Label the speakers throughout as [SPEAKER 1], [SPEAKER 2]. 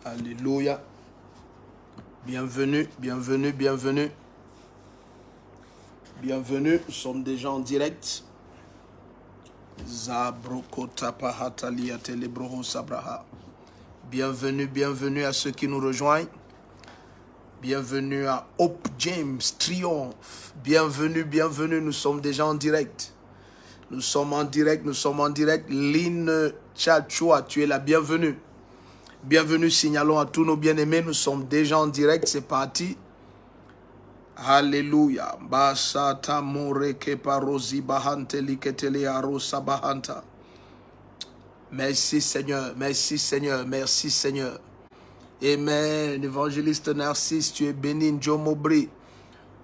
[SPEAKER 1] Alléluia. Bienvenue, bienvenue, bienvenue. Bienvenue, nous sommes déjà en direct. Bienvenue, bienvenue à ceux qui nous rejoignent. Bienvenue à Hope James Triomphe. Bienvenue, bienvenue, nous sommes déjà en direct. Nous sommes en direct, nous sommes en direct. Lynn Tchatchoua, tu es la bienvenue. Bienvenue, signalons à tous nos bien-aimés, nous sommes déjà en direct, c'est parti. Alléluia. Basata moreke parosi bahante liketele arosa bahanta. Merci Seigneur, merci Seigneur, merci Seigneur. Amen. Évangéliste Narcisse, tu es béni. Joe Mobry,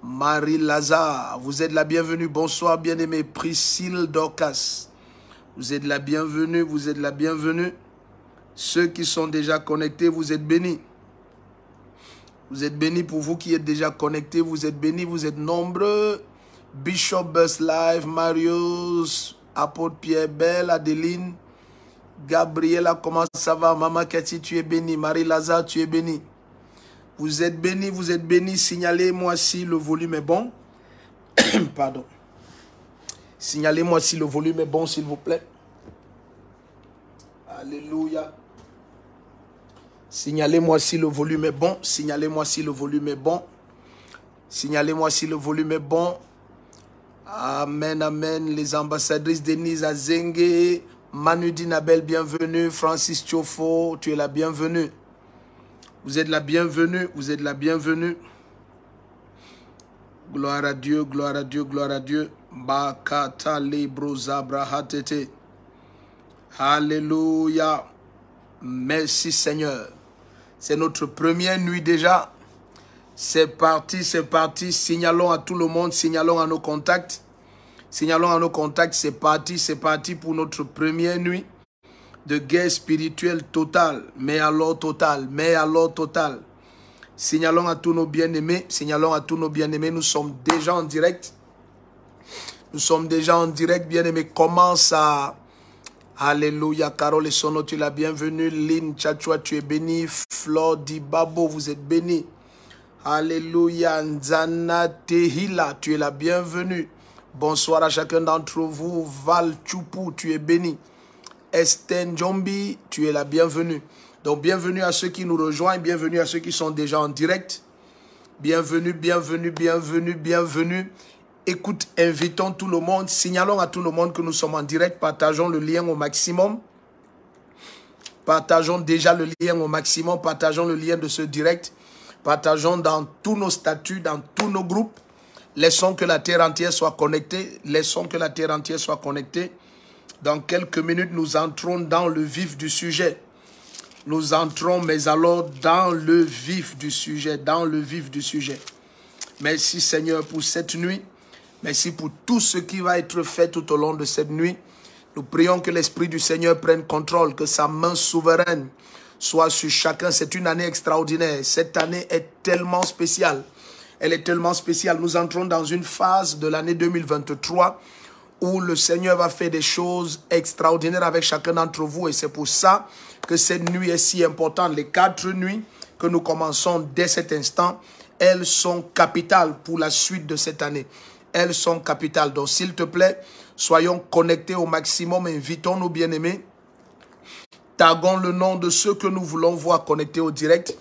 [SPEAKER 1] Marie Lazare, vous êtes la bienvenue. Bonsoir bien-aimé. Priscille Dorcas, vous êtes la bienvenue, vous êtes la bienvenue. Ceux qui sont déjà connectés, vous êtes bénis. Vous êtes bénis. Pour vous qui êtes déjà connectés, vous êtes bénis, vous êtes nombreux. Bishop Bus Live, Marius, Apôtre Pierre Belle, Adeline, Gabriela, comment ça va? Maman Cathy, tu es bénie. Marie Lazare, tu es bénie. Vous êtes bénis, vous êtes bénis. Signalez-moi si le volume est bon. Pardon. Signalez-moi si le volume est bon, s'il vous plaît. Alléluia. Signalez-moi si le volume est bon. Signalez-moi si le volume est bon. Signalez-moi si le volume est bon. Amen, amen. Les ambassadrices Denise Azengue, Manu Dinabel, bienvenue. Francis Tiofo, tu es la bienvenue. Vous êtes la bienvenue. Vous êtes la bienvenue. Gloire à Dieu, gloire à Dieu, gloire à Dieu. Bakata libro zabrahatete. Alléluia. Merci Seigneur. C'est notre première nuit déjà. C'est parti, c'est parti. Signalons à tout le monde, signalons à nos contacts. Signalons à nos contacts, c'est parti pour notre première nuit de guerre spirituelle totale. Mais alors totale, mais alors totale. Signalons à tous nos bien-aimés, signalons à tous nos bien-aimés. Nous sommes déjà en direct. Nous sommes déjà en direct, bien-aimés. Commence à... Alléluia, Carole et Sono, tu es la bienvenue. Lynn Tchatchoua, tu es béni. Flore Dibabo, vous êtes béni. Alléluia, Nzana Tehila, tu es la bienvenue. Bonsoir à chacun d'entre vous. Val Choupou, tu es béni. Esther Jombi, tu es la bienvenue. Donc, bienvenue à ceux qui nous rejoignent, bienvenue à ceux qui sont déjà en direct. Bienvenue, bienvenue, bienvenue, bienvenue. Écoute, invitons tout le monde, signalons à tout le monde que nous sommes en direct, partageons le lien au maximum. Partageons déjà le lien au maximum, partageons le lien de ce direct. Partageons dans tous nos statuts, dans tous nos groupes. Laissons que la terre entière soit connectée. Laissons que la terre entière soit connectée. Dans quelques minutes, nous entrons dans le vif du sujet. Nous entrons, mais alors dans le vif du sujet, dans le vif du sujet. Merci Seigneur pour cette nuit. Merci pour tout ce qui va être fait tout au long de cette nuit. Nous prions que l'Esprit du Seigneur prenne contrôle, que sa main souveraine soit sur chacun. C'est une année extraordinaire. Cette année est tellement spéciale. Elle est tellement spéciale. Nous entrons dans une phase de l'année 2023 où le Seigneur va faire des choses extraordinaires avec chacun d'entre vous. Et c'est pour ça que cette nuit est si importante. Les 4 nuits que nous commençons dès cet instant, elles sont capitales pour la suite de cette année. Elles sont capitales. Donc, s'il te plaît, soyons connectés au maximum. Invitons nos bien-aimés. Taguons le nom de ceux que nous voulons voir connectés au direct.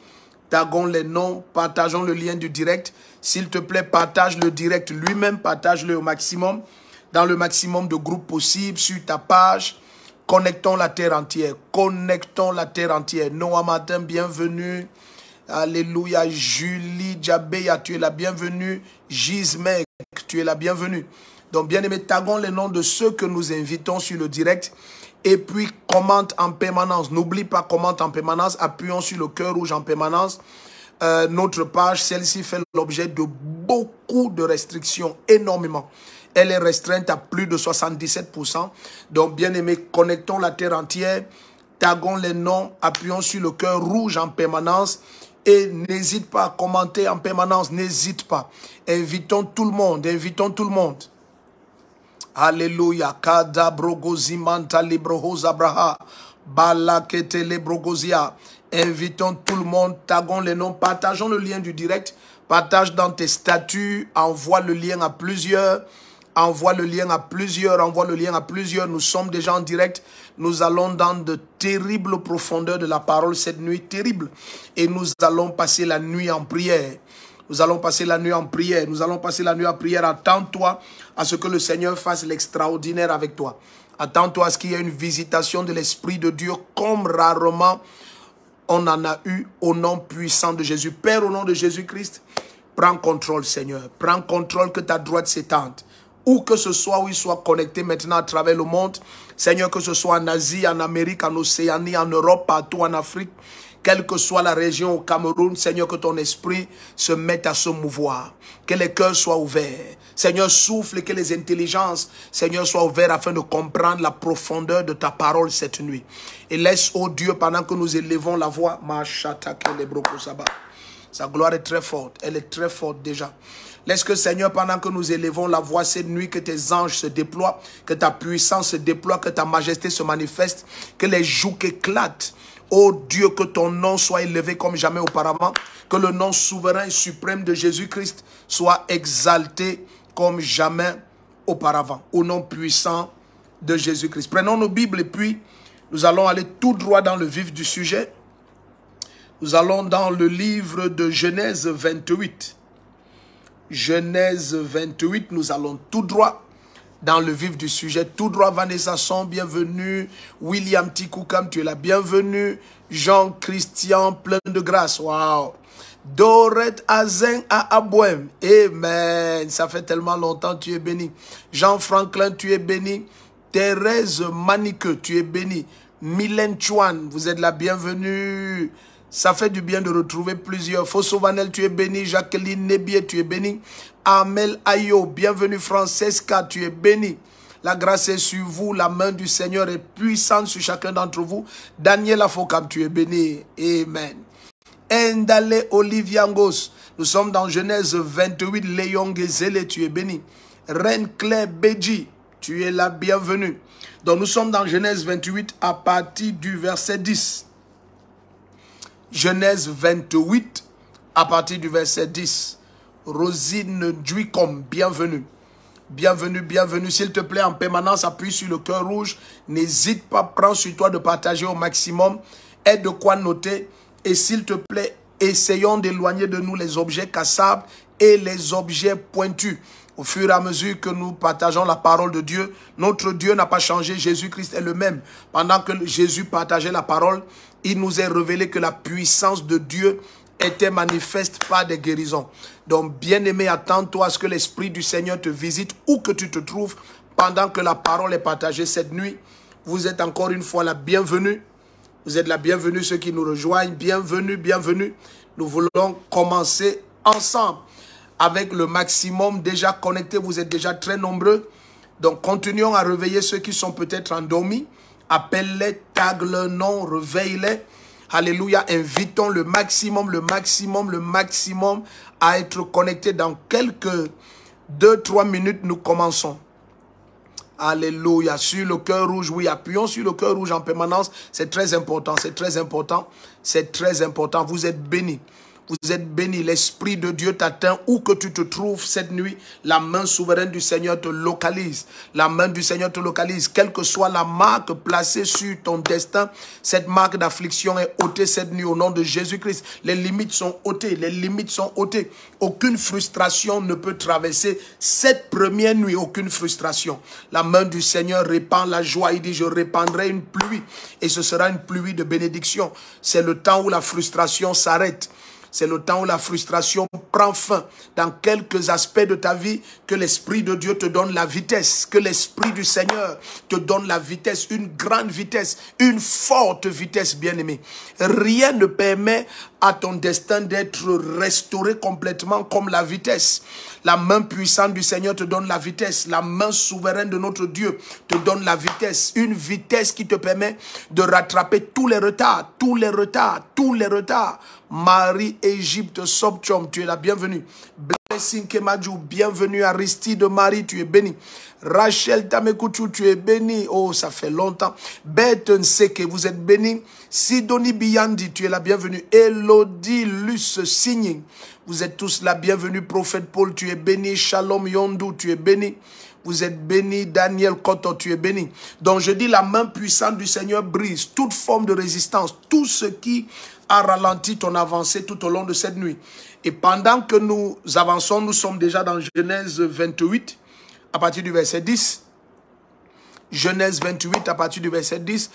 [SPEAKER 1] Taguons les noms. Partageons le lien du direct. S'il te plaît, partage le direct lui-même. Partage-le au maximum. Dans le maximum de groupes possibles. Sur ta page. Connectons la terre entière. Connectons la terre entière. Noah Martin, bienvenue. Alléluia. Julie Djabeya, tu es la bienvenue. Gismec, tu es la bienvenue. Donc, bien aimé, taguons les noms de ceux que nous invitons sur le direct. Et puis, commente en permanence. N'oublie pas, commente en permanence. Appuyons sur le cœur rouge en permanence. Notre page, celle-ci fait l'objet de beaucoup de restrictions, énormément. Elle est restreinte à plus de 77%. Donc, bien aimé, connectons la terre entière. Taguons les noms. Appuyons sur le cœur rouge en permanence. Et n'hésite pas à commenter en permanence, n'hésite pas. Invitons tout le monde, invitons tout le monde. Alléluia. Kada brogo zimanta libroho zabraha. Balakete Lebrogosia. Invitons tout le monde, taguons les noms, partageons le lien du direct, partage dans tes statuts, envoie le lien à plusieurs, envoie le lien à plusieurs, envoie le lien à plusieurs. Nous sommes déjà en direct, nous allons dans de terribles profondeurs de la parole cette nuit, terrible. Et nous allons passer la nuit en prière. Nous allons passer la nuit en prière, nous allons passer la nuit en prière. Attends-toi à ce que le Seigneur fasse l'extraordinaire avec toi. Attends-toi à ce qu'il y ait une visitation de l'Esprit de Dieu comme rarement on en a eu au nom puissant de Jésus. Père, au nom de Jésus-Christ, prends contrôle, Seigneur. Prends contrôle, que ta droite s'étende. Où que ce soit, où il soit connecté maintenant à travers le monde. Seigneur, que ce soit en Asie, en Amérique, en Océanie, en Europe, partout en Afrique. Quelle que soit la région au Cameroun, Seigneur, que ton esprit se mette à se mouvoir. Que les cœurs soient ouverts. Seigneur, souffle et que les intelligences, Seigneur, soient ouvertes afin de comprendre la profondeur de ta parole cette nuit. Et laisse, ô Dieu, pendant que nous élevons la voix, sa gloire est très forte. Elle est très forte déjà. Laisse que, Seigneur, pendant que nous élevons la voix cette nuit, que tes anges se déploient, que ta puissance se déploie, que ta majesté se manifeste, que les jougs éclatent. Ô Dieu, que ton nom soit élevé comme jamais auparavant, que le nom souverain et suprême de Jésus-Christ soit exalté comme jamais auparavant, au nom puissant de Jésus-Christ. Prenons nos Bibles et puis nous allons aller tout droit dans le vif du sujet. Nous allons dans le livre de Genèse 28. Genèse 28, nous allons tout droit dans le vif du sujet. Tout droit, Vanessa Son, bienvenue. William Tikoukam, tu es la bienvenue. Jean-Christian, plein de grâce. Waouh. Dorette Azen à Abouem. Amen. Ça fait tellement longtemps, tu es béni. Jean-Franklin, tu es béni. Thérèse Manique, tu es béni. Mylène Chouan, vous êtes la bienvenue. Ça fait du bien de retrouver plusieurs. Fosso Vanel, tu es béni. Jacqueline Nebier, tu es béni. Amel Ayo, bienvenue. Francesca, tu es béni. La grâce est sur vous. La main du Seigneur est puissante sur chacun d'entre vous. Daniel Afokam, tu es béni. Amen. Endale Oliviangos, nous sommes dans Genèse 28. Léon Gezele, tu es béni. Reine Claire Beji, tu es la bienvenue. Donc nous sommes dans Genèse 28 à partir du verset 10. Genèse 28 à partir du verset 10. Rosine Duicom, bienvenue. Bienvenue, bienvenue. S'il te plaît, en permanence, appuie sur le cœur rouge. N'hésite pas, prends sur toi de partager au maximum. Aie de quoi noter. Et s'il te plaît, essayons d'éloigner de nous les objets cassables et les objets pointus. Au fur et à mesure que nous partageons la parole de Dieu, notre Dieu n'a pas changé, Jésus-Christ est le même. Pendant que Jésus partageait la parole, il nous est révélé que la puissance de Dieu était manifeste par des guérisons. Donc, bien-aimé, attends-toi à ce que l'Esprit du Seigneur te visite où que tu te trouves pendant que la parole est partagée cette nuit. Vous êtes encore une fois la bienvenue. Vous êtes la bienvenue, ceux qui nous rejoignent. Bienvenue, bienvenue. Nous voulons commencer ensemble avec le maximum déjà connectés. Vous êtes déjà très nombreux. Donc, continuons à réveiller ceux qui sont peut-être endormis. Appelle-les, tag leur nom, réveille-les. Alléluia. Invitons le maximum à être connectés. Dans quelques 2-3 minutes, nous commençons. Alléluia. Sur le cœur rouge, oui, appuyons sur le cœur rouge en permanence. C'est très important, c'est très important, c'est très important. Vous êtes bénis. Vous êtes bénis. L'Esprit de Dieu t'atteint où que tu te trouves cette nuit. La main souveraine du Seigneur te localise. La main du Seigneur te localise. Quelle que soit la marque placée sur ton destin, cette marque d'affliction est ôtée cette nuit au nom de Jésus-Christ. Les limites sont ôtées. Les limites sont ôtées. Aucune frustration ne peut traverser cette première nuit. Aucune frustration. La main du Seigneur répand la joie. Il dit, je répandrai une pluie. Et ce sera une pluie de bénédiction. C'est le temps où la frustration s'arrête. C'est le temps où la frustration prend fin. Dans quelques aspects de ta vie, que l'Esprit de Dieu te donne la vitesse. Que l'Esprit du Seigneur te donne la vitesse. Une grande vitesse. Une forte vitesse, bien-aimé. Rien ne permet à ton destin d'être restauré complètement comme la vitesse. La main puissante du Seigneur te donne la vitesse. La main souveraine de notre Dieu te donne la vitesse. Une vitesse qui te permet de rattraper tous les retards. Tous les retards. Tous les retards. Marie Égypte Sobchom, tu es la bienvenue. Blessing Kemadjou, bienvenue. Aristide Marie, tu es béni. Rachel Tamekouchou, tu es béni. Oh, ça fait longtemps. Beth Nseke, vous êtes béni. Sidonie Biyandi, tu es la bienvenue. Elodie Luce Signing, vous êtes tous la bienvenue. Prophète Paul, tu es béni. Shalom Yondou, tu es béni. Vous êtes béni. Daniel Koto, tu es béni. Donc je dis, la main puissante du Seigneur brise toute forme de résistance, tout ce qui a ralenti ton avancée tout au long de cette nuit. Et pendant que nous avançons, nous sommes déjà dans Genèse 28, à partir du verset 10. Genèse 28, à partir du verset 10.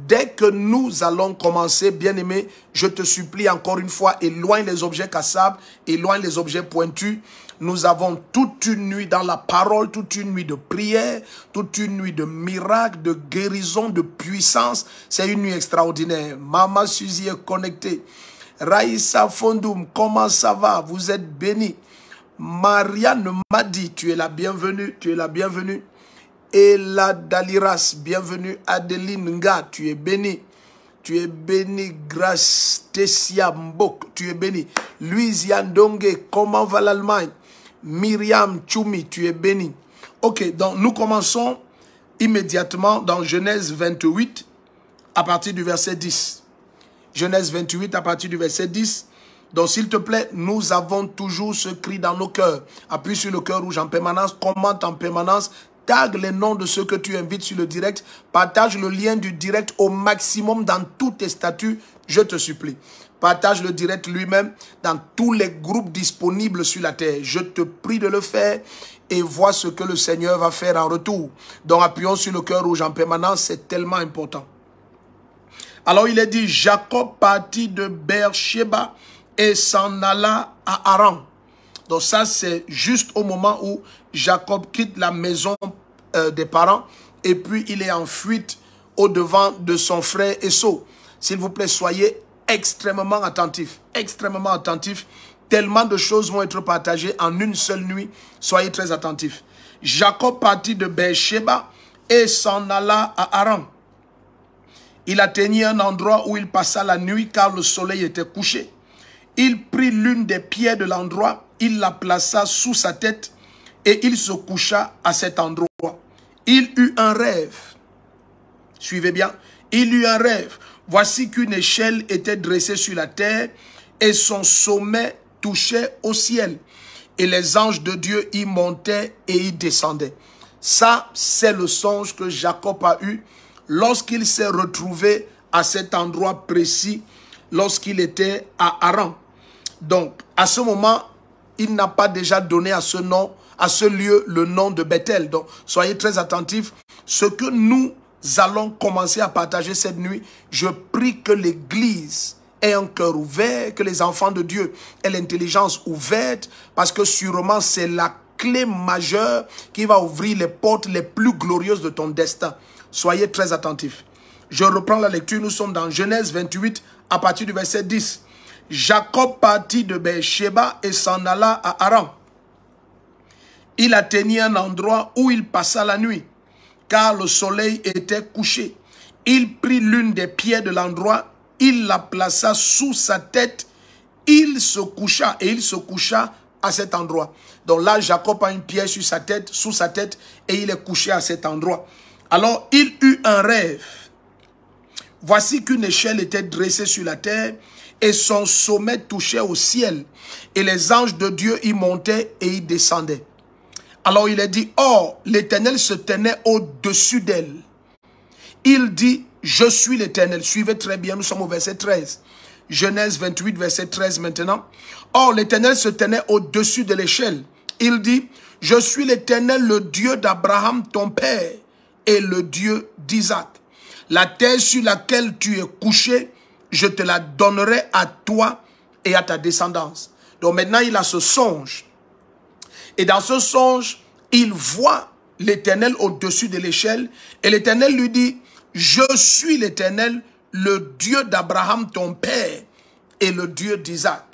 [SPEAKER 1] Dès que nous allons commencer, bien-aimé, je te supplie encore une fois, éloigne les objets cassables, éloigne les objets pointus. Nous avons toute une nuit dans la parole, toute une nuit de prière, toute une nuit de miracles, de guérison, de puissance. C'est une nuit extraordinaire. Maman Suzy est connectée. Raïssa Fondoum, comment ça va? Vous êtes bénis. Marianne m'a dit, tu es la bienvenue, tu es la bienvenue. Ella Daliras, bienvenue. Adeline Nga, tu es bénie. Tu es béni. Grace Tessia Mbok, tu es béni. Louise Yandongue, comment va l'Allemagne? Myriam Choumi, tu es béni. Ok, donc nous commençons immédiatement dans Genèse 28 à partir du verset 10. Genèse 28 à partir du verset 10. Donc s'il te plaît, nous avons toujours ce cri dans nos cœurs. Appuie sur le cœur rouge en permanence, commente en permanence. Tag les noms de ceux que tu invites sur le direct. Partage le lien du direct au maximum dans tous tes statuts, je te supplie. Partage le direct lui-même dans tous les groupes disponibles sur la terre. Je te prie de le faire et vois ce que le Seigneur va faire en retour. Donc appuyons sur le cœur rouge en permanence, c'est tellement important. Alors il est dit, Jacob partit de Beersheba et s'en alla à Haran. Donc ça, c'est juste au moment où Jacob quitte la maison des parents et puis il est en fuite au-devant de son frère Esau. S'il vous plaît, soyez extrêmement attentifs, tellement de choses vont être partagées en une seule nuit. Soyez très attentifs. Jacob partit de Beersheba et s'en alla à Haran. Il atteignit un endroit où il passa la nuit car le soleil était couché. Il prit l'une des pierres de l'endroit, il la plaça sous sa tête et il se coucha à cet endroit. Il eut un rêve. Suivez bien. Il eut un rêve. Voici qu'une échelle était dressée sur la terre et son sommet touchait au ciel. Et les anges de Dieu y montaient et y descendaient. Ça, c'est le songe que Jacob a eu lorsqu'il s'est retrouvé à cet endroit précis, lorsqu'il était à Haran. Donc, à ce moment, il n'a pas déjà donné à ce nom, à ce lieu, le nom de Bethel. Donc, soyez très attentifs. Ce que nous allons commencer à partager cette nuit, je prie que l'Église ait un cœur ouvert, que les enfants de Dieu aient l'intelligence ouverte, parce que sûrement c'est la clé majeure qui va ouvrir les portes les plus glorieuses de ton destin. Soyez très attentifs. Je reprends la lecture, nous sommes dans Genèse 28 à partir du verset 10. Jacob partit de Beersheba et s'en alla à Haran. Il atteignit un endroit où il passa la nuit, car le soleil était couché. Il prit l'une des pierres de l'endroit, il la plaça sous sa tête, il se coucha à cet endroit. Donc là, Jacob a une pierre sur sa tête, sous sa tête, et il est couché à cet endroit. Alors, il eut un rêve. Voici qu'une échelle était dressée sur la terre, et son sommet touchait au ciel. Et les anges de Dieu y montaient et y descendaient. Alors il est dit, or, l'Éternel se tenait au-dessus d'elle. Il dit, je suis l'Éternel. Suivez très bien, nous sommes au verset 13. Genèse 28, verset 13 maintenant. Or, l'Éternel se tenait au-dessus de l'échelle. Il dit, je suis l'Éternel, le Dieu d'Abraham, ton père, et le Dieu d'Isaac. La terre sur laquelle tu es couché, je te la donnerai à toi et à ta descendance. Donc maintenant, il a ce songe. Et dans ce songe, il voit l'Éternel au-dessus de l'échelle. Et l'Éternel lui dit, je suis l'Éternel, le Dieu d'Abraham, ton père, et le Dieu d'Isaac.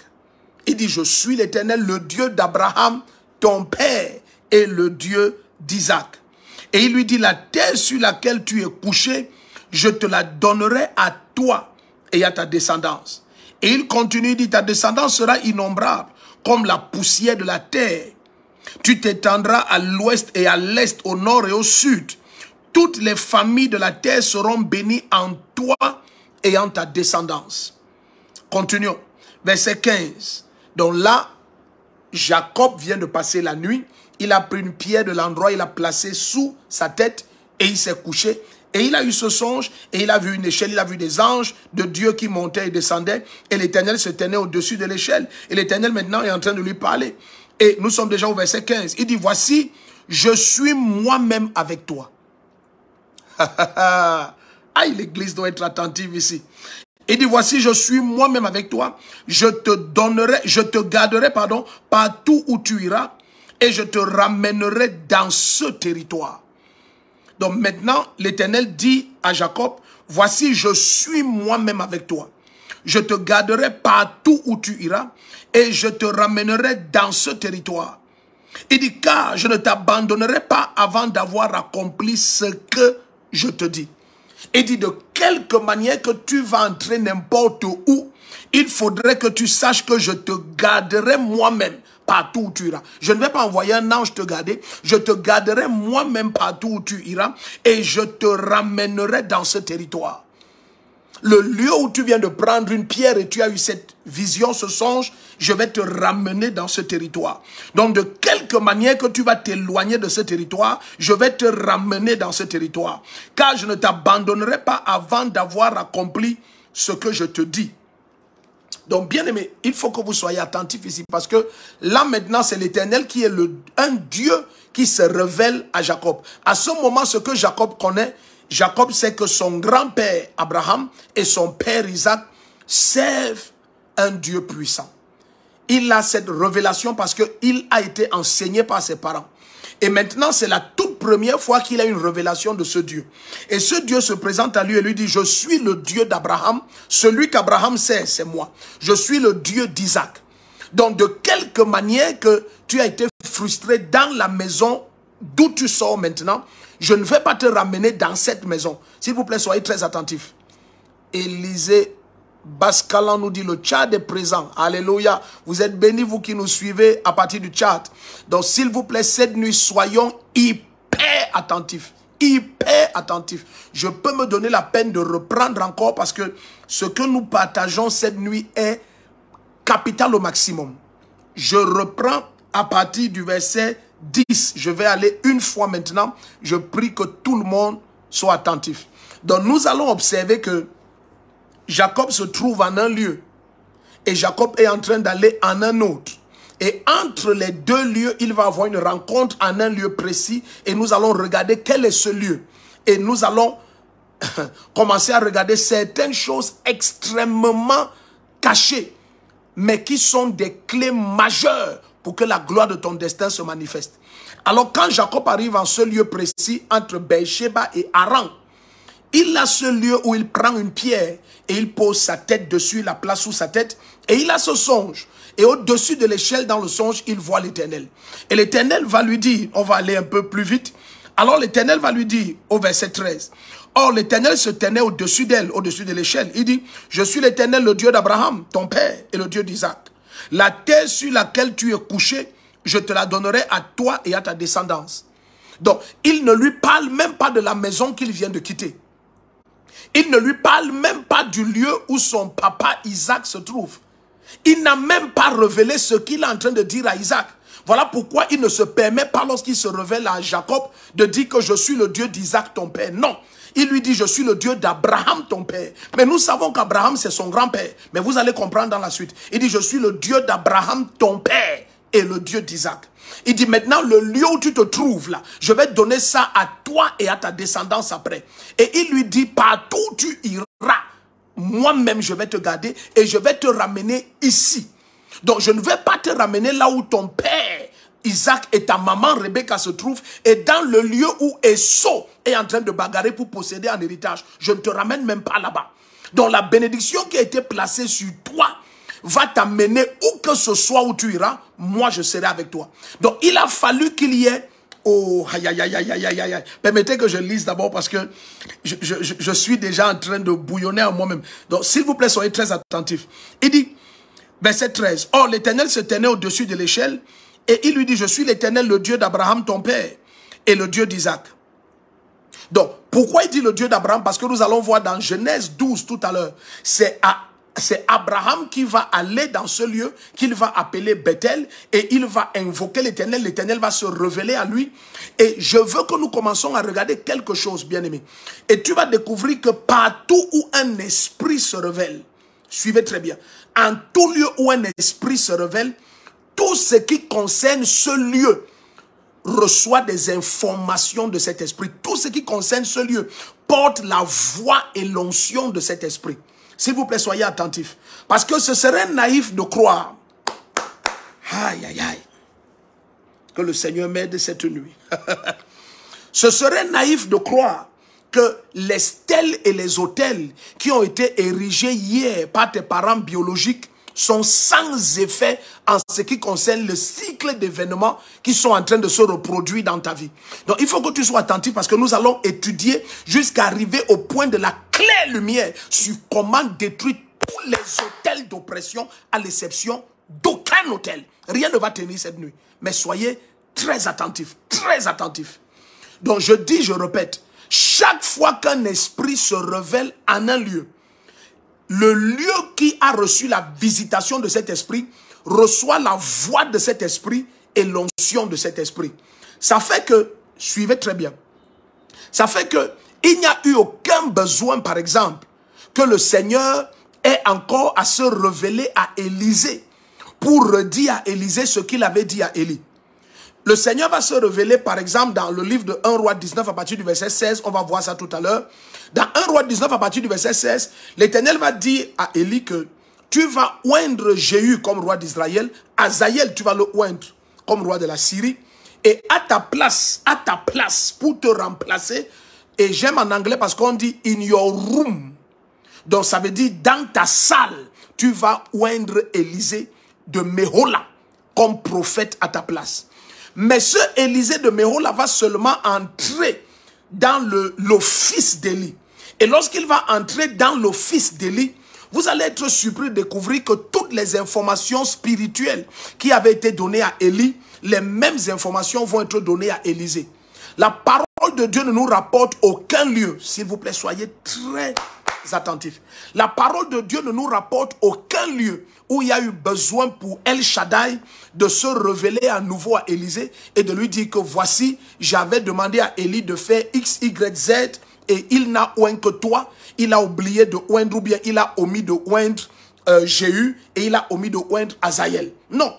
[SPEAKER 1] Il dit, je suis l'Éternel, le Dieu d'Abraham, ton père, et le Dieu d'Isaac. Et il lui dit, la terre sur laquelle tu es couché, je te la donnerai à toi et à ta descendance. Et il continue, il dit, ta descendance sera innombrable, comme la poussière de la terre. Tu t'étendras à l'ouest et à l'est, au nord et au sud. Toutes les familles de la terre seront bénies en toi et en ta descendance. Continuons. Verset 15. Donc là, Jacob vient de passer la nuit. Il a pris une pierre de l'endroit, il l'a placée sous sa tête et il s'est couché. Et il a eu ce songe et il a vu une échelle, il a vu des anges de Dieu qui montaient et descendaient. Et l'Éternel se tenait au-dessus de l'échelle. Et l'Éternel maintenant est en train de lui parler. Et nous sommes déjà au verset 15. Il dit, voici, je suis moi-même avec toi. Aïe, l'église doit être attentive ici. Il dit, voici, je suis moi-même avec toi. Je te garderai, partout où tu iras. Et je te ramènerai dans ce territoire. Donc maintenant, l'Éternel dit à Jacob, voici, je suis moi-même avec toi. Je te garderai partout où tu iras et je te ramènerai dans ce territoire. Il dit, car je ne t'abandonnerai pas avant d'avoir accompli ce que je te dis. Il dit, de quelque manière que tu vas entrer n'importe où, il faudrait que tu saches que je te garderai moi-même partout où tu iras. Je ne vais pas envoyer un ange te garder. Je te garderai moi-même partout où tu iras et je te ramènerai dans ce territoire. Le lieu où tu viens de prendre une pierre et tu as eu cette vision, ce songe, je vais te ramener dans ce territoire. Donc de quelque manière que tu vas t'éloigner de ce territoire, je vais te ramener dans ce territoire. Car je ne t'abandonnerai pas avant d'avoir accompli ce que je te dis. Donc, bien aimé, il faut que vous soyez attentifs ici parce que là maintenant, c'est l'Éternel qui est un Dieu qui se révèle à Jacob. À ce moment, ce que Jacob connaît, Jacob sait que son grand-père Abraham et son père Isaac servent un Dieu puissant. Il a cette révélation parce qu'il a été enseigné par ses parents. Et maintenant, c'est la toute première fois qu'il a une révélation de ce Dieu. Et ce Dieu se présente à lui et lui dit, je suis le Dieu d'Abraham. Celui qu'Abraham sait, c'est moi. Je suis le Dieu d'Isaac. Donc, de quelque manière que tu as été frustré dans la maison d'où tu sors maintenant, je ne vais pas te ramener dans cette maison. S'il vous plaît, soyez très attentifs. Élisée Bascalan nous dit, le Tchad est présent. Alléluia. Vous êtes bénis, vous qui nous suivez à partir du Tchad. Donc, s'il vous plaît, cette nuit, soyons hyper attentifs. Hyper attentifs. Je peux me donner la peine de reprendre encore parce que ce que nous partageons cette nuit est capital au maximum. Je reprends à partir du verset 10. Je vais aller une fois maintenant. Je prie que tout le monde soit attentif. Donc, nous allons observer que Jacob se trouve en un lieu et Jacob est en train d'aller en un autre. Et entre les deux lieux, il va avoir une rencontre en un lieu précis et nous allons regarder quel est ce lieu. Et nous allons commencer à regarder certaines choses extrêmement cachées, mais qui sont des clés majeures pour que la gloire de ton destin se manifeste. Alors quand Jacob arrive en ce lieu précis entre Beersheba et Haran, il a ce lieu où il prend une pierre et il pose sa tête dessus, la place sous sa tête. Et il a ce songe. Et au-dessus de l'échelle dans le songe, il voit l'Éternel. Et l'Éternel va lui dire, on va aller un peu plus vite. Alors l'Éternel va lui dire au verset 13. Or l'Éternel se tenait au-dessus d'elle, au-dessus de l'échelle. Il dit, je suis l'Éternel, le Dieu d'Abraham, ton père, et le Dieu d'Isaac. La terre sur laquelle tu es couché, je te la donnerai à toi et à ta descendance. Donc, il ne lui parle même pas de la maison qu'il vient de quitter. Il ne lui parle même pas du lieu où son papa Isaac se trouve. Il n'a même pas révélé ce qu'il est en train de dire à Isaac. Voilà pourquoi il ne se permet pas, lorsqu'il se révèle à Jacob, de dire que je suis le Dieu d'Isaac ton père. Non, il lui dit je suis le Dieu d'Abraham ton père. Mais nous savons qu'Abraham c'est son grand-père. Mais vous allez comprendre dans la suite. Il dit je suis le Dieu d'Abraham ton père et le Dieu d'Isaac. Il dit maintenant le lieu où tu te trouves là, je vais donner ça à toi et à ta descendance après. Et il lui dit partout où tu iras, moi-même je vais te garder et je vais te ramener ici. Donc je ne vais pas te ramener là où ton père Isaac et ta maman Rebecca se trouvent et dans le lieu où Esau est en train de bagarrer pour posséder un héritage. Je ne te ramène même pas là-bas. Donc la bénédiction qui a été placée sur toi va t'amener où que ce soit où tu iras, moi je serai avec toi. Donc il a fallu qu'il y ait Oh, aïe, aïe, aïe, aïe, aïe, aïe, aïe. Permettez que je lise d'abord parce que je suis déjà en train de bouillonner en moi-même. Donc, s'il vous plaît, soyez très attentifs. Il dit, verset 13, « Or, l'Éternel se tenait au-dessus de l'échelle et il lui dit, je suis l'Éternel, le Dieu d'Abraham, ton père, et le Dieu d'Isaac. » Donc, pourquoi il dit le Dieu d'Abraham? Parce que nous allons voir dans Genèse 12 tout à l'heure, c'est Abraham qui va aller dans ce lieu qu'il va appeler Bethel et il va invoquer l'Éternel. L'Éternel va se révéler à lui. Et je veux que nous commençons à regarder quelque chose, bien-aimé. Et tu vas découvrir que partout où un esprit se révèle, suivez très bien, en tout lieu où un esprit se révèle, tout ce qui concerne ce lieu reçoit des informations de cet esprit. Tout ce qui concerne ce lieu porte la voix et l'onction de cet esprit. S'il vous plaît, soyez attentifs. Parce que ce serait naïf de croire. Aïe, aïe, aïe. Que le Seigneur m'aide cette nuit. Ce serait naïf de croire que les stèles et les autels qui ont été érigés hier par tes parents biologiques sont sans effet en ce qui concerne le cycle d'événements qui sont en train de se reproduire dans ta vie. Donc, il faut que tu sois attentif parce que nous allons étudier jusqu'à arriver au point de la claire lumière sur comment détruire tous les autels d'oppression à l'exception d'aucun autel. Rien ne va tenir cette nuit. Mais soyez très attentifs, très attentifs. Donc, je dis, je répète, chaque fois qu'un esprit se révèle en un lieu, le lieu qui a reçu la visitation de cet esprit reçoit la voix de cet esprit et l'onction de cet esprit. Ça fait que, suivez très bien, ça fait que il n'y a eu aucun besoin, par exemple, que le Seigneur ait encore à se révéler à Élisée pour redire à Élisée ce qu'il avait dit à Élie. Le Seigneur va se révéler, par exemple, dans le livre de 1 Roi 19 à partir du verset 16. On va voir ça tout à l'heure. Dans 1 Roi 19 à partir du verset 16, l'Éternel va dire à Élie que tu vas oindre Jéhu comme roi d'Israël. Azaël, tu vas le oindre comme roi de la Syrie. Et à ta place, pour te remplacer, et j'aime en anglais parce qu'on dit in your room. Donc ça veut dire dans ta salle, tu vas oindre Élisée de Méhola comme prophète à ta place. Mais ce Élisée de Méhola va seulement entrer dans l'office d'Élie. Et lorsqu'il va entrer dans l'office d'Élie, vous allez être surpris de découvrir que toutes les informations spirituelles qui avaient été données à Élie, les mêmes informations vont être données à Élisée. La parole de Dieu ne nous rapporte aucun lieu. S'il vous plaît, soyez très attentifs. La parole de Dieu ne nous rapporte aucun lieu où il y a eu besoin pour El Shaddai de se révéler à nouveau à Élisée et de lui dire que voici, j'avais demandé à Élie de faire X, Y, Z et il n'a oint que toi. Il a oublié de oindre ou bien il a omis de oindre Jéhu et il a omis de oindre Azaël. Non,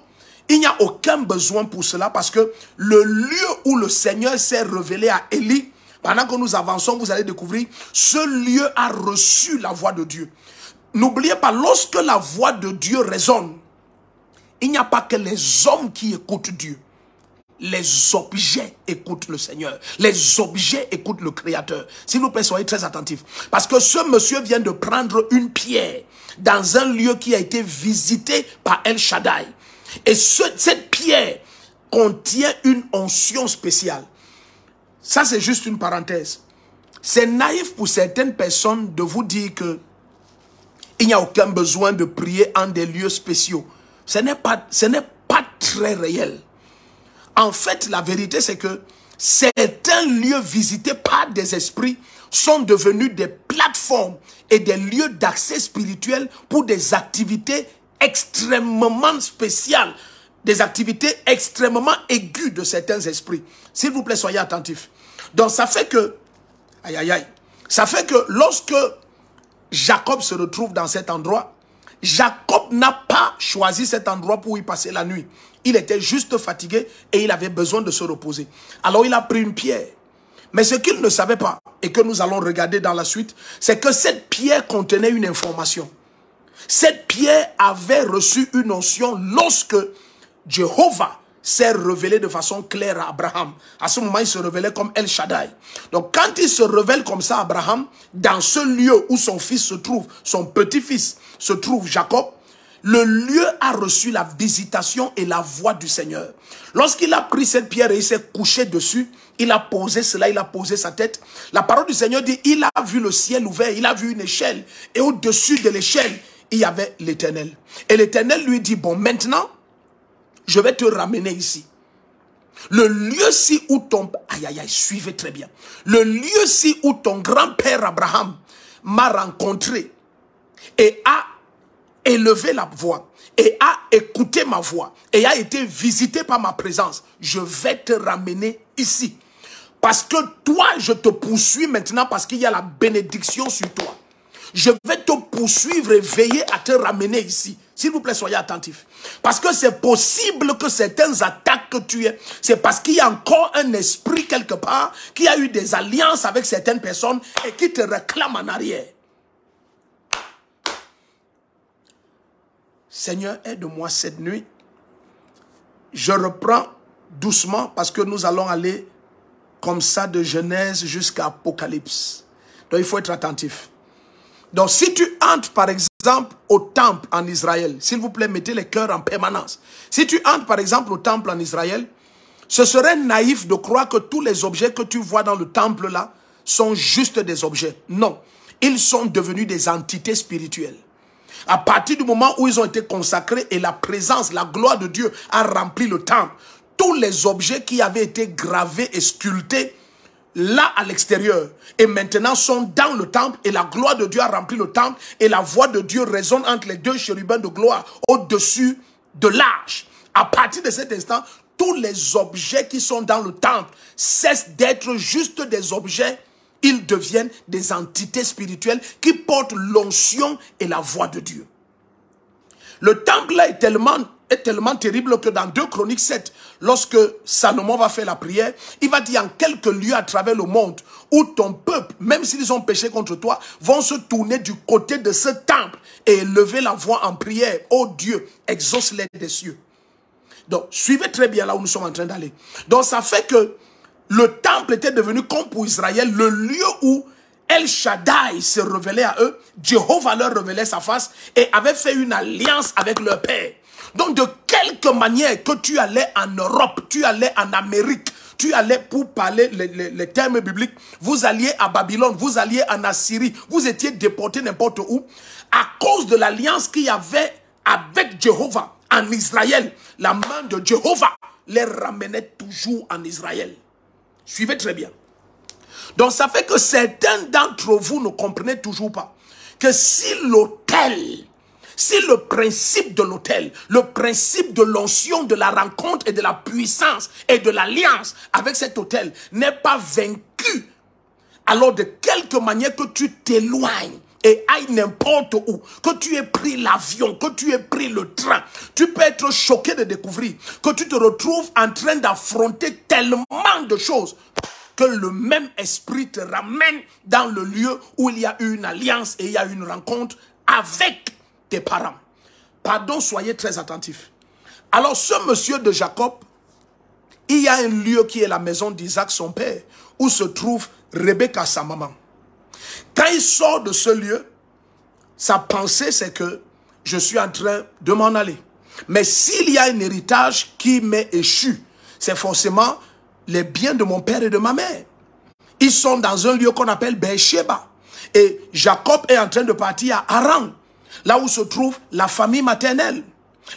[SPEAKER 1] il n'y a aucun besoin pour cela parce que le lieu où le Seigneur s'est révélé à Élie, pendant que nous avançons, vous allez découvrir, ce lieu a reçu la voix de Dieu. N'oubliez pas, lorsque la voix de Dieu résonne, il n'y a pas que les hommes qui écoutent Dieu. Les objets écoutent le Seigneur. Les objets écoutent le Créateur. S'il vous plaît, soyez très attentifs. Parce que ce monsieur vient de prendre une pierre dans un lieu qui a été visité par El Shaddai. Et cette pierre contient une onction spéciale. Ça, c'est juste une parenthèse. C'est naïf pour certaines personnes de vous dire que il n'y a aucun besoin de prier en des lieux spéciaux. Ce n'est pas très réel. En fait, la vérité, c'est que certains lieux visités par des esprits sont devenus des plateformes et des lieux d'accès spirituel pour des activités extrêmement spéciales, des activités extrêmement aiguës de certains esprits. S'il vous plaît, soyez attentifs. Donc, ça fait que, aïe, aïe, aïe, ça fait que lorsque Jacob se retrouve dans cet endroit, Jacob n'a pas choisi cet endroit pour y passer la nuit. Il était juste fatigué et il avait besoin de se reposer. Alors il a pris une pierre. Mais ce qu'il ne savait pas, et que nous allons regarder dans la suite, c'est que cette pierre contenait une information. Cette pierre avait reçu une onction lorsque Jéhovah s'est révélé de façon claire à Abraham. À ce moment, il se révélait comme El Shaddai. Donc, quand il se révèle comme ça à Abraham, dans ce lieu où son fils se trouve, son petit-fils se trouve, Jacob, le lieu a reçu la visitation et la voix du Seigneur. Lorsqu'il a pris cette pierre et il s'est couché dessus, il a posé cela, il a posé sa tête. La parole du Seigneur dit, il a vu le ciel ouvert, il a vu une échelle. Et au-dessus de l'échelle, il y avait l'Éternel. Et l'Éternel lui dit, bon, maintenant, je vais te ramener ici. Le lieu-ci où ton... Aïe, aïe, aïe, suivez très bien. Le lieu-ci où ton grand-père Abraham m'a rencontré et a élevé la voix et a écouté ma voix et a été visité par ma présence, je vais te ramener ici. Parce que toi, je te poursuis maintenant parce qu'il y a la bénédiction sur toi. Je vais te poursuivre et veiller à te ramener ici. S'il vous plaît, soyez attentifs. Parce que c'est possible que certaines attaques que tu aies, c'est parce qu'il y a encore un esprit quelque part qui a eu des alliances avec certaines personnes et qui te réclame en arrière. Seigneur, aide-moi cette nuit. Je reprends doucement parce que nous allons aller comme ça de Genèse jusqu'à Apocalypse. Donc il faut être attentif. Donc si tu entres par exemple au temple en Israël, s'il vous plaît, mettez les cœurs en permanence. Si tu entres par exemple au temple en Israël, ce serait naïf de croire que tous les objets que tu vois dans le temple là sont juste des objets. Non, ils sont devenus des entités spirituelles. À partir du moment où ils ont été consacrés et la présence, la gloire de Dieu a rempli le temple, tous les objets qui avaient été gravés et sculptés là à l'extérieur et maintenant sont dans le temple et la gloire de Dieu a rempli le temple et la voix de Dieu résonne entre les deux chérubins de gloire au-dessus de l'arche. À partir de cet instant, tous les objets qui sont dans le temple cessent d'être juste des objets. Ils deviennent des entités spirituelles qui portent l'onction et la voix de Dieu. Le temple là est tellement terrible que dans 2 Chroniques 7, lorsque Salomon va faire la prière, il va dire en quelques lieux à travers le monde où ton peuple, même s'ils ont péché contre toi, vont se tourner du côté de ce temple et élever la voix en prière. Oh Dieu, exauce-les des cieux. Donc, suivez très bien là où nous sommes en train d'aller. Donc, ça fait que le temple était devenu, comme pour Israël, le lieu où El Shaddai se révélait à eux. Jéhovah leur révélait sa face et avait fait une alliance avec leur père. Donc, de quelque manière que tu allais en Europe, tu allais en Amérique, tu allais pour parler les termes bibliques, vous alliez à Babylone, vous alliez en Assyrie, vous étiez déportés n'importe où, à cause de l'alliance qu'il y avait avec Jéhovah en Israël. La main de Jéhovah les ramenait toujours en Israël. Suivez très bien. Donc ça fait que certains d'entre vous ne comprenez toujours pas que si l'autel, si le principe de l'autel, le principe de l'onction, de la rencontre et de la puissance et de l'alliance avec cet autel n'est pas vaincu, alors de quelque manière que tu t'éloignes et aille n'importe où, que tu aies pris l'avion, que tu aies pris le train, tu peux être choqué de découvrir que tu te retrouves en train d'affronter tellement de choses que le même esprit te ramène dans le lieu où il y a eu une alliance et il y a eu une rencontre avec tes parents. Pardon, soyez très attentifs. Alors ce monsieur de Jacob, il y a un lieu qui est la maison d'Isaac son père, où se trouve Rebecca sa maman. Quand il sort de ce lieu, sa pensée c'est que je suis en train de m'en aller. Mais s'il y a un héritage qui m'est échu, c'est forcément les biens de mon père et de ma mère. Ils sont dans un lieu qu'on appelle Beersheba. Et Jacob est en train de partir à Haran, là où se trouve la famille maternelle,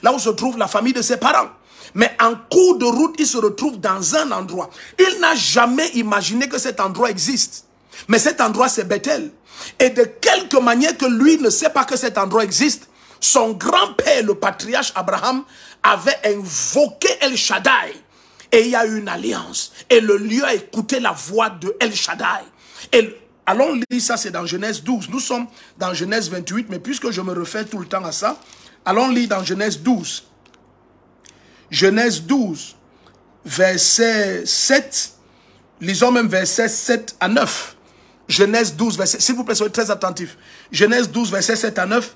[SPEAKER 1] là où se trouve la famille de ses parents. Mais en cours de route, il se retrouve dans un endroit. Il n'a jamais imaginé que cet endroit existe. Mais cet endroit, c'est Bethel. Et de quelque manière que lui ne sait pas que cet endroit existe, son grand-père, le patriarche Abraham, avait invoqué El Shaddai. Et il y a eu une alliance. Et le lieu a écouté la voix de El Shaddai. Et allons lire ça, c'est dans Genèse 12. Nous sommes dans Genèse 28, mais puisque je me refais tout le temps à ça, allons lire dans Genèse 12. Genèse 12, verset 7. Lisons même verset 7 à 9. Genèse 12, verset... S'il vous plaît, soyez très attentifs. Genèse 12, verset 7 à 9.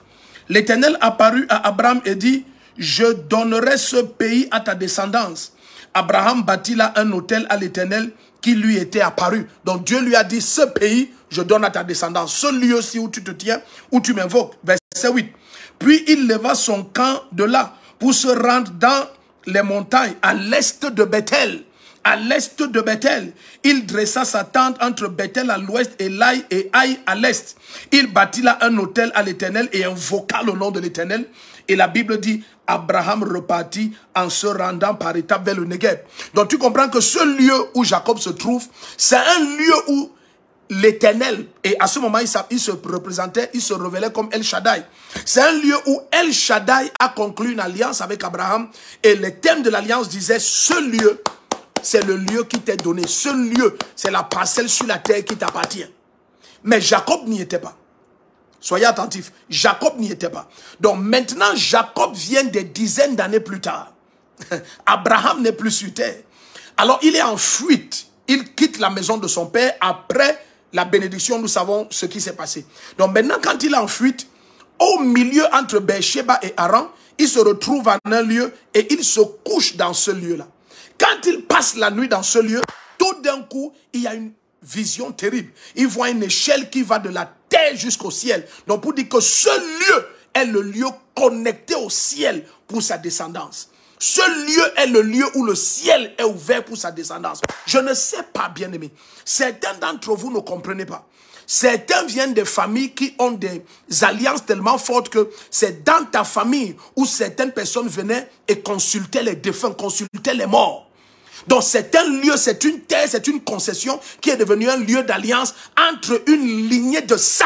[SPEAKER 1] L'Éternel apparut à Abraham et dit, « Je donnerai ce pays à ta descendance. » Abraham bâtit là un autel à l'Éternel qui lui était apparu. Donc Dieu lui a dit, « Ce pays, je donne à ta descendance. » Ce lieu-ci où tu te tiens, où tu m'invoques. Verset 8. Puis il leva son camp de là pour se rendre dans les montagnes à l'est de Bethel. À l'est de Bethel, il dressa sa tente entre Bethel à l'ouest et Laï et Aï à l'est. Il bâtit là un autel à l'Éternel et invoqua le nom de l'Éternel. Et la Bible dit, Abraham repartit en se rendant par étapes vers le Negev. Donc tu comprends que ce lieu où Jacob se trouve, c'est un lieu où l'Éternel, et à ce moment il se représentait, il se révélait comme El Shaddai. C'est un lieu où El Shaddai a conclu une alliance avec Abraham. Et le thème de l'alliance disait, ce lieu, c'est le lieu qui t'est donné. Ce lieu, c'est la parcelle sur la terre qui t'appartient. Mais Jacob n'y était pas. Soyez attentifs. Jacob n'y était pas. Donc maintenant, Jacob vient des dizaines d'années plus tard. Abraham n'est plus sur terre. Alors il est en fuite. Il quitte la maison de son père. Après la bénédiction, nous savons ce qui s'est passé. Donc maintenant, quand il est en fuite, au milieu entre Beersheba et Haran, il se retrouve en un lieu et il se couche dans ce lieu-là. Quand il passe la nuit dans ce lieu, tout d'un coup, il y a une vision terrible. Il voit une échelle qui va de la terre jusqu'au ciel. Donc pour dire que ce lieu est le lieu connecté au ciel pour sa descendance. Ce lieu est le lieu où le ciel est ouvert pour sa descendance. Je ne sais pas, bien-aimés. Certains d'entre vous ne comprenez pas. Certains viennent des familles qui ont des alliances tellement fortes que c'est dans ta famille où certaines personnes venaient et consultaient les défunts, consultaient les morts. Donc c'est un lieu, c'est une terre, c'est une concession qui est devenue un lieu d'alliance entre une lignée de sang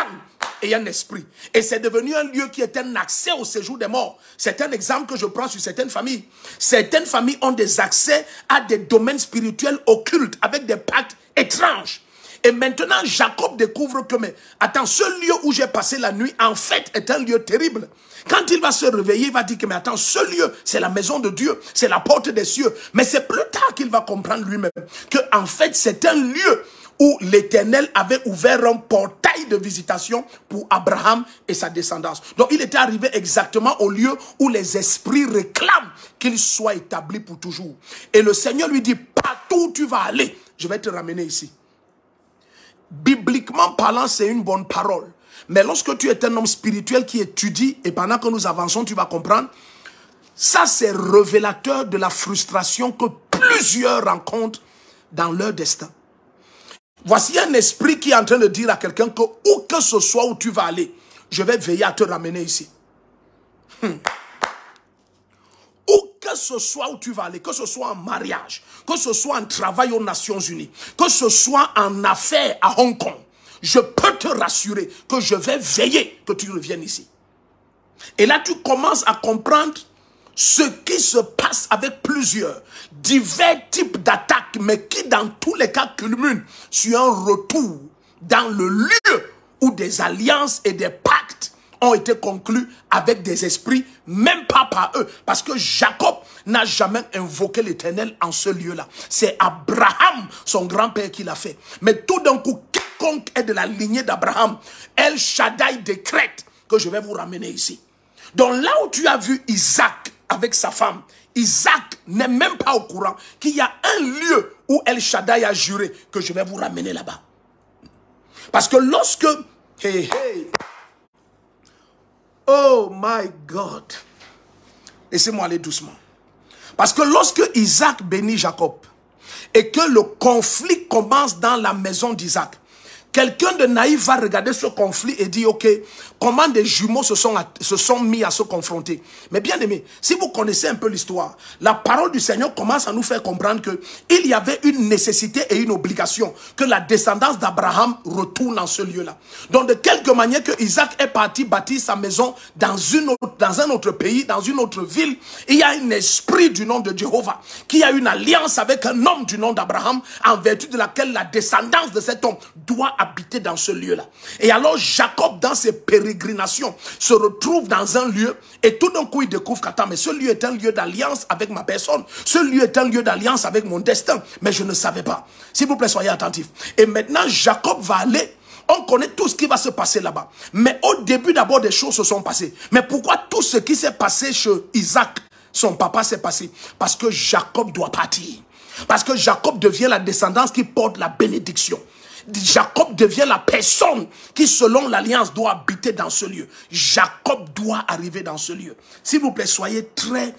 [SPEAKER 1] et un esprit. Et c'est devenu un lieu qui est un accès au séjour des morts. C'est un exemple que je prends sur certaines familles. Certaines familles ont des accès à des domaines spirituels occultes avec des pactes étranges. Et maintenant, Jacob découvre que, mais attends, ce lieu où j'ai passé la nuit, en fait, est un lieu terrible. Quand il va se réveiller, il va dire que, mais attends, ce lieu, c'est la maison de Dieu, c'est la porte des cieux. Mais c'est plus tard qu'il va comprendre lui-même que, en fait, c'est un lieu où l'Éternel avait ouvert un portail de visitation pour Abraham et sa descendance. Donc, il était arrivé exactement au lieu où les esprits réclament qu'il soit établi pour toujours. Et le Seigneur lui dit, partout où tu vas aller, je vais te ramener ici. Bibliquement parlant, c'est une bonne parole. Mais lorsque tu es un homme spirituel qui étudie, et pendant que nous avançons, tu vas comprendre, ça c'est révélateur de la frustration que plusieurs rencontrent dans leur destin. Voici un esprit qui est en train de dire à quelqu'un que où que ce soit où tu vas aller, je vais veiller à te ramener ici. Où que ce soit où tu vas aller, que ce soit en mariage, que ce soit en travail aux Nations Unies, que ce soit en affaires à Hong Kong, je peux te rassurer que je vais veiller que tu reviennes ici. Et là, tu commences à comprendre ce qui se passe avec plusieurs divers types d'attaques, mais qui dans tous les cas culminent sur un retour dans le lieu où des alliances et des pactes ont été conclus avec des esprits, même pas par eux. Parce que Jacob n'a jamais invoqué l'Éternel en ce lieu-là. C'est Abraham, son grand-père, qui l'a fait. Mais tout d'un coup, quiconque est de la lignée d'Abraham, El Shaddai décrète que je vais vous ramener ici. Donc là où tu as vu Isaac avec sa femme, Isaac n'est même pas au courant qu'il y a un lieu où El Shaddai a juré que je vais vous ramener là-bas. Parce que lorsque... Oh my God. Laissez-moi aller doucement. Parce que lorsque Isaac bénit Jacob et que le conflit commence dans la maison d'Isaac, quelqu'un de naïf va regarder ce conflit et dire, ok, comment des jumeaux se sont mis à se confronter. Mais bien aimé, si vous connaissez un peu l'histoire, la parole du Seigneur commence à nous faire comprendre que il y avait une nécessité et une obligation que la descendance d'Abraham retourne dans ce lieu-là. Donc de quelque manière que Isaac est parti bâtir sa maison dans un autre pays, dans une autre ville, il y a un esprit du nom de Jéhovah qui a une alliance avec un homme du nom d'Abraham en vertu de laquelle la descendance de cet homme doit habiter dans ce lieu-là. Et alors Jacob, dans ses pérégrinations, se retrouve dans un lieu et tout d'un coup il découvre qu'attends, mais ce lieu est un lieu d'alliance avec ma personne. Ce lieu est un lieu d'alliance avec mon destin. Mais je ne savais pas. S'il vous plaît, soyez attentifs. Et maintenant, Jacob va aller. On connaît tout ce qui va se passer là-bas. Mais au début, d'abord, des choses se sont passées. Mais pourquoi tout ce qui s'est passé chez Isaac, son papa, s'est passé? Parce que Jacob doit partir. Parce que Jacob devient la descendance qui porte la bénédiction. Jacob devient la personne qui, selon l'alliance, doit habiter dans ce lieu. Jacob doit arriver dans ce lieu. S'il vous plaît, soyez très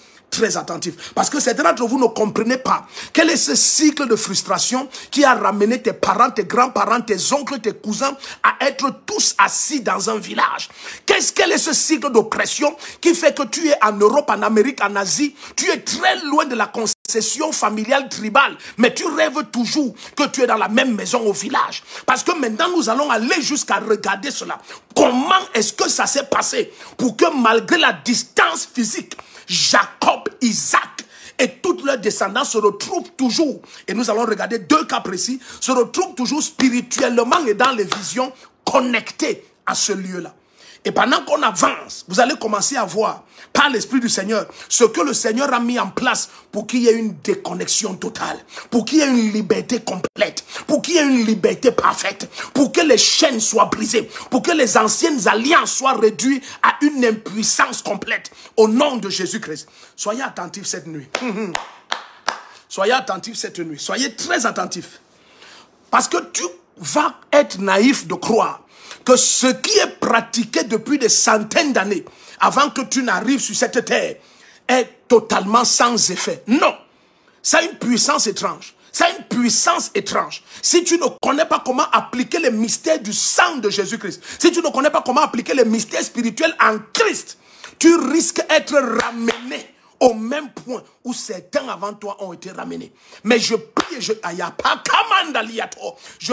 [SPEAKER 1] attentifs. Parce que certains d'entre vous ne comprenez pas quel est ce cycle de frustration qui a ramené tes parents, tes grands-parents, tes oncles, tes cousins à être tous assis dans un village. Quel est ce cycle d'oppression qui fait que tu es en Europe, en Amérique, en Asie, tu es très loin de la concession familiale tribale, mais tu rêves toujours que tu es dans la même maison au village. Parce que maintenant, nous allons aller jusqu'à regarder cela. Comment est-ce que ça s'est passé pour que malgré la distance physique, Jacob, Isaac et toute leur descendance se retrouvent toujours, et nous allons regarder 2 cas précis, se retrouvent toujours spirituellement et dans les visions connectés à ce lieu-là. Et pendant qu'on avance, vous allez commencer à voir, par l'Esprit du Seigneur, ce que le Seigneur a mis en place pour qu'il y ait une déconnexion totale, pour qu'il y ait une liberté complète, pour qu'il y ait une liberté parfaite, pour que les chaînes soient brisées, pour que les anciennes alliances soient réduites à une impuissance complète, au nom de Jésus-Christ. Soyez attentifs cette nuit. Soyez attentifs cette nuit. Soyez très attentifs. Parce que tu vas être naïf de croire que ce qui est pratiqué depuis des centaines d'années, avant que tu n'arrives sur cette terre, est totalement sans effet. Non, ça a une puissance étrange. Ça a une puissance étrange. Si tu ne connais pas comment appliquer les mystères du sang de Jésus-Christ, si tu ne connais pas comment appliquer les mystères spirituels en Christ, tu risques d'être ramené au même point où certains avant toi ont été ramenés. Mais je prie et je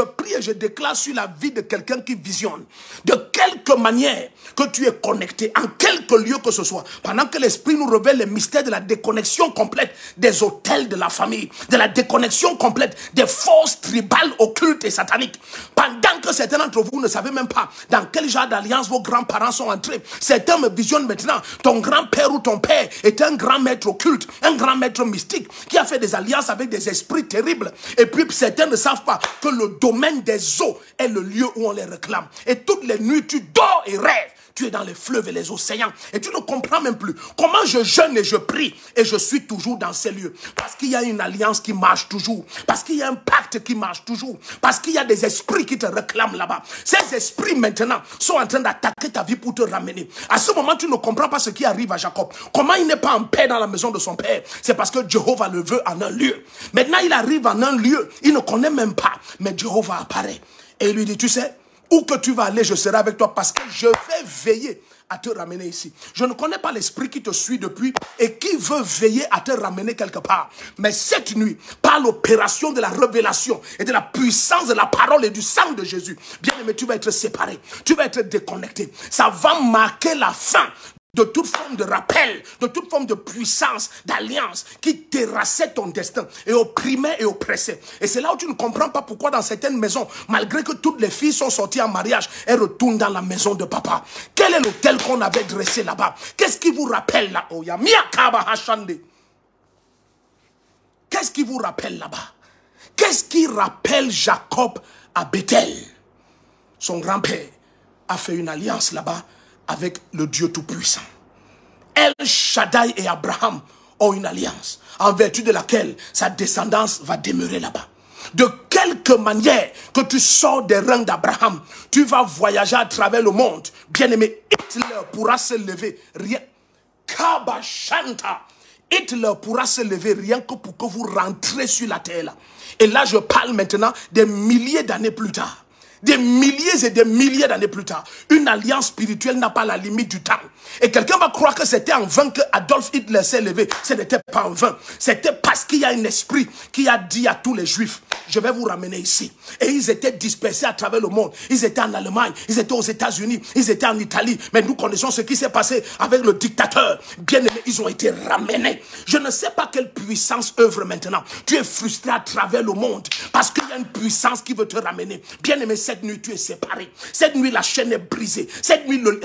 [SPEAKER 1] prie et je déclare sur la vie de quelqu'un qui visionne, de quelque manière que tu es connecté, en quelque lieu que ce soit, pendant que l'Esprit nous révèle les mystères de la déconnexion complète des autels de la famille, de la déconnexion complète des forces tribales, occultes et sataniques. Pendant que certains d'entre vous ne savez même pas dans quel genre d'alliance vos grands-parents sont entrés. Certains me visionnent maintenant. Ton grand-père ou ton père est un grand maître occulte, un grand maître mystique qui a fait des alliances avec des esprits terribles. Et puis certains ne savent pas que le domaine des eaux est le lieu où on les réclame. Et toutes les nuits tu dors et rêves. Tu es dans les fleuves et les océans et tu ne comprends même plus comment je jeûne et je prie et je suis toujours dans ces lieux. Parce qu'il y a une alliance qui marche toujours. Parce qu'il y a un pacte qui marche toujours. Parce qu'il y a des esprits qui te réclament là-bas. Ces esprits maintenant sont en train d'attaquer ta vie pour te ramener. À ce moment, tu ne comprends pas ce qui arrive à Jacob. Comment il n'est pas en paix dans la maison de son père? C'est parce que Jéhovah le veut en un lieu. Maintenant, il arrive en un lieu. Il ne connaît même pas. Mais Jéhovah apparaît. Et il lui dit, tu sais, où que tu vas aller, je serai avec toi parce que je vais veiller à te ramener ici. Je ne connais pas l'esprit qui te suit depuis et qui veut veiller à te ramener quelque part. Mais cette nuit, par l'opération de la révélation et de la puissance de la parole et du sang de Jésus, bien aimé, tu vas être séparé, tu vas être déconnecté. Ça va marquer la fin de toute forme de rappel, de toute forme de puissance, d'alliance qui terrassait ton destin et opprimait et oppressait. Et c'est là où tu ne comprends pas pourquoi dans certaines maisons, malgré que toutes les filles sont sorties en mariage, elles retournent dans la maison de papa. Quel est l'hôtel qu'on avait dressé là-bas? Qu'est-ce qui vous rappelle là? Qu'est-ce qui vous rappelle là-bas? Qu'est-ce qui rappelle Jacob à Bethel? Son grand-père a fait une alliance là-bas avec le Dieu Tout-Puissant. El Shaddai et Abraham ont une alliance en vertu de laquelle sa descendance va demeurer là-bas. De quelque manière que tu sors des rangs d'Abraham, tu vas voyager à travers le monde. Bien-aimé, Hitler pourra se lever rien. Kabashanta. Hitler pourra se lever rien que pour que vous rentrez sur la terre là. Et là, je parle maintenant des milliers d'années plus tard. Des milliers et des milliers d'années plus tard, une alliance spirituelle n'a pas la limite du temps. Et quelqu'un va croire que c'était en vain que Adolf Hitler s'est levé. Ce n'était pas en vain. C'était parce qu'il y a un esprit qui a dit à tous les juifs, je vais vous ramener ici. Et ils étaient dispersés à travers le monde. Ils étaient en Allemagne, ils étaient aux États-Unis, ils étaient en Italie. Mais nous connaissons ce qui s'est passé avec le dictateur. Bien aimé, ils ont été ramenés. Je ne sais pas quelle puissance œuvre maintenant. Tu es frustré à travers le monde parce qu'il y a une puissance qui veut te ramener. Bien aimé, cette nuit tu es séparé. Cette nuit la chaîne est brisée. Cette nuit le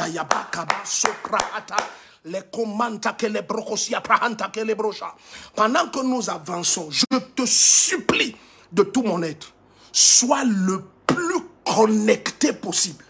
[SPEAKER 1] pendant que nous avançons, je te supplie de tout mon être, sois le plus connecté possible.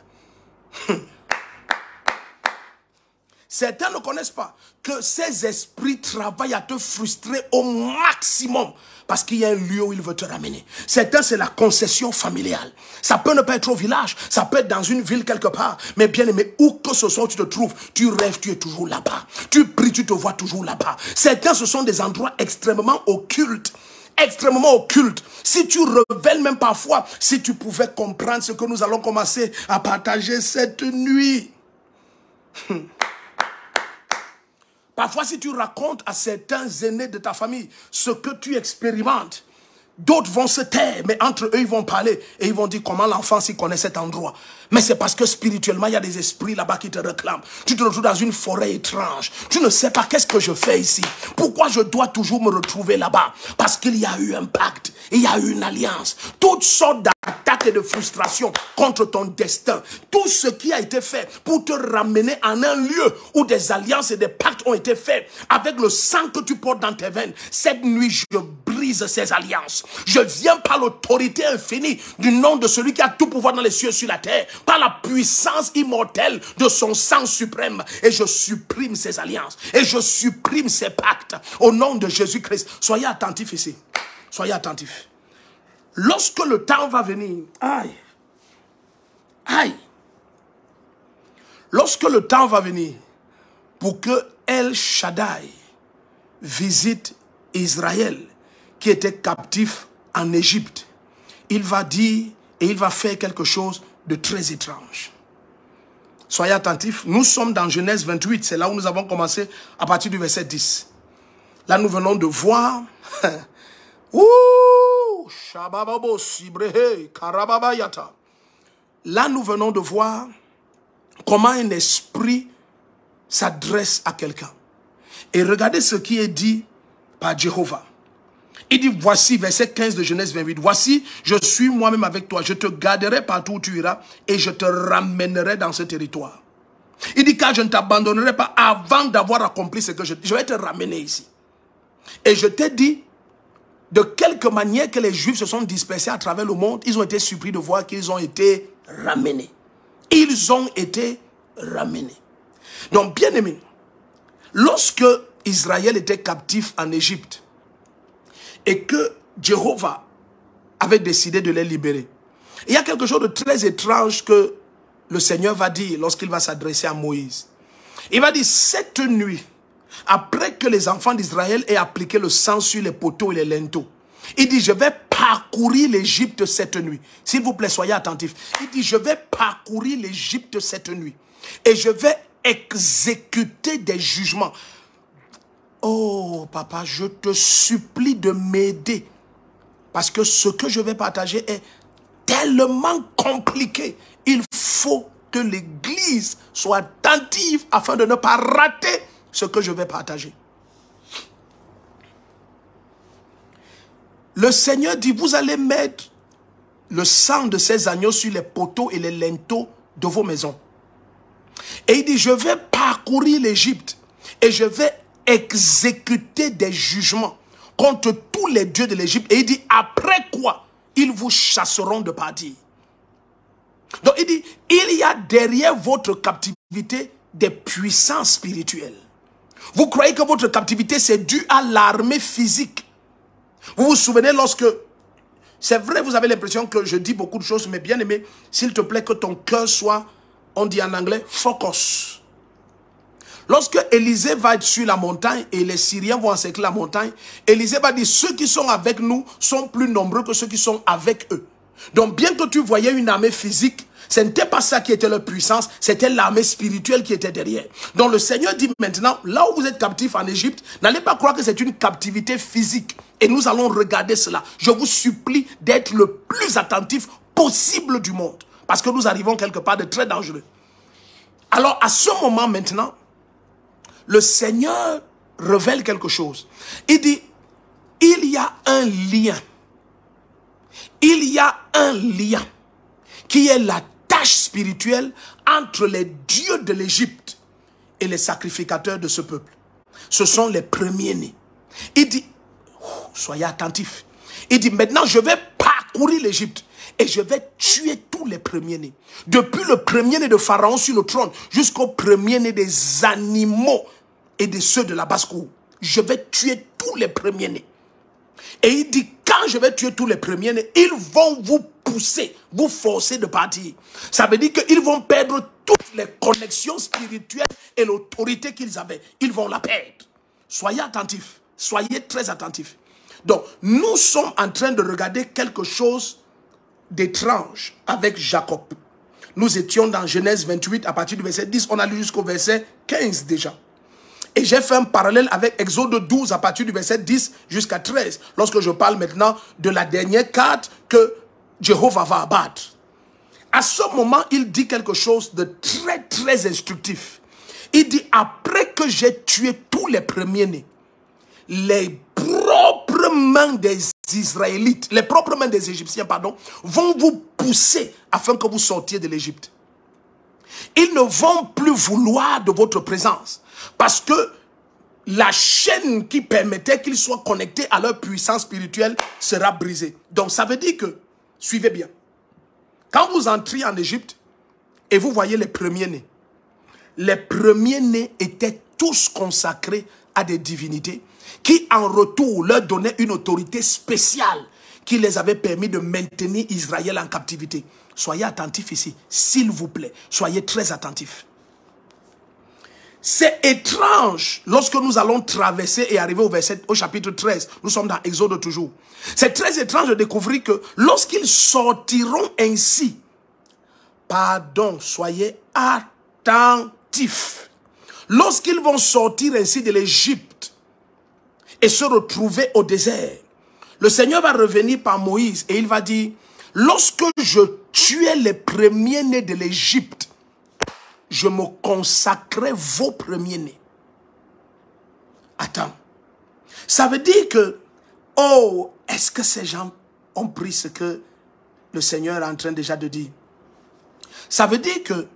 [SPEAKER 1] Certains ne connaissent pas que ces esprits travaillent à te frustrer au maximum parce qu'il y a un lieu où il veut te ramener. Certains, c'est la concession familiale. Ça peut ne pas être au village, ça peut être dans une ville quelque part. Mais bien aimé, où que ce soit où tu te trouves, tu rêves, tu es toujours là-bas. Tu pries, tu te vois toujours là-bas. Certains, ce sont des endroits extrêmement occultes. Extrêmement occulte. Si tu révèles même parfois, si tu pouvais comprendre ce que nous allons commencer à partager cette nuit. Parfois, si tu racontes à certains aînés de ta famille ce que tu expérimentes, d'autres vont se taire, mais entre eux, ils vont parler et ils vont dire comment l'enfant s'y connaît cet endroit. Mais c'est parce que spirituellement, il y a des esprits là-bas qui te réclament. Tu te retrouves dans une forêt étrange. Tu ne sais pas qu'est-ce que je fais ici. Pourquoi je dois toujours me retrouver là-bas? Parce qu'il y a eu un pacte, il y a eu une alliance. Toutes sortes d'attaques et de frustrations contre ton destin. Tout ce qui a été fait pour te ramener en un lieu où des alliances et des pactes ont été faits avec le sang que tu portes dans tes veines. Cette nuit, je brise ces alliances. Je viens par l'autorité infinie du nom de celui qui a tout pouvoir dans les cieux et sur la terre, par la puissance immortelle de son sang suprême, et je supprime ces alliances et je supprime ces pactes au nom de Jésus-Christ. Soyez attentifs ici. Soyez attentifs. Lorsque le temps va venir, lorsque le temps va venir pour que El Shaddai visite Israël qui était captif en Égypte, il va dire et il va faire quelque chose de très étrange. Soyez attentifs, nous sommes dans Genèse 28, c'est là où nous avons commencé à partir du verset 10. Là nous venons de voir là nous venons de voir comment un esprit s'adresse à quelqu'un. Et regardez ce qui est dit par Jéhovah. Il dit, voici, verset 15 de Genèse 28, voici, je suis moi-même avec toi, je te garderai partout où tu iras et je te ramènerai dans ce territoire. Il dit, car je ne t'abandonnerai pas avant d'avoir accompli ce que je vais te ramener ici. Et je t'ai dit, de quelque manière que les Juifs se sont dispersés à travers le monde, ils ont été surpris de voir qu'ils ont été ramenés. Ils ont été ramenés. Donc, bien aimé, lorsque Israël était captif en Égypte, et que Jéhovah avait décidé de les libérer, il y a quelque chose de très étrange que le Seigneur va dire lorsqu'il va s'adresser à Moïse. Il va dire, cette nuit, après que les enfants d'Israël aient appliqué le sang sur les poteaux et les linteaux, il dit, je vais parcourir l'Égypte cette nuit. S'il vous plaît, soyez attentifs. Il dit, je vais parcourir l'Égypte cette nuit et je vais exécuter des jugements. Oh, papa, je te supplie de m'aider. Parce que ce que je vais partager est tellement compliqué. Il faut que l'Église soit attentive afin de ne pas rater ce que je vais partager. Le Seigneur dit, vous allez mettre le sang de ces agneaux sur les poteaux et les linteaux de vos maisons. Et il dit, je vais parcourir l'Égypte et je vais exécuter des jugements contre tous les dieux de l'Égypte. Et il dit, après quoi, ils vous chasseront de partir. Donc il dit, il y a derrière votre captivité des puissances spirituelles. Vous croyez que votre captivité c'est dû à l'armée physique. Vous vous souvenez lorsque, c'est vrai vous avez l'impression que je dis beaucoup de choses, mais bien aimé, s'il te plaît que ton cœur soit, on dit en anglais, focus. Lorsque Élisée va être sur la montagne et les Syriens vont encercler la montagne, Élisée va dire, ceux qui sont avec nous sont plus nombreux que ceux qui sont avec eux. Donc bien que tu voyais une armée physique, ce n'était pas ça qui était leur puissance, c'était l'armée spirituelle qui était derrière. Donc le Seigneur dit maintenant, là où vous êtes captifs en Égypte, n'allez pas croire que c'est une captivité physique. Et nous allons regarder cela. Je vous supplie d'être le plus attentif possible du monde. Parce que nous arrivons quelque part de très dangereux. Alors à ce moment maintenant, le Seigneur révèle quelque chose. Il dit, il y a un lien. Il y a un lien qui est la tâche spirituelle entre les dieux de l'Égypte et les sacrificateurs de ce peuple. Ce sont les premiers-nés. Il dit, soyez attentifs. Il dit, maintenant je vais parcourir l'Égypte Et je vais tuer tous les premiers-nés. Depuis le premier-né de Pharaon sur le trône, jusqu'au premier-né des animaux et de ceux de la basse-cour. Je vais tuer tous les premiers-nés. Et il dit, quand je vais tuer tous les premiers-nés, ils vont vous pousser, vous forcer de partir. Ça veut dire qu'ils vont perdre toutes les connexions spirituelles et l'autorité qu'ils avaient. Ils vont la perdre. Soyez attentifs. Soyez très attentifs. Donc, nous sommes en train de regarder quelque chose d'étrange avec Jacob. Nous étions dans Genèse 28 à partir du verset 10. On a lu jusqu'au verset 15 déjà. Et j'ai fait un parallèle avec Exode 12 à partir du verset 10 jusqu'à 13. Lorsque je parle maintenant de la dernière carte que Jéhovah va abattre. À ce moment, il dit quelque chose de très très instructif. Il dit, après que j'ai tué tous les premiers-nés, les propres mains des Israélites, les propres mains des Égyptiens, pardon, vont vous pousser afin que vous sortiez de l'Égypte. Ils ne vont plus vouloir de votre présence parce que la chaîne qui permettait qu'ils soient connectés à leur puissance spirituelle sera brisée. Donc ça veut dire que, suivez bien, quand vous entrez en Égypte et vous voyez les premiers-nés étaient tous consacrés à des divinités qui en retour leur donnaient une autorité spéciale qui les avait permis de maintenir Israël en captivité. Soyez attentifs ici, s'il vous plaît, soyez très attentifs. C'est étrange lorsque nous allons traverser et arriver au chapitre 13. Nous sommes dans Exode toujours. C'est très étrange de découvrir que lorsqu'ils sortiront ainsi, pardon, soyez attentifs. Lorsqu'ils vont sortir ainsi de l'Égypte et se retrouver au désert, le Seigneur va revenir par Moïse et il va dire, lorsque je tuais les premiers-nés de l'Égypte, je me consacrais vos premiers-nés. Attends. Ça veut dire que, oh, est-ce que ces gens ont pris ce que le Seigneur est en train déjà de dire? Ça veut dire que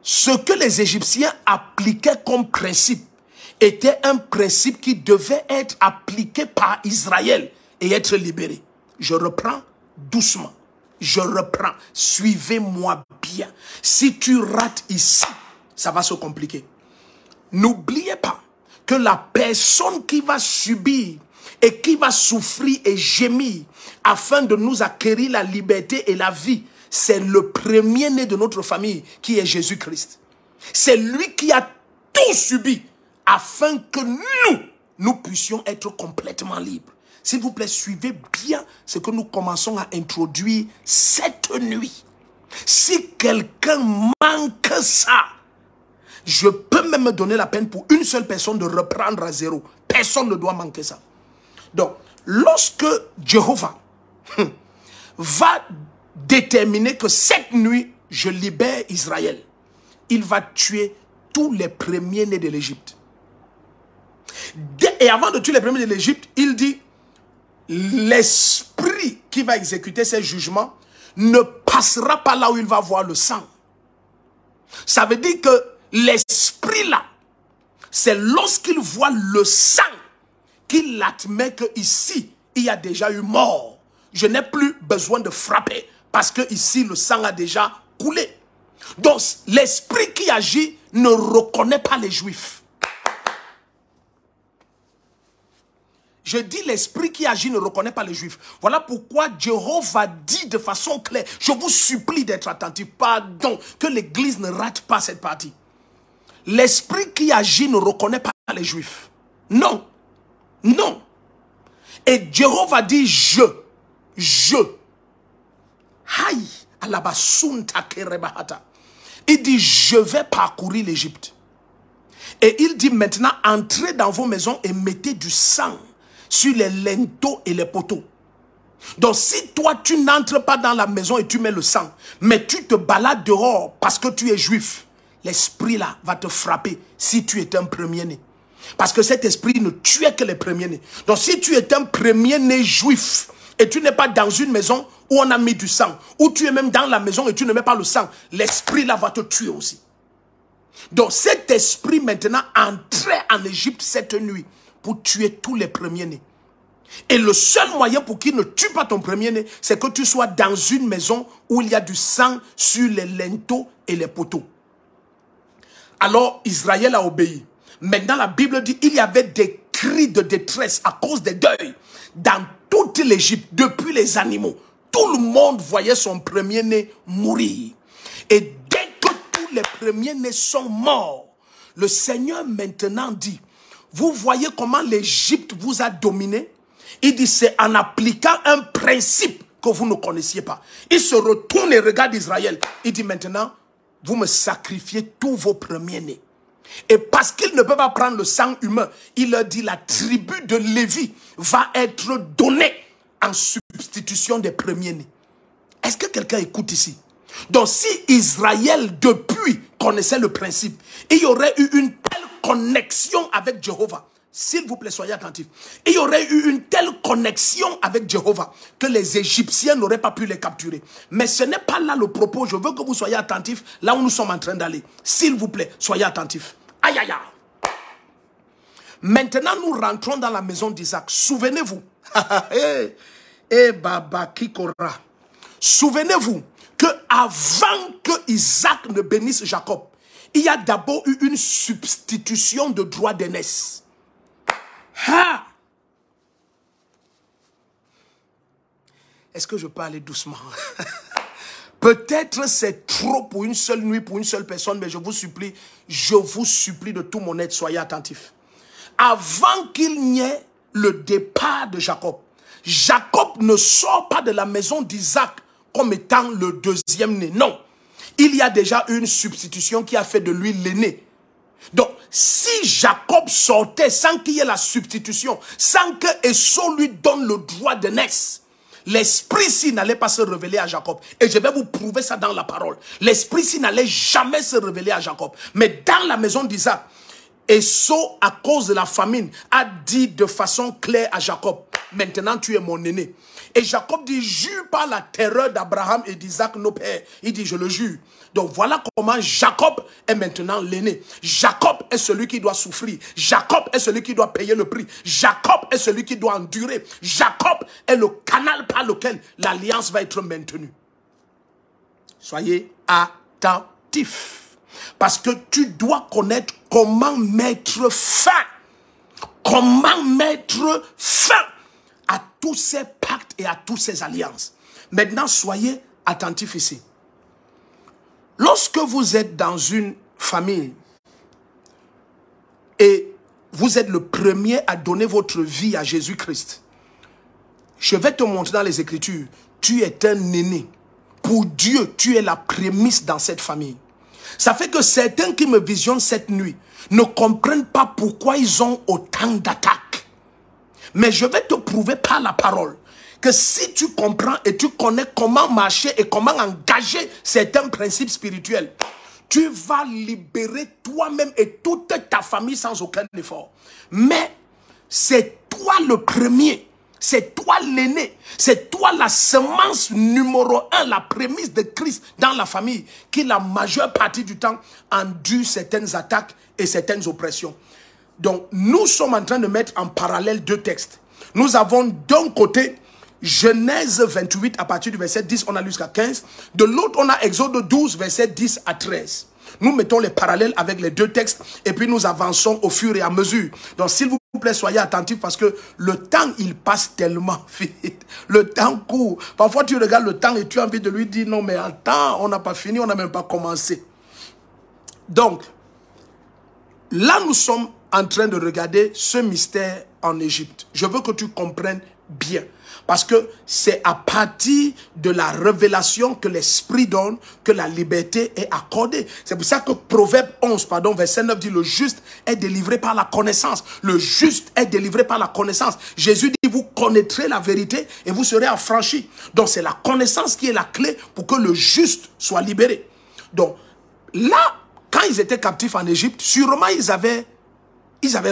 [SPEAKER 1] ce que les Égyptiens appliquaient comme principe était un principe qui devait être appliqué par Israël et être libéré. Je reprends doucement. Je reprends. Suivez-moi bien. Si tu rates ici, ça va se compliquer. N'oubliez pas que la personne qui va subir et qui va souffrir et gémir afin de nous acquérir la liberté et la vie, c'est le premier-né de notre famille qui est Jésus-Christ. C'est lui qui a tout subi afin que nous puissions être complètement libres. S'il vous plaît, suivez bien ce que nous commençons à introduire cette nuit. Si quelqu'un manque ça, je peux même me donner la peine pour une seule personne de reprendre à zéro. Personne ne doit manquer ça. Donc, lorsque Jéhovah va déterminer que cette nuit, je libère Israël, il va tuer tous les premiers-nés de l'Égypte. Et avant de tuer les premiers-nés de l'Égypte, il dit, l'esprit qui va exécuter ces jugements ne passera pas là où il va voir le sang. Ça veut dire que l'esprit là, c'est lorsqu'il voit le sang qu'il admet que ici il y a déjà eu mort. Je n'ai plus besoin de frapper parce que ici le sang a déjà coulé. Donc l'esprit qui agit ne reconnaît pas les Juifs. Je dis l'esprit qui agit ne reconnaît pas les Juifs. Voilà pourquoi Jéhovah dit de façon claire, je vous supplie d'être attentif, pardon, que l'Église ne rate pas cette partie. L'esprit qui agit ne reconnaît pas les Juifs. Non, non. Et Jéhovah dit je. Aïe, alabasunta kerebahata. Il dit je vais parcourir l'Égypte. Et il dit maintenant entrez dans vos maisons et mettez du sang sur les linteaux et les poteaux. Donc si toi tu n'entres pas dans la maison et tu mets le sang, mais tu te balades dehors parce que tu es juif, l'esprit là va te frapper si tu es un premier-né. Parce que cet esprit ne tuait que les premiers-nés. Donc si tu es un premier-né juif et tu n'es pas dans une maison où on a mis du sang, ou tu es même dans la maison et tu ne mets pas le sang, l'esprit là va te tuer aussi. Donc cet esprit maintenant entrait en Égypte cette nuit pour tuer tous les premiers-nés. Et le seul moyen pour qu'il ne tue pas ton premier-né, c'est que tu sois dans une maison où il y a du sang sur les linteaux et les poteaux. Alors Israël a obéi. Maintenant la Bible dit qu'il y avait des cris de détresse à cause des deuils dans toute l'Égypte, depuis les animaux. Tout le monde voyait son premier-né mourir. Et dès que tous les premiers-nés sont morts, le Seigneur maintenant dit, vous voyez comment l'Égypte vous a dominé? Il dit, c'est en appliquant un principe que vous ne connaissiez pas. Il se retourne et regarde Israël. Il dit maintenant, vous me sacrifiez tous vos premiers-nés. Et parce qu'il ne peut pas prendre le sang humain, il leur dit, la tribu de Lévi va être donnée en substitution des premiers-nés. Est-ce que quelqu'un écoute ici? Donc si Israël depuis connaissait le principe, il y aurait eu une telle connexion avec Jéhovah. S'il vous plaît, soyez attentifs. Il y aurait eu une telle connexion avec Jéhovah que les Égyptiens n'auraient pas pu les capturer. Mais ce n'est pas là le propos. Je veux que vous soyez attentifs là où nous sommes en train d'aller. S'il vous plaît, soyez attentifs. Aïe, aïe, aïe. Maintenant, nous rentrons dans la maison d'Isaac. Souvenez-vous. Baba Kikora. Souvenez-vous que avant que Isaac ne bénisse Jacob, il y a d'abord eu une substitution de droit d'aînesse. Est-ce que je peux aller doucement? Peut-être c'est trop pour une seule nuit, pour une seule personne, mais je vous supplie de tout mon être, soyez attentifs. Avant qu'il n'y ait le départ de Jacob, Jacob ne sort pas de la maison d'Isaac comme étant le deuxième né. Non, il y a déjà une substitution qui a fait de lui l'aîné. Donc, si Jacob sortait sans qu'il y ait la substitution, sans que Esau lui donne le droit d'aînesse, l'esprit-ci n'allait pas se révéler à Jacob. Et je vais vous prouver ça dans la parole. L'esprit-ci n'allait jamais se révéler à Jacob. Mais dans la maison d'Isaac, Esau, à cause de la famine, a dit de façon claire à Jacob, maintenant tu es mon aîné. Et Jacob dit, jure par la terreur d'Abraham et d'Isaac, nos pères. Il dit, je le jure. Donc voilà comment Jacob est maintenant l'aîné. Jacob est celui qui doit souffrir. Jacob est celui qui doit payer le prix. Jacob est celui qui doit endurer. Jacob est le canal par lequel l'alliance va être maintenue. Soyez attentifs. Parce que tu dois connaître comment mettre fin. Comment mettre fin à tous ces pactes et à toutes ces alliances. Maintenant, soyez attentifs ici. Lorsque vous êtes dans une famille et vous êtes le premier à donner votre vie à Jésus-Christ, je vais te montrer dans les Écritures, tu es un aîné. Pour Dieu, tu es la prémisse dans cette famille. Ça fait que certains qui me visionnent cette nuit ne comprennent pas pourquoi ils ont autant d'attaques. Mais je vais te prouver par la parole que si tu comprends et tu connais comment marcher et comment engager certains principes spirituels, tu vas libérer toi-même et toute ta famille sans aucun effort. Mais c'est toi le premier. C'est toi l'aîné, c'est toi la semence numéro 1, la prémisse de Christ dans la famille, qui la majeure partie du temps endure certaines attaques et certaines oppressions. Donc nous sommes en train de mettre en parallèle deux textes. Nous avons d'un côté Genèse 28 à partir du verset 10, on a lu jusqu'à 15. De l'autre, on a Exode 12, verset 10 à 13. Nous mettons les parallèles avec les deux textes et puis nous avançons au fur et à mesure. Donc s'il vous plaît, soyez attentifs parce que le temps, il passe tellement vite. Le temps court. Parfois, tu regardes le temps et tu as envie de lui dire non, mais attends, on n'a pas fini, on n'a même pas commencé. Donc, là, nous sommes en train de regarder ce mystère en Égypte. Je veux que tu comprennes bien. Parce que c'est à partir de la révélation que l'Esprit donne que la liberté est accordée. C'est pour ça que Proverbe 11, verset 9 dit, le juste est délivré par la connaissance. Le juste est délivré par la connaissance. Jésus dit, vous connaîtrez la vérité et vous serez affranchis. Donc c'est la connaissance qui est la clé pour que le juste soit libéré. Donc là, quand ils étaient captifs en Égypte, sûrement ils avaient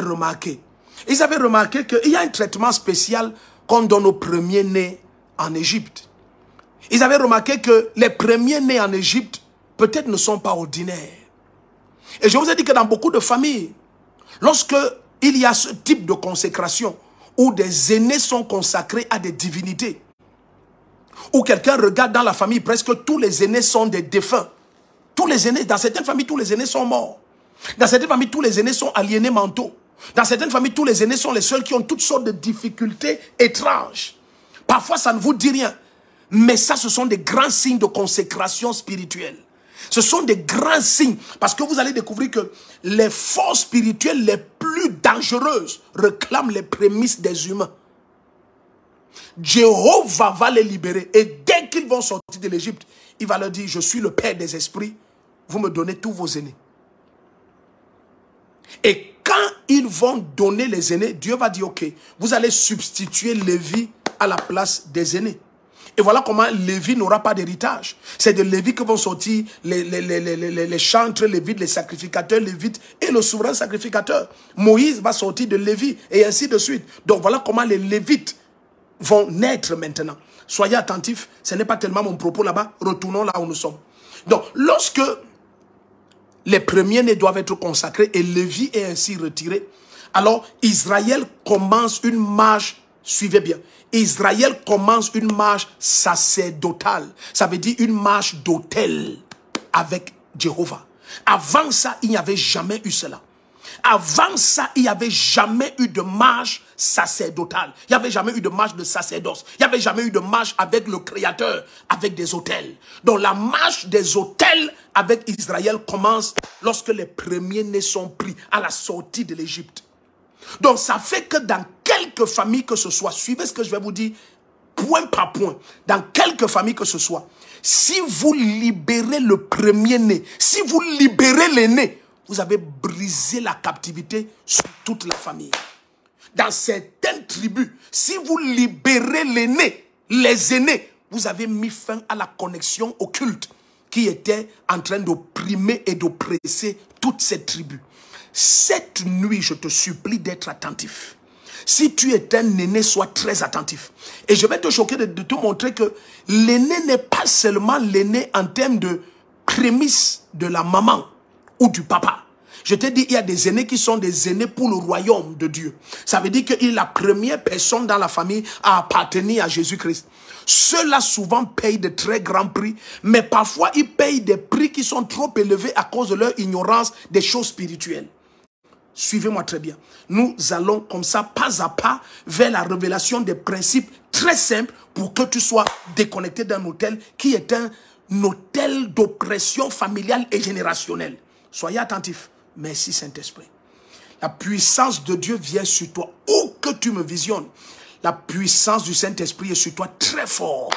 [SPEAKER 1] remarqué. Ils avaient remarqué qu'il y a un traitement spécial qu'on donne aux premiers-nés en Égypte. Ils avaient remarqué que les premiers-nés en Égypte, peut-être ne sont pas ordinaires. Et je vous ai dit que dans beaucoup de familles, lorsque il y a ce type de consécration, où des aînés sont consacrés à des divinités. Où quelqu'un regarde dans la famille, presque tous les aînés sont des défunts. Tous les aînés, dans certaines familles, tous les aînés sont morts. Dans certaines familles, tous les aînés sont aliénés mentaux. Dans certaines familles, tous les aînés sont les seuls qui ont toutes sortes de difficultés étranges. Parfois, ça ne vous dit rien. Mais ça, ce sont des grands signes de consécration spirituelle. Ce sont des grands signes. Parce que vous allez découvrir que les forces spirituelles les plus dangereuses réclament les prémices des humains. Jéhovah va les libérer. Et dès qu'ils vont sortir de l'Égypte, il va leur dire, je suis le Père des esprits. Vous me donnez tous vos aînés. Et quand ils vont donner les aînés, Dieu va dire, ok, vous allez substituer Lévi à la place des aînés. Et voilà comment Lévi n'aura pas d'héritage. C'est de Lévi que vont sortir les chantres lévites, les sacrificateurs lévites et le souverain sacrificateur. Moïse va sortir de Lévi et ainsi de suite. Donc voilà comment les lévites vont naître maintenant. Soyez attentifs, ce n'est pas tellement mon propos là-bas. Retournons là où nous sommes. Donc lorsque les premiers-nés doivent être consacrés et Lévi est ainsi retiré, alors Israël commence une marche, suivez bien, Israël commence une marche sacerdotale. Ça veut dire une marche d'autel avec Jéhovah. Avant ça, il n'y avait jamais eu cela. Avant ça, il n'y avait jamais eu de marche sacerdotale. Il n'y avait jamais eu de marche de sacerdoce. Il n'y avait jamais eu de marche avec le Créateur, avec des autels. Donc la marche des autels avec Israël commence lorsque les premiers-nés sont pris à la sortie de l'Égypte. Donc ça fait que dans quelques familles que ce soit, suivez ce que je vais vous dire, point par point, dans quelques familles que ce soit, si vous libérez le premier-né, si vous libérez l'aîné, vous avez brisé la captivité sur toute la famille. Dans certaines tribus, si vous libérez l'aîné, les aînés, vous avez mis fin à la connexion occulte qui était en train d'opprimer et d'oppresser toute cette tribu. Cette nuit, je te supplie d'être attentif. Si tu es un aîné, sois très attentif. Et je vais te choquer de te montrer que l'aîné n'est pas seulement l'aîné en termes de prémisse de la maman ou du papa. Je te dis, il y a des aînés qui sont des aînés pour le royaume de Dieu. Ça veut dire qu'il est la première personne dans la famille à appartenir à Jésus-Christ. Ceux-là souvent payent de très grands prix, mais parfois ils payent des prix qui sont trop élevés à cause de leur ignorance des choses spirituelles. Suivez-moi très bien. Nous allons comme ça, pas à pas, vers la révélation des principes très simples pour que tu sois déconnecté d'un hôtel qui est un hôtel d'oppression familiale et générationnelle. Soyez attentifs. Merci Saint-Esprit. La puissance de Dieu vient sur toi. Où que tu me visionnes, la puissance du Saint-Esprit est sur toi très fort.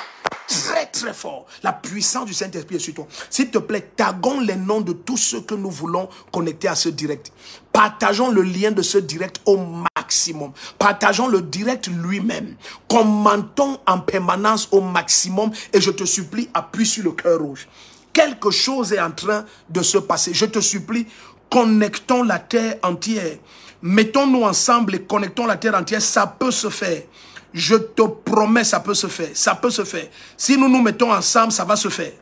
[SPEAKER 1] Très très fort. La puissance du Saint-Esprit est sur toi. S'il te plaît, taguons les noms de tous ceux que nous voulons connecter à ce direct. Partageons le lien de ce direct au maximum. Partageons le direct lui-même. Commentons en permanence au maximum. Et je te supplie, appuie sur le cœur rouge. Quelque chose est en train de se passer. Je te supplie, connectons la terre entière. Mettons-nous ensemble et connectons la terre entière. Ça peut se faire. Je te promets, ça peut se faire. Ça peut se faire. Si nous nous mettons ensemble, ça va se faire.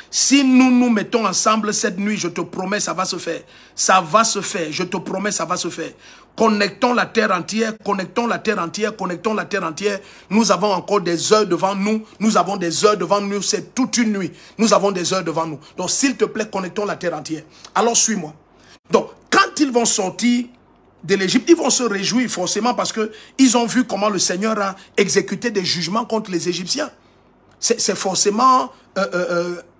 [SPEAKER 1] Si nous nous mettons ensemble cette nuit, je te promets, ça va se faire. Ça va se faire. Je te promets, ça va se faire. Connectons la terre entière, connectons la terre entière, connectons la terre entière. Nous avons encore des heures devant nous. Nous avons des heures devant nous. C'est toute une nuit. Nous avons des heures devant nous. Donc, s'il te plaît, connectons la terre entière. Alors, suis-moi. Donc, quand ils vont sortir de l'Égypte, ils vont se réjouir forcément parce qu'ils ont vu comment le Seigneur a exécuté des jugements contre les Égyptiens. C'est forcément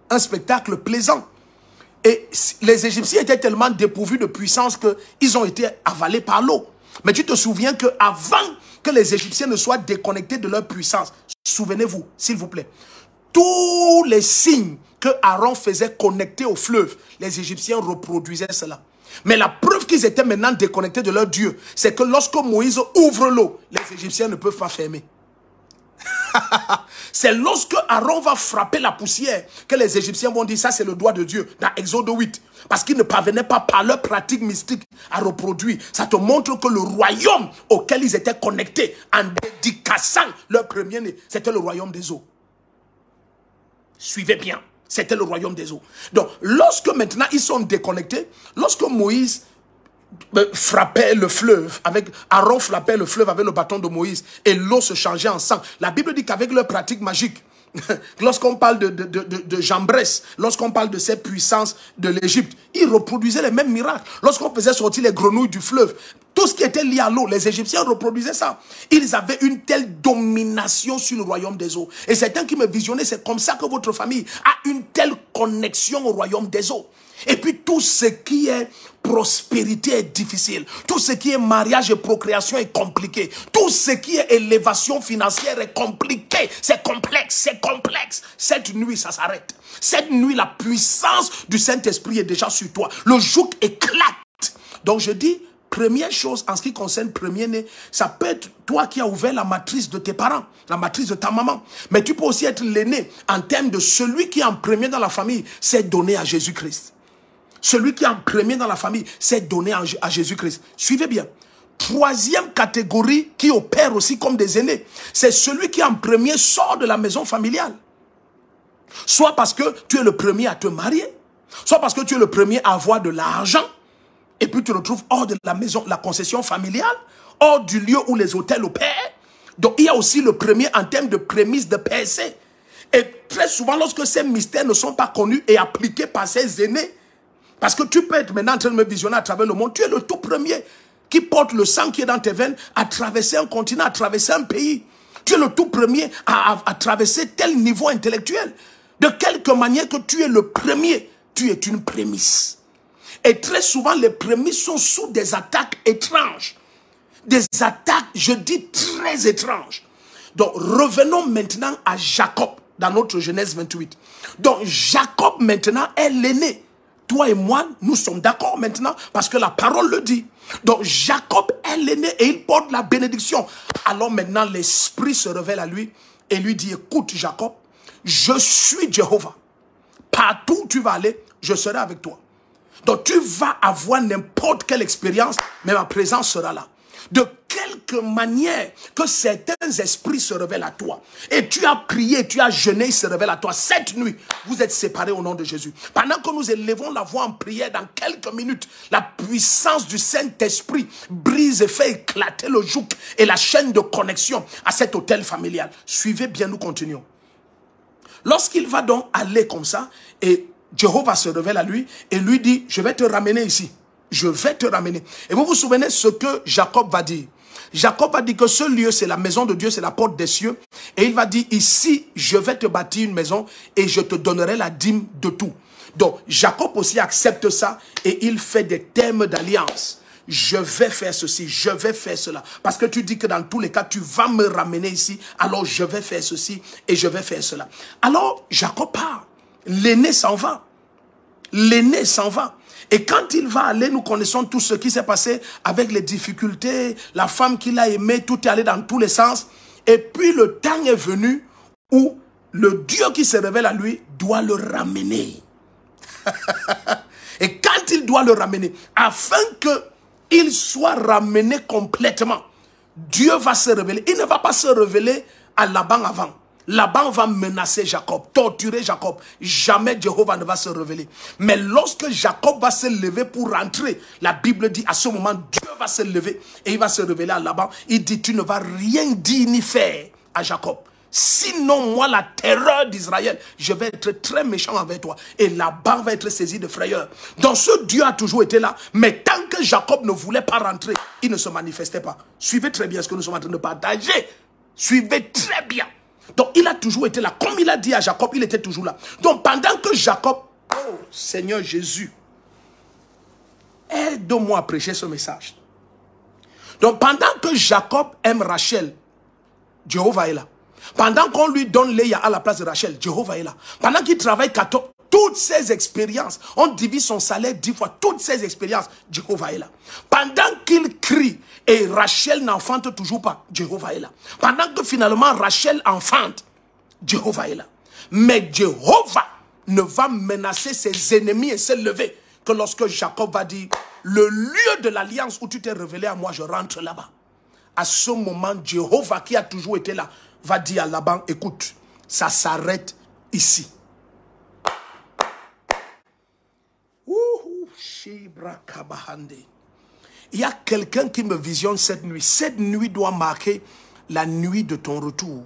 [SPEAKER 1] un spectacle plaisant. Et les Égyptiens étaient tellement dépourvus de puissance qu'ils ont été avalés par l'eau. Mais tu te souviens qu'avant que les Égyptiens ne soient déconnectés de leur puissance, souvenez-vous, s'il vous plaît, tous les signes que Aaron faisait connectés au fleuve, les Égyptiens reproduisaient cela. Mais la preuve qu'ils étaient maintenant déconnectés de leur Dieu, c'est que lorsque Moïse ouvre l'eau, les Égyptiens ne peuvent pas fermer. C'est lorsque Aaron va frapper la poussière que les Égyptiens vont dire ça c'est le doigt de Dieu dans Exode 8. Parce qu'ils ne parvenaient pas par leur pratique mystique à reproduire. Ça te montre que le royaume auquel ils étaient connectés en dédicaçant leur premier-né, c'était le royaume des eaux. Suivez bien. C'était le royaume des eaux. Donc, lorsque maintenant ils sont déconnectés, lorsque Moïse frappait le fleuve, Aaron frappait le fleuve avec le bâton de Moïse et l'eau se changeait en sang. La Bible dit qu'avec leur pratique magique, lorsqu'on parle de Jambres, lorsqu'on parle de ces puissances de l'Égypte, ils reproduisaient les mêmes miracles. Lorsqu'on faisait sortir les grenouilles du fleuve, tout ce qui était lié à l'eau, les Égyptiens reproduisaient ça. Ils avaient une telle domination sur le royaume des eaux. Et certains qui me visionnaient, c'est comme ça que votre famille a une telle connexion au royaume des eaux. Et puis tout ce qui est prospérité est difficile. Tout ce qui est mariage et procréation est compliqué. Tout ce qui est élévation financière est compliqué. C'est complexe, c'est complexe. Cette nuit, ça s'arrête. Cette nuit, la puissance du Saint-Esprit est déjà sur toi. Le joug éclate. Donc je dis, première chose en ce qui concerne premier-né, ça peut être toi qui as ouvert la matrice de tes parents, la matrice de ta maman. Mais tu peux aussi être l'aîné en termes de celui qui est en premier dans la famille, c'est donné à Jésus-Christ. Celui qui est en premier dans la famille, c'est donné à Jésus-Christ. Suivez bien. Troisième catégorie qui opère aussi comme des aînés, c'est celui qui en premier sort de la maison familiale. Soit parce que tu es le premier à te marier, soit parce que tu es le premier à avoir de l'argent, et puis tu te retrouves hors de la maison, la concession familiale, hors du lieu où les hôtels opèrent. Donc il y a aussi le premier en termes de prémices de percée. Et très souvent, lorsque ces mystères ne sont pas connus et appliqués par ces aînés, parce que tu peux être maintenant en train de me visionner à travers le monde. Tu es le tout premier qui porte le sang qui est dans tes veines à traverser un continent, à traverser un pays. Tu es le tout premier à traverser tel niveau intellectuel. De quelque manière que tu es le premier, tu es une prémisse. Et très souvent, les prémices sont sous des attaques étranges. Des attaques, je dis, très étranges. Donc, revenons maintenant à Jacob, dans notre Genèse 28. Donc, Jacob, maintenant, est l'aîné. Toi et moi, nous sommes d'accord maintenant parce que la parole le dit. Donc Jacob est l'aîné et il porte la bénédiction. Alors maintenant l'Esprit se révèle à lui et lui dit, écoute Jacob, je suis Jéhovah. Partout où tu vas aller, je serai avec toi. Donc tu vas avoir n'importe quelle expérience, mais ma présence sera là. De quelque manière que certains esprits se révèlent à toi. Et tu as prié, tu as jeûné, ils se révèlent à toi. Cette nuit, vous êtes séparés au nom de Jésus. Pendant que nous élevons la voix en prière dans quelques minutes, la puissance du Saint-Esprit brise et fait éclater le joug et la chaîne de connexion à cet hôtel familial. Suivez bien, nous continuons. Lorsqu'il va donc aller comme ça, et Jéhovah se révèle à lui et lui dit, je vais te ramener ici. Je vais te ramener. Et vous vous souvenez ce que Jacob va dire. Jacob va dire que ce lieu, c'est la maison de Dieu, c'est la porte des cieux. Et il va dire, ici, je vais te bâtir une maison et je te donnerai la dîme de tout. Donc, Jacob aussi accepte ça et il fait des termes d'alliance. Je vais faire ceci, je vais faire cela. Parce que tu dis que dans tous les cas, tu vas me ramener ici. Alors, je vais faire ceci et je vais faire cela. Alors, Jacob part. L'aîné s'en va. L'aîné s'en va. Et quand il va aller, nous connaissons tout ce qui s'est passé avec les difficultés, la femme qu'il a aimée, tout est allé dans tous les sens. Et puis le temps est venu où le Dieu qui se révèle à lui doit le ramener. Et quand il doit le ramener, afin qu'il soit ramené complètement, Dieu va se révéler. Il ne va pas se révéler à Laban avant. Laban va menacer Jacob, torturer Jacob. Jamais Jéhovah ne va se révéler. Mais lorsque Jacob va se lever pour rentrer, la Bible dit à ce moment, Dieu va se lever et il va se révéler à Laban. Il dit, tu ne vas rien dire ni faire à Jacob. Sinon, moi, la terreur d'Israël, je vais être très méchant avec toi. Et Laban va être saisi de frayeur. Donc ce Dieu a toujours été là. Mais tant que Jacob ne voulait pas rentrer, il ne se manifestait pas. Suivez très bien ce que nous sommes en train de partager. Suivez très bien. Donc il a toujours été là. Comme il a dit à Jacob, il était toujours là. Donc pendant que Jacob, oh Seigneur Jésus, aide-moi à prêcher ce message. Donc pendant que Jacob aime Rachel, Jéhovah est là. Pendant qu'on lui donne Léa à la place de Rachel, Jéhovah est là. Pendant qu'il travaille 14, toutes ces expériences, on divise son salaire 10 fois, toutes ces expériences, Jéhovah est là. Pendant qu'il crie et Rachel n'enfante toujours pas, Jéhovah est là. Pendant que finalement Rachel enfante, Jéhovah est là. Mais Jéhovah ne va menacer ses ennemis et se lever que lorsque Jacob va dire, le lieu de l'alliance où tu t'es révélé à moi, je rentre là-bas. À ce moment, Jéhovah qui a toujours été là, va dire à Laban, écoute, ça s'arrête ici. Il y a quelqu'un qui me visionne cette nuit. Cette nuit doit marquer la nuit de ton retour.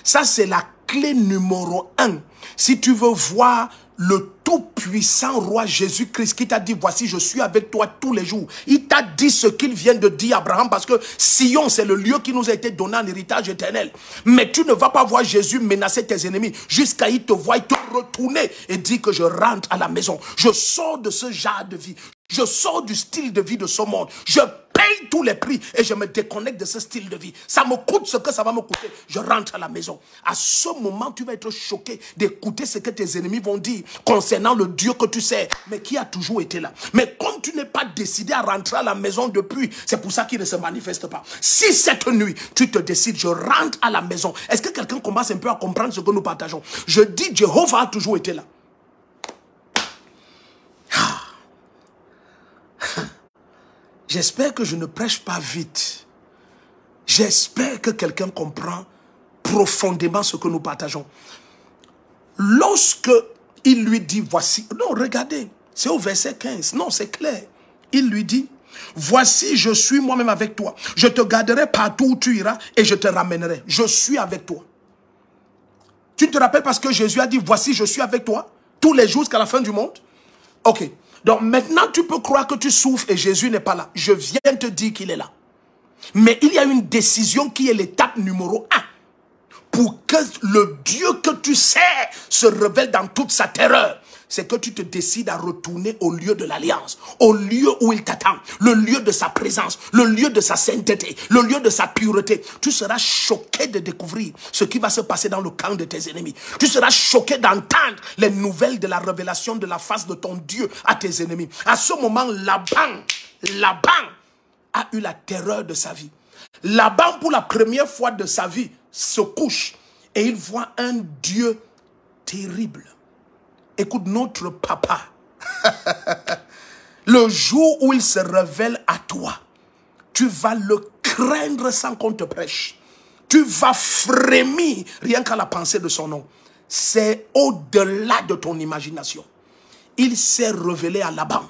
[SPEAKER 1] Ça, c'est la clé numéro 1. Si tu veux voir le tout-puissant roi Jésus-Christ qui t'a dit, voici, je suis avec toi tous les jours. Il t'a dit ce qu'il vient de dire à Abraham parce que Sion, c'est le lieu qui nous a été donné en héritage éternel. Mais tu ne vas pas voir Jésus menacer tes ennemis jusqu'à il te voit te retourner et dire que je rentre à la maison. Je sors de ce genre de vie. Je sors du style de vie de ce monde. Je paye tous les prix et je me déconnecte de ce style de vie. Ça me coûte ce que ça va me coûter. Je rentre à la maison. À ce moment, tu vas être choqué d'écouter ce que tes ennemis vont dire concernant le Dieu que tu sais, mais qui a toujours été là. Mais comme tu n'es pas décidé à rentrer à la maison depuis, c'est pour ça qu'il ne se manifeste pas. Si cette nuit, tu te décides, je rentre à la maison, est-ce que quelqu'un commence un peu à comprendre ce que nous partageons? Je dis, Jéhovah a toujours été là. J'espère que je ne prêche pas vite. J'espère que quelqu'un comprend profondément ce que nous partageons. Lorsque il lui dit, voici... Non, regardez, c'est au verset 15. Non, c'est clair. Il lui dit, voici, je suis moi-même avec toi. Je te garderai partout où tu iras et je te ramènerai. Je suis avec toi. Tu te rappelles parce que Jésus a dit, voici, je suis avec toi tous les jours jusqu'à la fin du monde? Ok. Donc maintenant, tu peux croire que tu souffres et Jésus n'est pas là. Je viens te dire qu'il est là. Mais il y a une décision qui est l'étape numéro 1. Pour que le Dieu que tu sais se révèle dans toute sa terreur. C'est que tu te décides à retourner au lieu de l'alliance. Au lieu où il t'attend. Le lieu de sa présence. Le lieu de sa sainteté. Le lieu de sa pureté. Tu seras choqué de découvrir ce qui va se passer dans le camp de tes ennemis. Tu seras choqué d'entendre les nouvelles de la révélation de la face de ton Dieu à tes ennemis. À ce moment, Laban a eu la terreur de sa vie. Laban, pour la première fois de sa vie, se couche et il voit un Dieu terrible. Écoute, notre papa, le jour où il se révèle à toi, tu vas le craindre sans qu'on te prêche. Tu vas frémir rien qu'à la pensée de son nom. C'est au-delà de ton imagination. Il s'est révélé à Laban.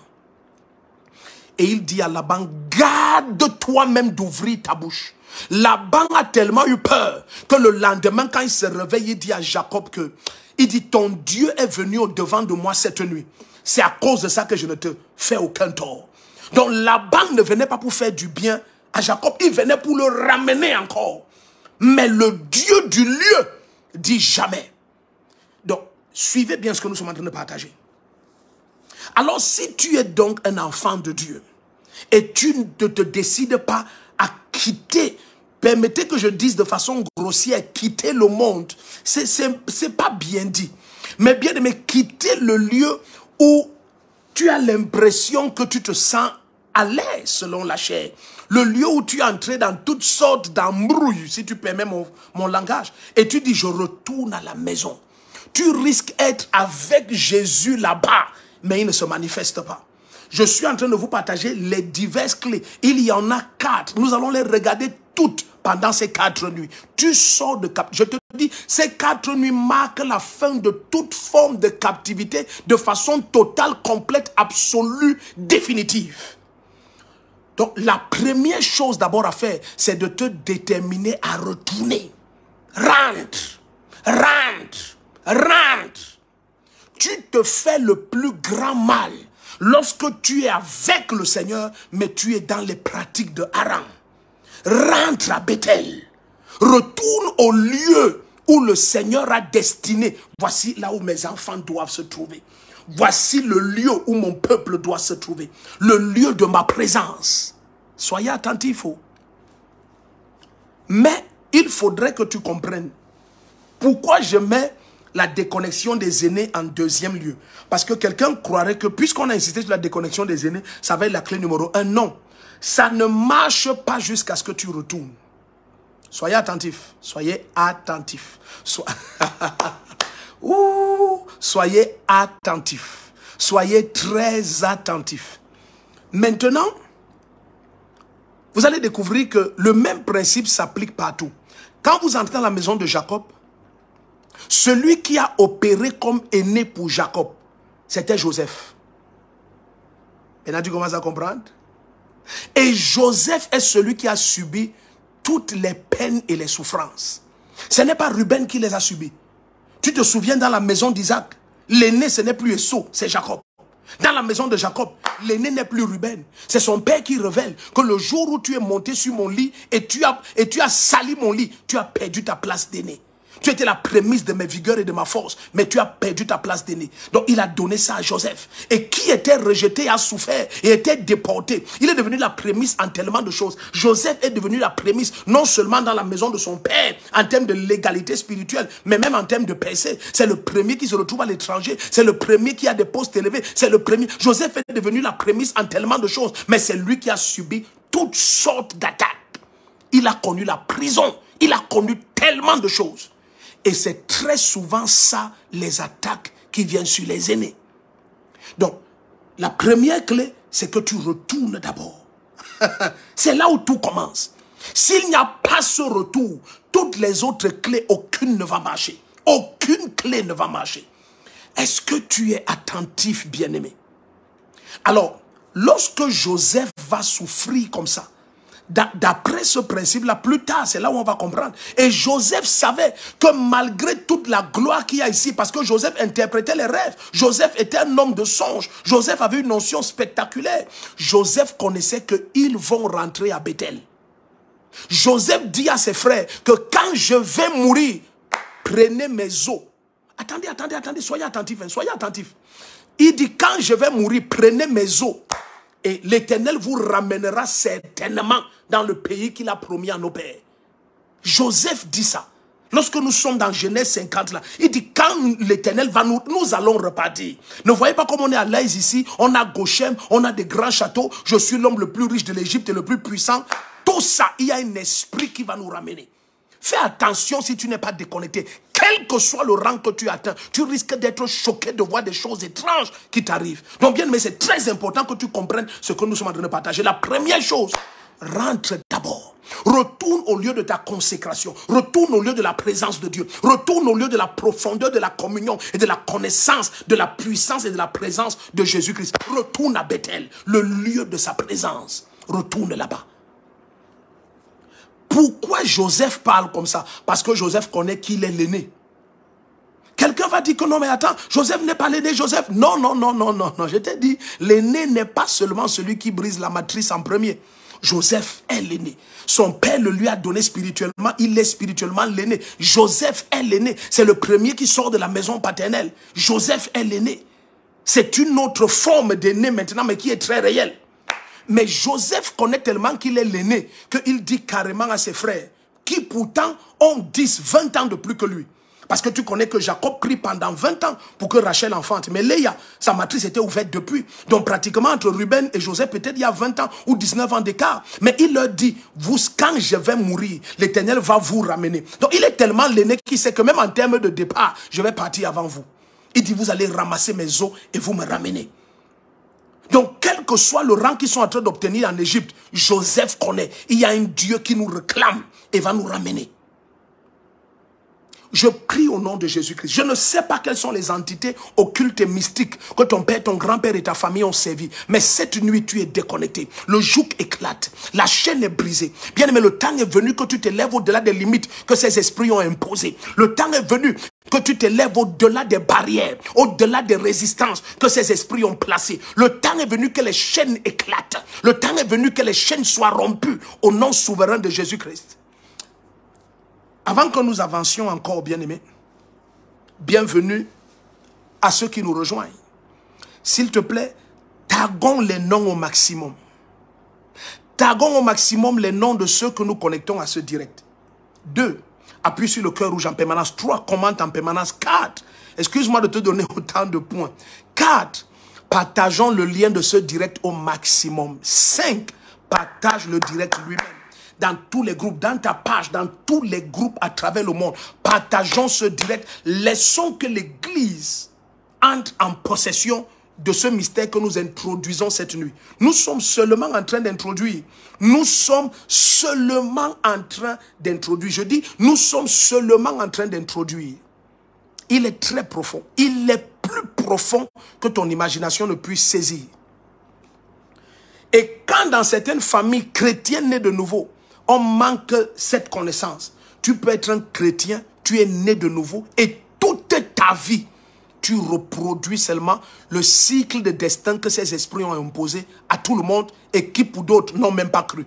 [SPEAKER 1] Et il dit à Laban, garde toi-même d'ouvrir ta bouche. Laban a tellement eu peur que le lendemain, quand il se réveille, il dit à Jacob que, il dit, ton Dieu est venu au-devant de moi cette nuit. C'est à cause de ça que je ne te fais aucun tort. Donc Laban ne venait pas pour faire du bien à Jacob, il venait pour le ramener encore. Mais le Dieu du lieu dit jamais. Donc, suivez bien ce que nous sommes en train de partager. Alors, si tu es donc un enfant de Dieu et tu ne te décides pas à quitter, permettez que je dise de façon grossière, quitter le monde, c'est pas bien dit. Mais bien aimé, quitter le lieu où tu as l'impression que tu te sens à l'aise selon la chair. Le lieu où tu es entré dans toutes sortes d'embrouilles, si tu permets mon langage. Et tu dis, je retourne à la maison. Tu risques d'être avec Jésus là-bas, mais il ne se manifeste pas. Je suis en train de vous partager les diverses clés. Il y en a 4. Nous allons les regarder toutes pendant ces 4 nuits. Tu sors de captivité. Je te dis, ces 4 nuits marquent la fin de toute forme de captivité de façon totale, complète, absolue, définitive. Donc, la première chose d'abord à faire, c'est de te déterminer à retourner. Rentre, rentre, rentre. Tu te fais le plus grand mal lorsque tu es avec le Seigneur, mais tu es dans les pratiques de Haran. Rentre à Bethel. Retourne au lieu où le Seigneur a destiné. Voici là où mes enfants doivent se trouver. Voici le lieu où mon peuple doit se trouver. Le lieu de ma présence. Soyez attentifs. Mais il faudrait que tu comprennes pourquoi je mets la déconnexion des aînés en deuxième lieu. Parce que quelqu'un croirait que puisqu'on a insisté sur la déconnexion des aînés, ça va être la clé numéro 1. Non, ça ne marche pas jusqu'à ce que tu retournes. Soyez attentifs. Soyez attentifs. Soyez attentifs. Soyez très attentifs. Maintenant, vous allez découvrir que le même principe s'applique partout. Quand vous entrez dans la maison de Jacob, celui qui a opéré comme aîné pour Jacob, c'était Joseph. Maintenant, tu commences à comprendre? Et Joseph est celui qui a subi toutes les peines et les souffrances. Ce n'est pas Ruben qui les a subis. Tu te souviens dans la maison d'Isaac, l'aîné ce n'est plus Esau, c'est Jacob. Dans la maison de Jacob, l'aîné n'est plus Ruben. C'est son père qui révèle que le jour où tu es monté sur mon lit et tu as sali mon lit, tu as perdu ta place d'aîné. Tu étais la prémisse de mes vigueurs et de ma force, mais tu as perdu ta place d'aîné. Donc il a donné ça à Joseph. Et qui était rejeté a souffert et était déporté. Il est devenu la prémisse en tellement de choses. Joseph est devenu la prémisse non seulement dans la maison de son père, en termes de légalité spirituelle, mais même en termes de percée. C'est le premier qui se retrouve à l'étranger. C'est le premier qui a des postes élevés. C'est le premier. Joseph est devenu la prémisse en tellement de choses, mais c'est lui qui a subi toutes sortes d'attaques. Il a connu la prison. Il a connu tellement de choses. Et c'est très souvent ça, les attaques qui viennent sur les aînés. Donc, la première clé, c'est que tu retournes d'abord. C'est là où tout commence. S'il n'y a pas ce retour, toutes les autres clés, aucune ne va marcher. Aucune clé ne va marcher. Est-ce que tu es attentif, bien-aimé? Alors, lorsque Joseph va souffrir comme ça, d'après ce principe-là, plus tard, c'est là où on va comprendre. Et Joseph savait que malgré toute la gloire qu'il y a ici, parce que Joseph interprétait les rêves, Joseph était un homme de songe, Joseph avait une notion spectaculaire. Joseph connaissait qu'ils vont rentrer à Bethel. Joseph dit à ses frères que quand je vais mourir, prenez mes os. Attendez, soyez attentifs, soyez attentifs. Il dit, quand je vais mourir, prenez mes os. Et l'Éternel vous ramènera certainement dans le pays qu'il a promis à nos pères. Joseph dit ça. Lorsque nous sommes dans Genèse 50, là, il dit quand l'Éternel va nous allons repartir. Ne voyez pas comme on est à l'aise ici. On a Goshen, on a des grands châteaux. Je suis l'homme le plus riche de l'Égypte et le plus puissant. Tout ça, il y a un esprit qui va nous ramener. Fais attention si tu n'es pas déconnecté. Quel que soit le rang que tu atteins, tu risques d'être choqué de voir des choses étranges qui t'arrivent. Donc bien, mais c'est très important que tu comprennes ce que nous sommes en train de partager. La première chose, rentre d'abord. Retourne au lieu de ta consécration. Retourne au lieu de la présence de Dieu. Retourne au lieu de la profondeur de la communion et de la connaissance de la puissance et de la présence de Jésus-Christ. Retourne à Bethel, le lieu de sa présence. Retourne là-bas. Pourquoi Joseph parle comme ça? Parce que Joseph connaît qu'il est l'aîné. Quelqu'un va dire que non, mais attends, Joseph n'est pas l'aîné, Joseph. Non, je t'ai dit, l'aîné n'est pas seulement celui qui brise la matrice en premier. Joseph est l'aîné. Son père le lui a donné spirituellement, il est spirituellement l'aîné. Joseph est l'aîné. C'est le premier qui sort de la maison paternelle. Joseph est l'aîné. C'est une autre forme d'aîné maintenant, mais qui est très réelle. Mais Joseph connaît tellement qu'il est l'aîné qu'il dit carrément à ses frères, qui pourtant ont 10, 20 ans de plus que lui. Parce que tu connais que Jacob prie pendant 20 ans pour que Rachel enfante. Mais Léa, sa matrice était ouverte depuis. Donc pratiquement entre Ruben et Joseph, peut-être il y a 20 ans ou 19 ans d'écart. Mais il leur dit, vous, quand je vais mourir, l'Éternel va vous ramener. Donc il est tellement l'aîné qu'il sait que même en termes de départ, je vais partir avant vous. Il dit, vous allez ramasser mes os et vous me ramenez. Donc, quel que soit le rang qu'ils sont en train d'obtenir en Égypte, Joseph connaît. Il y a un Dieu qui nous réclame et va nous ramener. Je prie au nom de Jésus-Christ. Je ne sais pas quelles sont les entités occultes et mystiques que ton père, ton grand-père et ta famille ont servi. Mais cette nuit, tu es déconnecté. Le joug éclate. La chaîne est brisée. Bien aimé, le temps est venu que tu te lèves au-delà des limites que ces esprits ont imposées. Le temps est venu que tu te lèves au-delà des barrières, au-delà des résistances que ces esprits ont placées. Le temps est venu que les chaînes éclatent. Le temps est venu que les chaînes soient rompues au nom souverain de Jésus-Christ. Avant que nous avancions encore, bien-aimés, bienvenue à ceux qui nous rejoignent. S'il te plaît, taguons les noms au maximum. Taguons au maximum les noms de ceux que nous connectons à ce direct. 2. Appuie sur le cœur rouge en permanence. 3. Commente en permanence. 4. Excuse-moi de te donner autant de points. 4. Partageons le lien de ce direct au maximum. 5. Partage le direct lui-même. Dans tous les groupes, dans ta page, dans tous les groupes à travers le monde. Partageons ce direct. Laissons que l'Église entre en possession de ce mystère que nous introduisons cette nuit. Nous sommes seulement en train d'introduire. Nous sommes seulement en train d'introduire. Je dis, nous sommes seulement en train d'introduire. Il est très profond. Il est plus profond que ton imagination ne puisse saisir. Et quand dans certaines familles chrétiennes nées de nouveau, on manque cette connaissance. Tu peux être un chrétien, tu es né de nouveau et toute ta vie, tu reproduis seulement le cycle de destin que ces esprits ont imposé à tout le monde et qui pour d'autres n'ont même pas cru.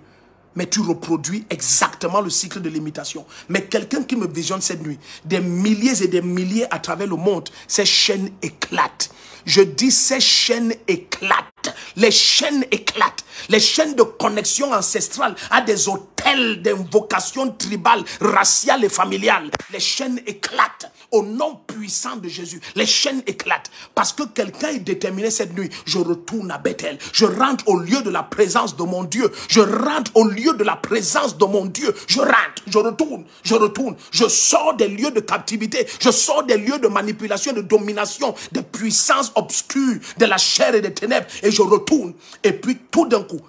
[SPEAKER 1] Mais tu reproduis exactement le cycle de l'imitation. Mais quelqu'un qui me visionne cette nuit, des milliers et des milliers à travers le monde, ces chaînes éclatent. Je dis ces chaînes éclatent. Les chaînes éclatent. Les chaînes de connexion ancestrale à des hôtels d'invocation tribale, raciale et familiale. Les chaînes éclatent au nom puissant de Jésus. Les chaînes éclatent parce que quelqu'un est déterminé cette nuit. Je retourne à Bethel. Je rentre au lieu de la présence de mon Dieu. Je rentre au lieu de la présence de mon Dieu. Je rentre, je retourne, je retourne. Je sors des lieux de captivité. Je sors des lieux de manipulation, de domination, de puissance obscure, de la chair et des ténèbres. Et je retourne. Et puis tout d'un coup,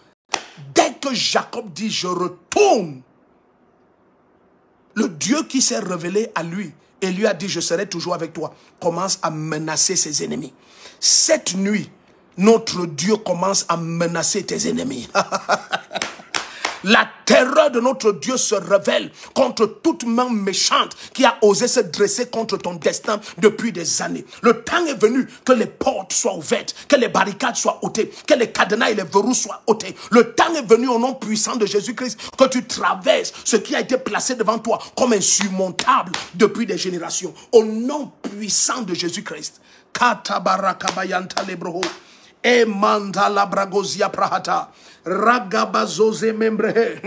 [SPEAKER 1] dès que Jacob dit je retourne, le Dieu qui s'est révélé à lui et lui a dit je serai toujours avec toi, commence à menacer ses ennemis. Cette nuit, notre Dieu commence à menacer tes ennemis. La terreur de notre Dieu se révèle contre toute main méchante qui a osé se dresser contre ton destin depuis des années. Le temps est venu que les portes soient ouvertes, que les barricades soient ôtées, que les cadenas et les verrous soient ôtés. Le temps est venu au nom puissant de Jésus-Christ que tu traverses ce qui a été placé devant toi comme insurmontable depuis des générations. Au nom puissant de Jésus-Christ. Katabarakabayanta lebroho. E manda la bragozia prahata. Ragabazoze membrehe.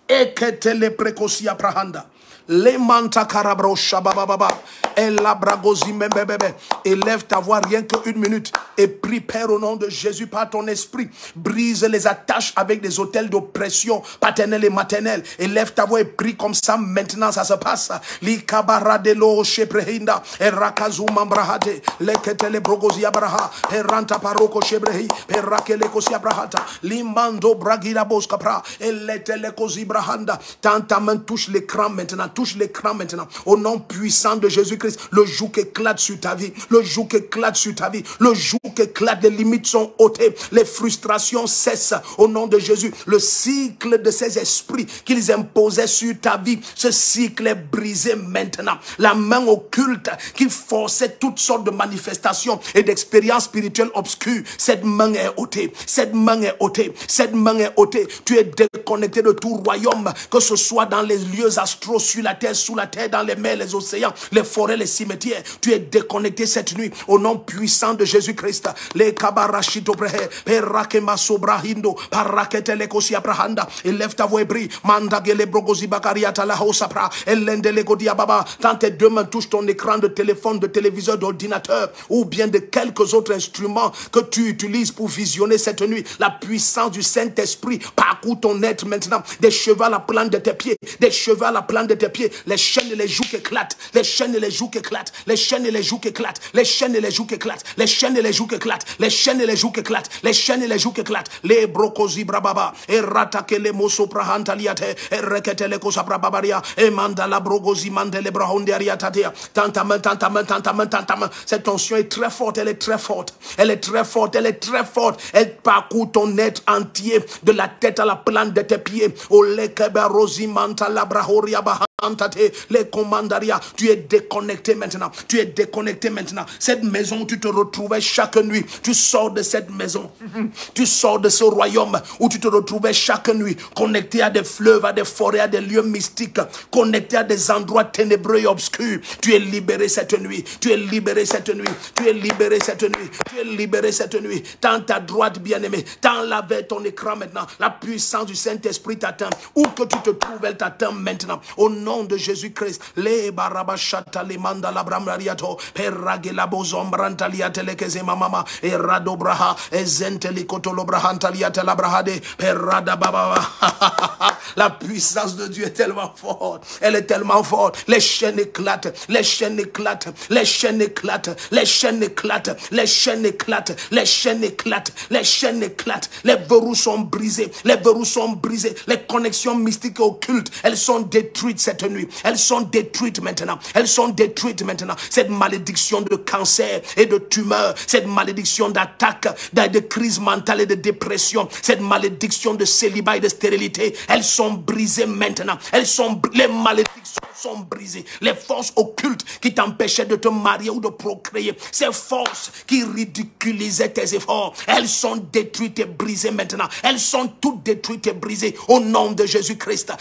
[SPEAKER 1] Eketele prekosia prahanda. Les manta carabro shabababa. Et la bragosi membebebe. Élève ta voix rien qu'une minute. Et prie, Père, au nom de Jésus, par ton esprit. Brise les attaches avec des hôtels d'oppression paternelle et maternelle. Élève ta voix et prie comme ça. Maintenant, ça se passe. Li kabaradelo sheprehinda. Et rakazu mambrahate. Leketele brogosi abraha. Et ranta paroko shebrehi. Et rakele kosi abrahata. Limando bragira boskapra. Et letele kosi brahanda. Tant ta main touche l'écran maintenant. Touche l'écran maintenant. Au nom puissant de Jésus-Christ. Le joug éclate sur ta vie. Le joug éclate sur ta vie. Le joug éclate. Les limites sont ôtées. Les frustrations cessent. Au nom de Jésus. Le cycle de ces esprits qu'ils imposaient sur ta vie. Ce cycle est brisé maintenant. La main occulte qui forçait toutes sortes de manifestations et d'expériences spirituelles obscures. Cette main est ôtée. Cette main est ôtée. Cette main est ôtée. Tu es déconnecté de tout royaume. Que ce soit dans les lieux astraux, sur la terre, sous la terre, dans les mers, les océans, les forêts, les cimetières. Tu es déconnecté cette nuit au nom puissant de Jésus-Christ. Les kabarashito brehe, perakema sobrahindo, parakete le kosi abrahanda. Élève ta voix et brille. Mandagele brogozi bakariata la hosapra. Elendele godia baba. Quand tes deux mains touchent ton écran de téléphone, de téléviseur, d'ordinateur, ou bien de quelques autres instruments que tu utilises pour visionner cette nuit, la puissance du Saint-Esprit parcourt ton être maintenant. Des cheveux à la plante de tes pieds. Des cheveux à la plante de tes pieds. Les chaînes et les joues qui éclatent. Les chaînes et les joues qui éclatent. Les chaînes et les joues qui éclatent. Les chaînes et les joues qui éclatent. Les chaînes et les joues qui éclatent. Les chaînes et les joues qui éclatent. Les chaînes et les joues qui éclatent. Les brocosi brababa. Et ratake les mosso prahantaliate. Et rekete les kosa brababaria. Et mandala brogosi mandele brahondiariatatea. Tantama, tantama, tantama, tantama. Cette tension est très forte. Elle est très forte. Elle est très forte. Elle est très forte. Elle parcourt ton être entier. De la tête à la plante de tes pieds. Olekebarosi mantala brahoria baha. Les commandaria, tu es déconnecté maintenant. Tu es déconnecté maintenant. Cette maison où tu te retrouvais chaque nuit, tu sors de cette maison. Tu sors de ce royaume où tu te retrouvais chaque nuit, connecté à des fleuves, à des forêts, à des lieux mystiques, connecté à des endroits ténébreux et obscurs. Tu es libéré cette nuit. Tu es libéré cette nuit. Tu es libéré cette nuit. Tu es libéré cette nuit. Tends ta droite, bien-aimé. Tends vers ton écran maintenant. La puissance du Saint-Esprit t'atteint. Où que tu te trouves, elle t'atteint maintenant. Au nom de Jésus-Christ, les barabachata les manda la bramariato perrage la bozombranta liate le kezema mama e rado braha e zente li kotolo brahanta liate la brahade perrada baba. La puissance de Dieu est tellement forte, elle est tellement forte. Les chaînes éclatent, les chaînes éclatent, les chaînes éclatent, les chaînes éclatent, les chaînes éclatent, les chaînes éclatent, les chaînes éclatent, les verrous sont brisés, les verrous sont brisés, les connexions mystiques et occultes, elles sont détruites cette cette nuit. Elles sont détruites maintenant. Elles sont détruites maintenant. Cette malédiction de cancer et de tumeur, cette malédiction d'attaque, de crise mentale et de dépression, cette malédiction de célibat et de stérilité, elles sont brisées maintenant. Les malédictions sont brisées. Les forces occultes qui t'empêchaient de te marier ou de procréer, ces forces qui ridiculisaient tes efforts, elles sont détruites et brisées maintenant. Elles sont toutes détruites et brisées au nom de Jésus-Christ.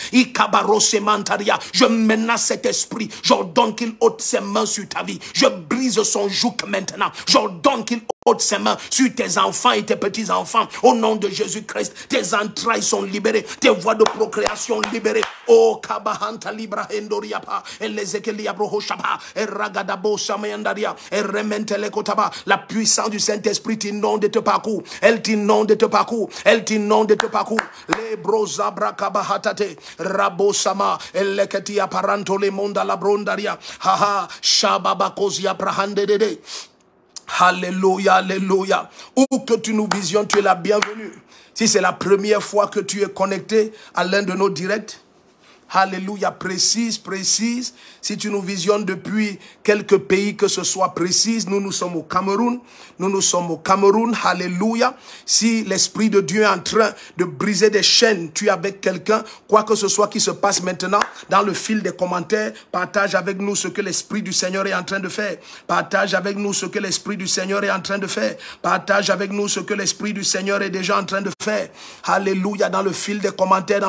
[SPEAKER 1] Je menace cet esprit. J'ordonne qu'il ôte ses mains sur ta vie. Je brise son joug maintenant. J'ordonne qu'il ôte ses mains sur tes enfants et tes petits-enfants. Au nom de Jésus-Christ, tes entrailles sont libérées. Tes voies de procréation libérées. Oh, Kabahanta Libra Endoriapa, Elezekelia Brohoshaba, Ragadabo Samayandaria, Rementele Kotaba. La puissance du Saint-Esprit t'inonde de te parcours. Elle t'inonde de te parcours. Elle t'inonde de te parcours. Les brosabra kabahatate, Rabosama, Eleketia Paranto le Monda la Brondaria, Haha, Shababakozia Prahandede. Alléluia, alléluia. Où que tu nous visionnes, tu es la bienvenue. Si c'est la première fois que tu es connecté à l'un de nos directs, alléluia, précise. Si tu nous visionnes depuis quelques pays que ce soit, précise. Nous sommes au Cameroun. Alléluia. Si l'Esprit de Dieu est en train de briser des chaînes, tu es avec quelqu'un, quoi que ce soit qui se passe maintenant, dans le fil des commentaires, partage avec nous ce que l'Esprit du Seigneur est en train de faire. Partage avec nous ce que l'Esprit du Seigneur est en train de faire. Partage avec nous ce que l'Esprit du Seigneur est déjà en train de faire. Alléluia. Dans le fil des commentaires,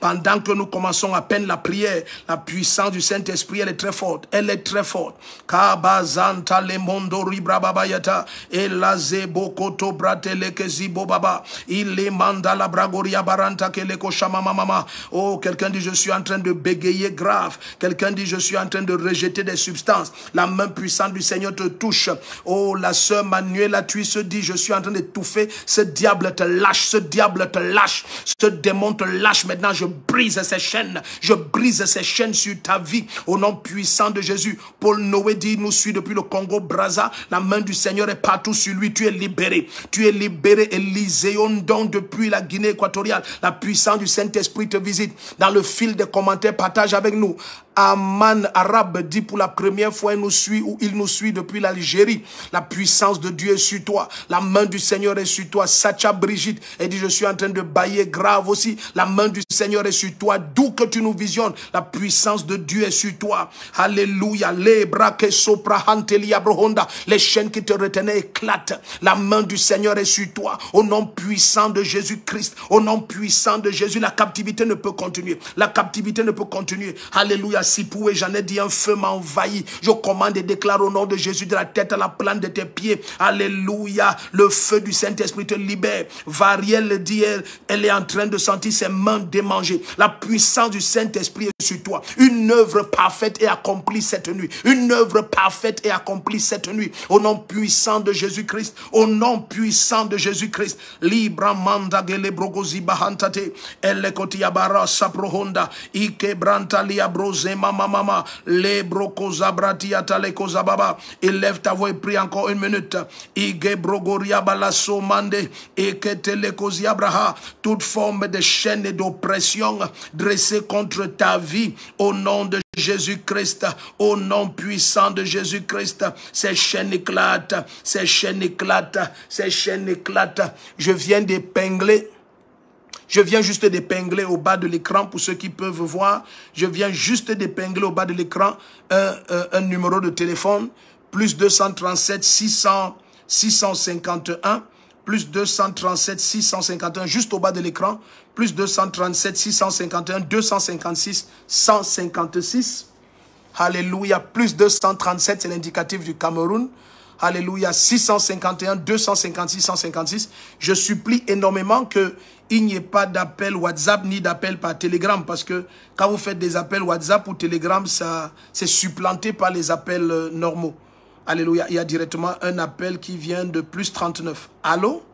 [SPEAKER 1] pendant que nous commençons à peine la prière, la puissance du Saint-Esprit, elle est très forte. Elle est très forte. Kabazanta le mondo ribrababayata elazebo koto bratele kezibo baba il manda la bragoria baranta keleko shama mama. Oh, quelqu'un dit je suis en train de bégayer grave. Quelqu'un dit je suis en train de rejeter des substances. La main puissante du Seigneur te touche. Oh, la sœur Manuela, tu se dit je suis en train d'étouffer. Ce diable te lâche, ce diable te lâche, ce démon te lâche. Maintenant je brise ces chaînes. Je brise ces chaînes sur ta vie. Au nom puissant de Jésus. Paul Noé dit, nous suit depuis le Congo Brazza. La main du Seigneur est partout sur lui. Tu es libéré. Tu es libéré. Élyséon donc depuis la Guinée équatoriale. La puissance du Saint-Esprit te visite. Dans le fil des commentaires, partage avec nous. Aman Arabe dit pour la première fois, il nous suit depuis l'Algérie. La puissance de Dieu est sur toi. La main du Seigneur est sur toi. Sacha Brigitte, elle dit, je suis en train de bailler grave aussi. La main du Seigneur est sur toi. D'où que tu nous visionnes, la puissance de Dieu est sur toi. Alléluia. Les bras que sopra hantelia brohonda. Les chaînes qui te retenaient éclatent. La main du Seigneur est sur toi. Au nom puissant de Jésus-Christ. Au nom puissant de Jésus, la captivité ne peut continuer. La captivité ne peut continuer. Alléluia. Si poué, j'en ai dit, un feu m'a envahi. Je commande et déclare au nom de Jésus, de la tête à la plante de tes pieds. Alléluia. Le feu du Saint-Esprit te libère. Varielle dit, elle est en train de sentir ses mains démanger. La puissance du Saint-Esprit est sur toi. Une œuvre parfaite est accomplie cette nuit. Une œuvre parfaite est accomplie cette nuit. Au nom puissant de Jésus-Christ. Au nom puissant de Jésus-Christ. Libra manda gele brogozi bahantate. Elle kotiabara saprohonda. Ike branta liabrose mama. Le brokozabrati atale kozababa. Élève ta voix et prie encore une minute. Ige brogoria balaso mande. Eke telekoziabraha. Toute forme de chaîne et d'oppression dressée contre ta vie. Au nom de Jésus-Christ, au nom puissant de Jésus-Christ, ces chaînes éclatent, ces chaînes éclatent, ces chaînes éclatent. Je viens juste d'épingler au bas de l'écran pour ceux qui peuvent voir. Je viens juste d'épingler au bas de l'écran un numéro de téléphone, plus 237 651, plus 237 651, juste au bas de l'écran, plus 237 651 256 156. Alléluia, plus 237, c'est l'indicatif du Cameroun. Alléluia, 651 256 156. Je supplie énormément qu'il n'y ait pas d'appel WhatsApp ni d'appel par Telegram, parce que quand vous faites des appels WhatsApp ou Telegram, ça c'est supplanté par les appels normaux. Alléluia, il y a directement un appel qui vient de plus 39. Allô?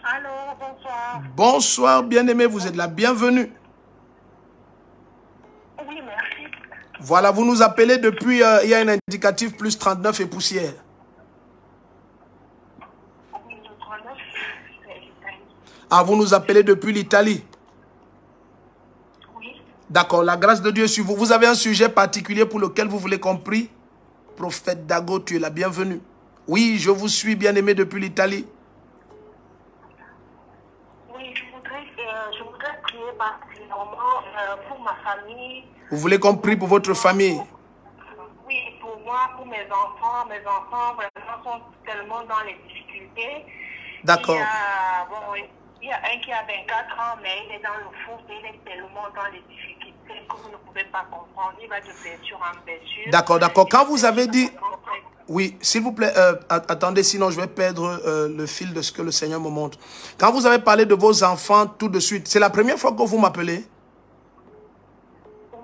[SPEAKER 2] Allô, bonsoir.
[SPEAKER 1] Bonsoir, bien-aimé, vous êtes la bienvenue.
[SPEAKER 2] Oui, merci.
[SPEAKER 1] Voilà, vous nous appelez depuis, il y a un indicatif plus 39 et poussière.
[SPEAKER 2] Oui, le 39, c'est l'Italie.
[SPEAKER 1] Ah, vous nous appelez depuis l'Italie?
[SPEAKER 2] Oui.
[SPEAKER 1] D'accord, la grâce de Dieu est sur vous. Vous avez un sujet particulier pour lequel vous voulez qu'on prie? Prophète Dago, tu es la bienvenue. Oui, je vous suis, bien-aimé, depuis l'Italie.
[SPEAKER 2] Oui, je voudrais prier particulièrement pour ma famille.
[SPEAKER 1] Vous voulez qu'on prie pour votre famille?
[SPEAKER 2] Oui, pour moi, pour mes enfants. Mes enfants vraiment sont tellement dans les difficultés.
[SPEAKER 1] D'accord.
[SPEAKER 2] Il y a un qui a 24 ans, mais il est dans le foot, il est tellement dans les difficultés que vous ne pouvez pas comprendre. Il va de blessure en blessure.
[SPEAKER 1] D'accord, d'accord. Quand vous avez dit... Oui, s'il vous plaît, attendez, sinon je vais perdre le fil de ce que le Seigneur me montre. Quand vous avez parlé de vos enfants tout de suite, c'est la première fois que vous m'appelez?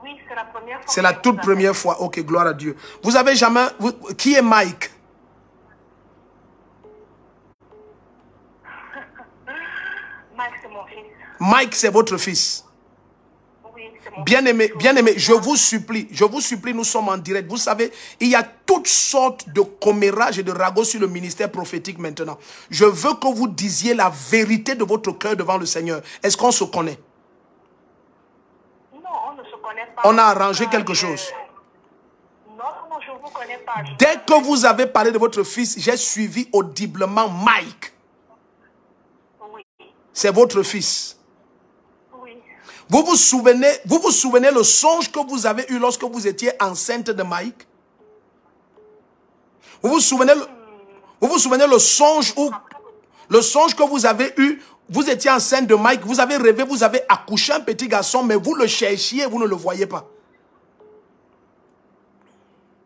[SPEAKER 2] Oui, c'est la première fois.
[SPEAKER 1] C'est la toute première fois. Ok, gloire à Dieu. Vous avez jamais... Qui est Mike?
[SPEAKER 2] Mike, c'est mon fils.
[SPEAKER 1] Mike, c'est votre fils.
[SPEAKER 2] Oui, c'est mon
[SPEAKER 1] Bien-aimé, bien-aimé, je vous supplie, nous sommes en direct. Vous savez, il y a toutes sortes de commérages et de ragots sur le ministère prophétique maintenant. Je veux que vous disiez la vérité de votre cœur devant le Seigneur. Est-ce qu'on se connaît?
[SPEAKER 2] Non, on ne se connaît pas.
[SPEAKER 1] On a arrangé quelque chose.
[SPEAKER 2] Non, je ne vous connais pas.
[SPEAKER 1] Dès que vous avez parlé de votre fils, j'ai suivi audiblement Mike.
[SPEAKER 2] Oui.
[SPEAKER 1] C'est votre fils.
[SPEAKER 2] Oui.
[SPEAKER 1] Vous vous souvenez le songe que vous avez eu lorsque vous étiez enceinte de Mike? Vous vous souvenez le songe que vous avez eu? Vous étiez enceinte de Mike, vous avez rêvé, vous avez accouché un petit garçon, mais vous le cherchiez, vous ne le voyez pas.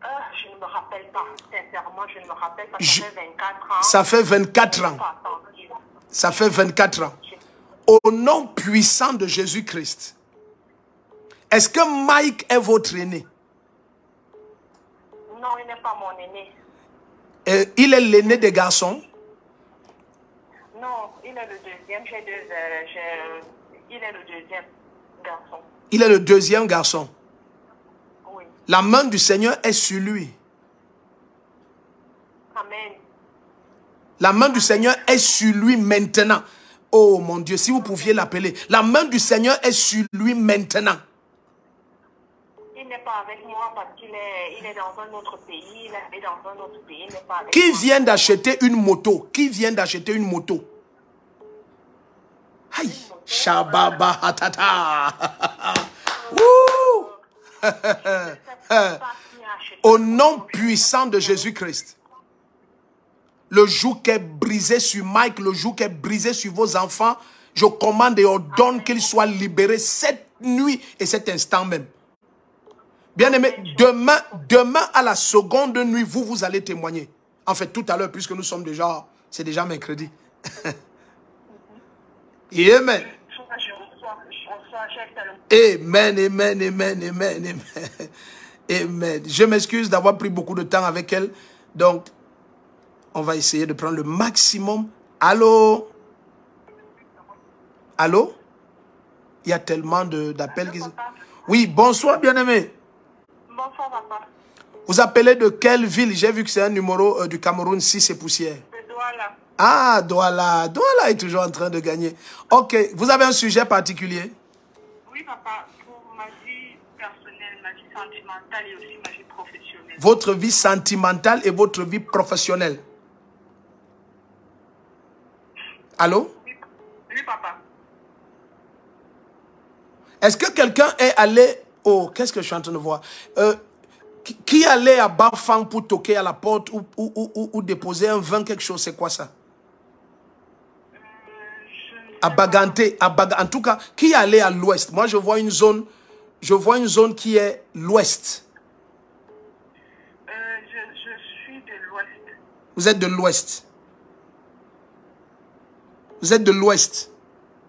[SPEAKER 2] Je ne me rappelle pas. Sincèrement, je ne me rappelle pas. Ça fait 24 ans.
[SPEAKER 1] Ça fait 24 ans. Ça fait 24 ans. Au nom puissant de Jésus-Christ, est-ce que Mike est votre aîné?
[SPEAKER 2] Non, il n'est pas mon aîné.
[SPEAKER 1] Il est l'aîné des garçons?
[SPEAKER 2] Non, il est le deuxième. Il est le deuxième garçon.
[SPEAKER 1] Il est le deuxième garçon.
[SPEAKER 2] Oui.
[SPEAKER 1] La main du Seigneur est sur lui.
[SPEAKER 2] Amen.
[SPEAKER 1] La main du Seigneur est sur lui maintenant. Oh mon Dieu, si vous pouviez l'appeler. La main du Seigneur est sur lui maintenant.
[SPEAKER 2] Il n'est pas avec moi parce qu'il est dans un autre pays. Il est dans un autre pays. Il n'est pas avec
[SPEAKER 1] Qui
[SPEAKER 2] moi.
[SPEAKER 1] vient d'acheter une moto? Qui vient d'acheter une moto? Aïe, Shababa Hatata. Au nom puissant de Jésus-Christ. Le joug qui est brisé sur Mike, le joug qui est brisé sur vos enfants, je commande et ordonne qu'ils soient libérés cette nuit et cet instant même. Bien-aimé, demain à la seconde nuit, vous allez témoigner. En fait, tout à l'heure, puisque nous sommes déjà, c'est déjà mercredi. Amen. Amen, amen, amen, amen, amen. Amen. Je m'excuse d'avoir pris beaucoup de temps avec elle. Donc, on va essayer de prendre le maximum. Allô? Allô? Il y a tellement d'appels. Oui, bonsoir, bien-aimé.
[SPEAKER 2] Bonsoir, papa.
[SPEAKER 1] Vous appelez de quelle ville? J'ai vu que c'est un numéro du Cameroun, 6 et poussière.
[SPEAKER 2] De Douala.
[SPEAKER 1] Ah, Douala. Douala est toujours en train de gagner. Ok, vous avez un sujet particulier?
[SPEAKER 2] Oui, papa. Pour ma vie personnelle, ma vie sentimentale et aussi ma vie professionnelle.
[SPEAKER 1] Votre vie sentimentale et votre vie professionnelle. Allô?
[SPEAKER 2] Oui, papa.
[SPEAKER 1] Est-ce que quelqu'un est allé... Oh, qu'est-ce que je suis en train de voir? Qui est allé à Bafang pour toquer à la porte ou déposer un vin, quelque chose? C'est quoi ça? À Baganté. En tout cas, qui est allé à l'ouest? Moi, je vois une zone qui est l'ouest.
[SPEAKER 2] Je suis de l'ouest.
[SPEAKER 1] Vous êtes de l'ouest? Vous êtes de l'ouest?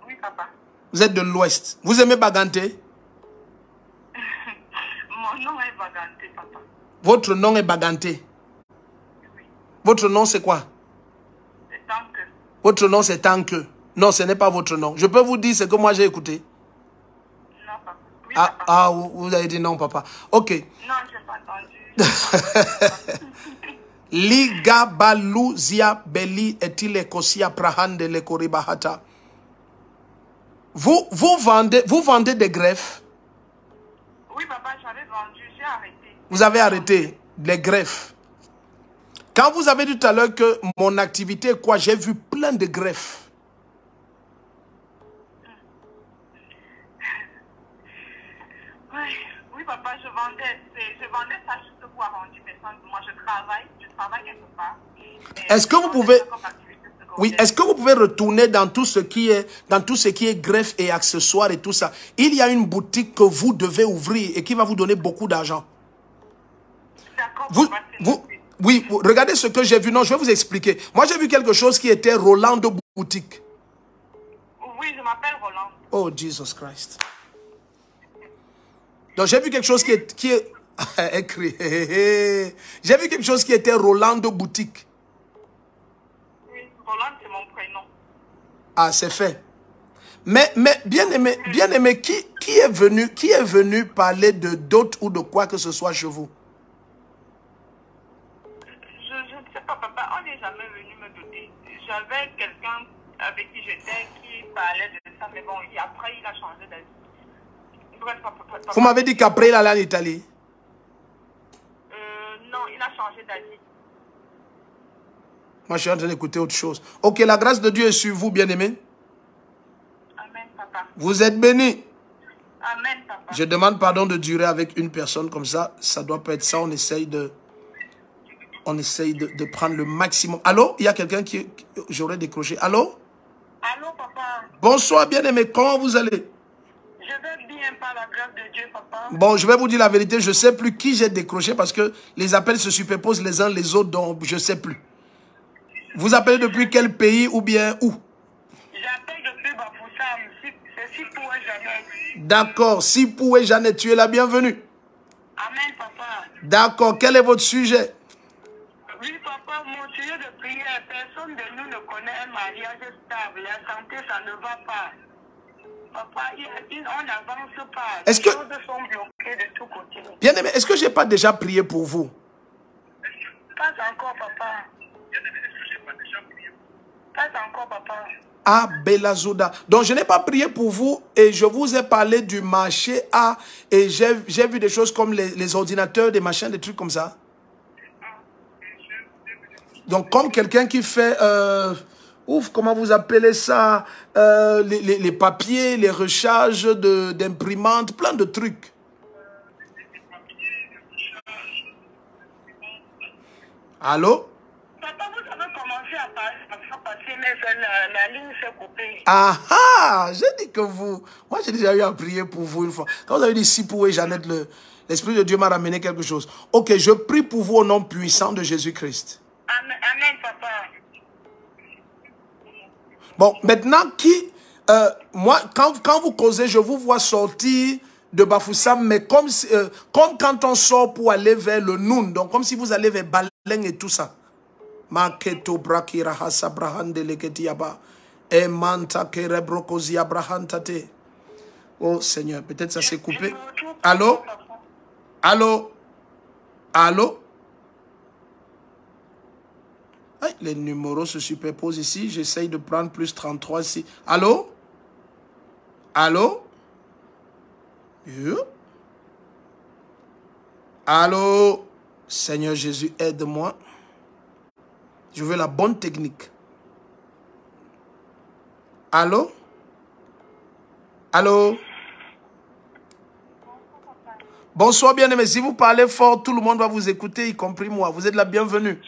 [SPEAKER 2] Oui, papa.
[SPEAKER 1] Vous êtes de l'ouest. Vous aimez Baganté?
[SPEAKER 2] Mon nom est Baganté, papa.
[SPEAKER 1] Votre nom est Baganté?
[SPEAKER 2] Oui.
[SPEAKER 1] Votre nom, c'est quoi?
[SPEAKER 2] C'est Tanque.
[SPEAKER 1] Votre nom, c'est Tanque. Non, ce n'est pas votre nom. Je peux vous dire ce que moi j'ai écouté.
[SPEAKER 2] Non, papa. Oui, papa.
[SPEAKER 1] Ah, vous avez dit non, papa. Ok.
[SPEAKER 2] Non, je n'ai pas entendu.
[SPEAKER 1] Liga balu zia beli etile kosia prahande le koribahata. Vous vendez des greffes?
[SPEAKER 2] Oui, papa, j'avais vendu, j'ai arrêté.
[SPEAKER 1] Vous avez arrêté les greffes. Quand vous avez dit tout à l'heure que mon activité est quoi, j'ai vu plein de greffes.
[SPEAKER 2] Oui, papa, je vendais ça juste pour arrondir mes fins. Moi, je travaille quelque part.
[SPEAKER 1] Est-ce que vous pouvez... Oui, est-ce que vous pouvez retourner dans tout ce qui est greffe et accessoires et tout ça? Il y a une boutique que vous devez ouvrir et qui va vous donner beaucoup d'argent.
[SPEAKER 2] D'accord,
[SPEAKER 1] oui, regardez ce que j'ai vu. Non, je vais vous expliquer. Moi, j'ai vu quelque chose qui était Roland de boutique.
[SPEAKER 2] Oui, je m'appelle Roland.
[SPEAKER 1] Oh, Jesus Christ. Donc, j'ai vu quelque chose qui est écrit. J'ai vu quelque chose qui était Roland de boutique.
[SPEAKER 2] Oui, Roland, c'est mon prénom.
[SPEAKER 1] Ah, c'est fait. Mais bien aimé, qui est venu parler de d'autres ou de quoi que ce soit chez vous?
[SPEAKER 2] Je ne sais pas, papa, on n'est jamais venu me doter. J'avais quelqu'un avec qui j'étais qui parlait de ça, mais bon, après, il a changé d'avis. Bref, papa.
[SPEAKER 1] Vous m'avez dit qu'après, il allait en Italie.
[SPEAKER 2] Non, il a changé d'avis.
[SPEAKER 1] Moi, je suis en train d'écouter autre chose. Ok, la grâce de Dieu est sur vous, bien-aimé.
[SPEAKER 2] Amen, papa.
[SPEAKER 1] Vous êtes bénis.
[SPEAKER 2] Amen, papa.
[SPEAKER 1] Je demande pardon de durer avec une personne comme ça. Ça doit pas être ça. On essaye de prendre le maximum. Allô? Il y a quelqu'un qui... J'aurais décroché. Allô?
[SPEAKER 2] Allô, papa.
[SPEAKER 1] Bonsoir, bien-aimé. Comment vous allez?
[SPEAKER 2] Je vais bien par la grâce de Dieu, papa.
[SPEAKER 1] Bon, je vais vous dire la vérité. Je ne sais plus qui j'ai décroché parce que les appels se superposent les uns les autres. Donc, je ne sais plus. Vous appelez depuis quel pays ou bien où?
[SPEAKER 2] J'appelle depuis Bafoussam. C'est Sipou et Jeannette.
[SPEAKER 1] D'accord. Sipou et Jeannette, tu es la bienvenue.
[SPEAKER 2] Amen, papa.
[SPEAKER 1] D'accord. Quel est votre sujet?
[SPEAKER 2] Oui, papa, mon sujet de prière, personne de nous ne connaît un mariage stable. La santé, ça ne va pas. Papa, on n'avance pas.
[SPEAKER 1] Est-ce que...
[SPEAKER 2] Les choses sont bloquées de tous côtés.
[SPEAKER 1] Bien aimé, est-ce que je n'ai pas déjà prié pour vous?
[SPEAKER 2] Pas encore, papa. Pas encore, papa.
[SPEAKER 1] Ah, Bella Zouda. Donc, je n'ai pas prié pour vous et je vous ai parlé du marché A et j'ai vu des choses comme les ordinateurs, des machins, des trucs comme ça. Donc, comme quelqu'un qui fait, comment vous appelez ça, les papiers, les recharges d'imprimantes, plein de trucs. Allô?
[SPEAKER 2] Papa, vous avez commencé à parler, mais la ligne s'est coupée.
[SPEAKER 1] Ah ah, j'ai dit que vous... Moi, j'ai déjà eu à prier pour vous une fois. Quand vous avez dit Sipou et Jeannette, l'Esprit de Dieu m'a ramené quelque chose. Ok, je prie pour vous au nom puissant de Jésus-Christ.
[SPEAKER 2] Amen, amen, papa.
[SPEAKER 1] Bon, maintenant, moi, quand vous causez, je vous vois sortir de Bafoussam, mais comme quand on sort pour aller vers le Noun, donc comme si vous allez vers Baleng et tout ça. Maketo brakira hasabrahande leketiaba. E manta kerebrokozi abrahantate. Oh Seigneur, peut-être ça s'est coupé. Allô? Allô? Allô? Aïe, les numéros se superposent ici. J'essaye de prendre plus 33 ici. Allô? Allô? Allô? Seigneur Jésus, aide-moi. Je veux la bonne technique. Allô? Allô? Bonsoir, bien-aimé. Si vous parlez fort, tout le monde va vous écouter, y compris moi. Vous êtes la bienvenue.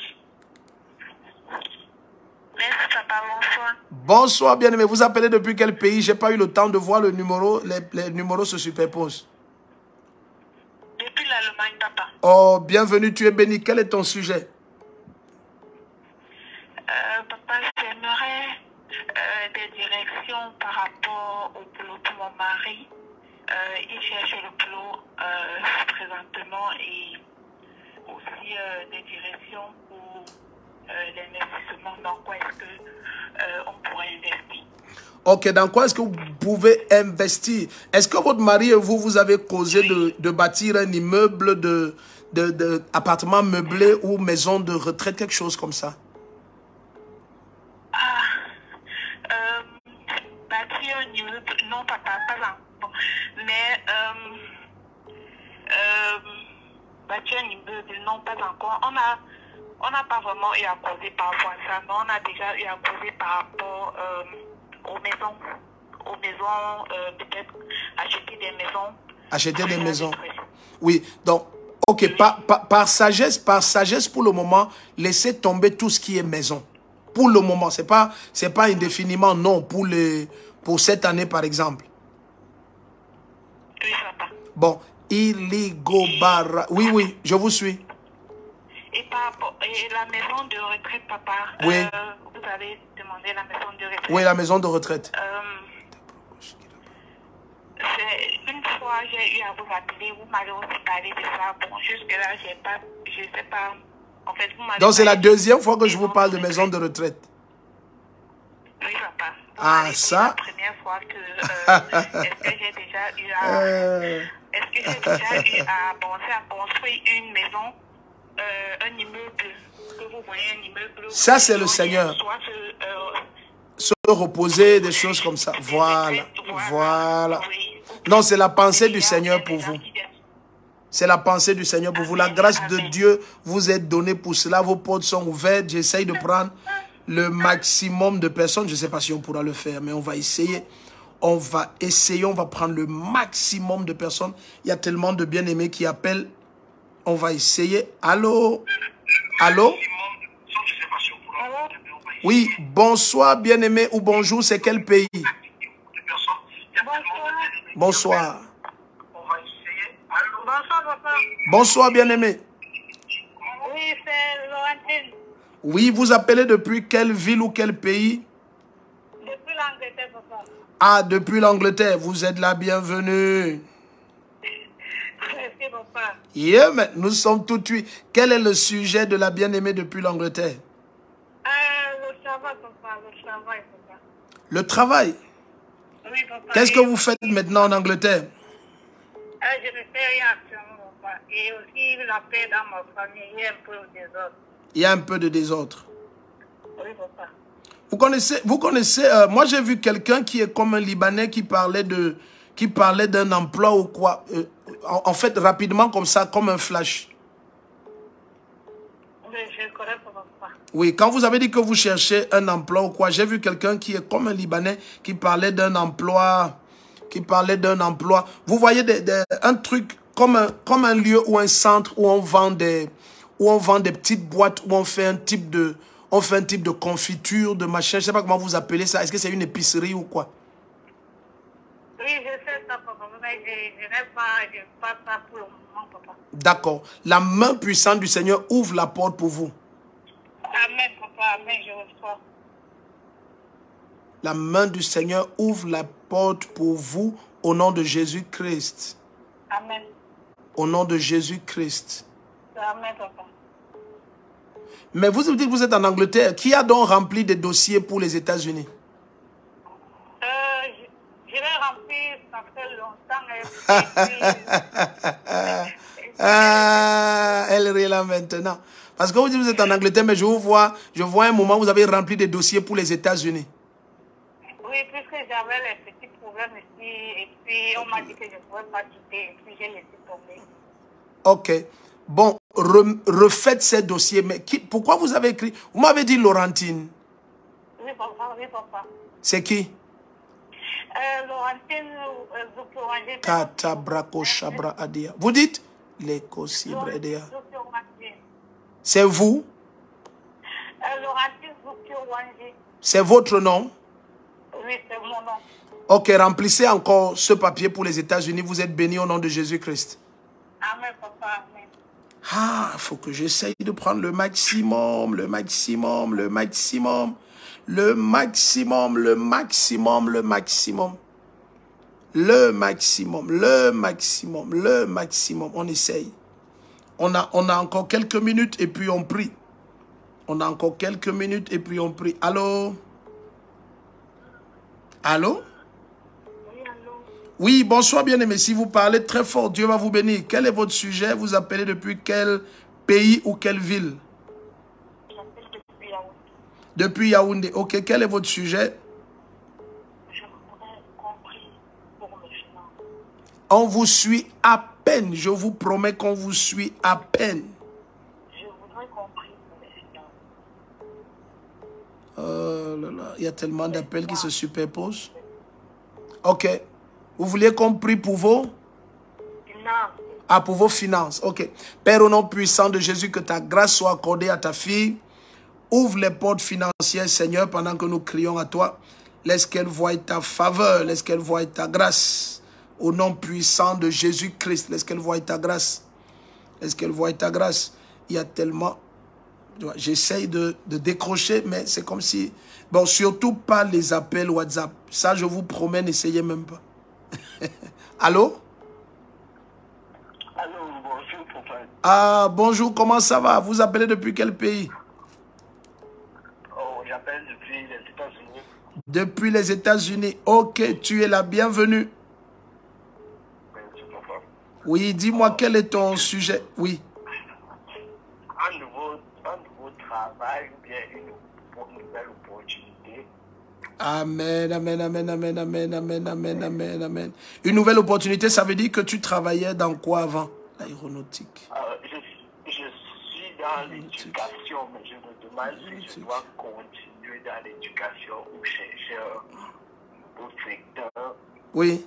[SPEAKER 2] Merci, papa, bonsoir.
[SPEAKER 1] Bonsoir, bien-aimé. Vous appelez depuis quel pays? Je n'ai pas eu le temps de voir le numéro. Les numéros se superposent.
[SPEAKER 2] Depuis l'Allemagne, papa.
[SPEAKER 1] Oh, bienvenue, tu es béni. Quel est ton sujet?
[SPEAKER 2] Papa, j'aimerais des directions par rapport au boulot pour mon mari. Il cherche le boulot présentement et aussi des directions pour l'investissement. Dans quoi est-ce qu'on pourrait investir?
[SPEAKER 1] Ok, dans quoi est-ce que vous pouvez investir? Est-ce que votre mari et vous avez causé de bâtir un immeuble, appartement meublé ou maison de retraite, quelque chose comme ça?
[SPEAKER 2] Bâtir un immeuble, non papa, pas encore. Mais bâti un immeuble, non, pas encore. On n'a pas vraiment eu à causer par rapport à ça, mais on a déjà eu à causer par rapport aux maisons. Aux maisons, peut-être acheter des maisons.
[SPEAKER 1] Acheter des maisons. Oui, donc, ok, par sagesse pour le moment, laissez tomber tout ce qui est maison. Pour le moment, c'est pas indéfiniment, non, pour cette année, par exemple.
[SPEAKER 2] Oui, papa.
[SPEAKER 1] Bon, Iligobara. Oui, je vous suis.
[SPEAKER 2] Et la maison de retraite, papa.
[SPEAKER 1] Oui.
[SPEAKER 2] Vous avez demandé la maison de retraite.
[SPEAKER 1] Oui, la maison de retraite.
[SPEAKER 2] Une fois, j'ai eu à vous appeler, vous m'avez aussi parlé de ça. Bon, jusque-là, je ne sais pas. En fait, vous m'avez.
[SPEAKER 1] Donc, c'est la deuxième fois que je vous parle de maison de retraite.
[SPEAKER 2] Oui, papa.
[SPEAKER 1] Ah, ça.
[SPEAKER 2] C'est la première fois que. Est-ce que j'ai déjà eu à penser à construire une maison, un immeuble, que vous voyez un immeuble.
[SPEAKER 1] Ça, c'est le Seigneur.
[SPEAKER 2] Soit
[SPEAKER 1] se reposer, des choses comme ça. Voilà.
[SPEAKER 2] Oui.
[SPEAKER 1] Non, c'est la pensée du Seigneur pour vous. C'est la pensée du Seigneur pour vous. La grâce de Dieu vous est donnée pour cela. Vos portes sont ouvertes. J'essaye de prendre le maximum de personnes. Je ne sais pas si on pourra le faire, mais on va essayer. On va prendre le maximum de personnes. Il y a tellement de bien-aimés qui appellent. On va essayer. Allô? Allô? Oui, bonsoir bien-aimé ou bonjour, c'est quel pays? Bonsoir.
[SPEAKER 2] Bonsoir, papa.
[SPEAKER 1] Bonsoir bien-aimé.
[SPEAKER 2] Oui, c'est Laurentine.
[SPEAKER 1] Oui, vous appelez depuis quelle ville ou quel pays?
[SPEAKER 2] Depuis l'Angleterre, papa.
[SPEAKER 1] Ah, depuis l'Angleterre, vous êtes la bienvenue.
[SPEAKER 2] Merci, papa.
[SPEAKER 1] Yeah, mais nous sommes tout de suite. Quel est le sujet de la bien-aimée depuis l'Angleterre?
[SPEAKER 2] Le travail, papa. Le travail, papa.
[SPEAKER 1] Le travail?
[SPEAKER 2] Oui, papa.
[SPEAKER 1] Qu'est-ce que vous faites maintenant en Angleterre?
[SPEAKER 2] Je ne fais rien actuellement, papa. Et aussi la paix dans ma famille, il y a un peu de désordre.
[SPEAKER 1] Il y a un peu de désordre.
[SPEAKER 2] Oui, papa.
[SPEAKER 1] Vous connaissez, moi j'ai vu quelqu'un qui est comme un Libanais qui parlait d'un emploi ou quoi. En fait, rapidement comme ça, comme un flash.
[SPEAKER 2] Oui, je connais pas, papa.
[SPEAKER 1] Oui, quand vous avez dit que vous cherchez un emploi ou quoi, j'ai vu quelqu'un qui est comme un Libanais qui parlait d'un emploi. Vous voyez un truc comme un lieu ou un centre où on vend des petites boîtes, où on fait un type de confiture, de machin. Je ne sais pas comment vous appelez ça. Est-ce que c'est une épicerie ou quoi?
[SPEAKER 2] Oui, je sais ça, papa, mais je n'ai pas ça pour le moment, papa.
[SPEAKER 1] D'accord. La main puissante du Seigneur ouvre la porte pour vous.
[SPEAKER 2] Amen, papa, amen, je reçois.
[SPEAKER 1] La main du Seigneur ouvre la porte pour vous au nom de Jésus-Christ.
[SPEAKER 2] Amen.
[SPEAKER 1] Au nom de Jésus-Christ.
[SPEAKER 2] Amen, papa.
[SPEAKER 1] Mais vous dites que vous êtes en Angleterre. Qui a donc rempli des dossiers pour les États-Unis?
[SPEAKER 2] Je l'ai rempli, ça fait longtemps.
[SPEAKER 1] Elle rit là maintenant. Parce que vous dites que vous êtes en Angleterre, mais je vois un moment où vous avez rempli des dossiers pour les États-Unis.
[SPEAKER 2] Oui, puisque j'avais les petits problèmes ici, et puis on m'a dit que je ne pouvais pas quitter, et puis j'ai laissé tomber.
[SPEAKER 1] Ok. Bon, refaites ces dossiers. Mais pourquoi vous avez écrit? Vous m'avez dit Laurentine.
[SPEAKER 2] Oui, papa, oui, papa.
[SPEAKER 1] C'est qui?
[SPEAKER 2] Laurentine Zoukouangé.
[SPEAKER 1] Katabrako Shabra Adia. Vous dites? C'est vous?
[SPEAKER 2] Laurentine Zoukouangé.
[SPEAKER 1] C'est votre nom?
[SPEAKER 2] Oui, c'est mon nom.
[SPEAKER 1] Ok, remplissez encore ce papier pour les États-Unis. Vous êtes bénis au nom de Jésus-Christ.
[SPEAKER 2] Amen, papa, amen.
[SPEAKER 1] Ah, il faut que j'essaye de prendre le maximum, le maximum, le maximum, le maximum, le maximum, le maximum. Le maximum, le maximum, le maximum. On essaye. On a encore quelques minutes et puis on prie. On a encore quelques minutes et puis on prie. Allô? Allô?
[SPEAKER 2] Oui, allô?
[SPEAKER 1] Oui, bonsoir bien-aimé. Si vous parlez très fort, Dieu va vous bénir. Quel est votre sujet? Vous appelez depuis quel pays ou quelle ville?
[SPEAKER 2] J'appelle depuis Yaoundé.
[SPEAKER 1] Depuis Yaoundé. Ok, quel est votre sujet?
[SPEAKER 2] Je voudrais compris pour mes finances.
[SPEAKER 1] On vous suit à peine. Je vous promets qu'on vous suit à peine.
[SPEAKER 2] Je voudrais qu'on prie pour les finances.
[SPEAKER 1] Oh là là, il y a tellement d'appels qui se superposent. Ok. Vous vouliez qu'on prie pour vos?
[SPEAKER 2] Finances.
[SPEAKER 1] Ah, pour vos finances. Ok. Père, au nom puissant de Jésus, que ta grâce soit accordée à ta fille. Ouvre les portes financières, Seigneur, pendant que nous crions à toi. Laisse qu'elle voie ta faveur. Laisse qu'elle voie ta grâce. Au nom puissant de Jésus-Christ. Laisse qu'elle voie ta grâce. Laisse qu'elle voie ta grâce. Il y a tellement... J'essaye de décrocher, mais c'est comme si... Bon, surtout pas les appels WhatsApp. Ça, je vous promets, n'essayez même pas. Allô?
[SPEAKER 3] Allô, bonjour, papa.
[SPEAKER 1] Ah, bonjour, comment ça va? Vous appelez depuis quel pays?
[SPEAKER 3] Oh, j'appelle depuis les États-Unis.
[SPEAKER 1] Depuis les États-Unis. Ok, tu es la bienvenue.
[SPEAKER 3] Merci, papa.
[SPEAKER 1] Oui, dis-moi quel est ton sujet. Oui.
[SPEAKER 3] Un nouveau travail ou bien une nouvelle opportunité.
[SPEAKER 1] Amen, amen, amen, amen, amen, amen, amen, amen, amen. Une nouvelle opportunité, ça veut dire que tu travaillais dans quoi avant? L'aéronautique.
[SPEAKER 3] Je suis dans l'éducation, mais je me demande si je dois continuer dans l'éducation ou chercher un autre secteur.
[SPEAKER 1] Oui.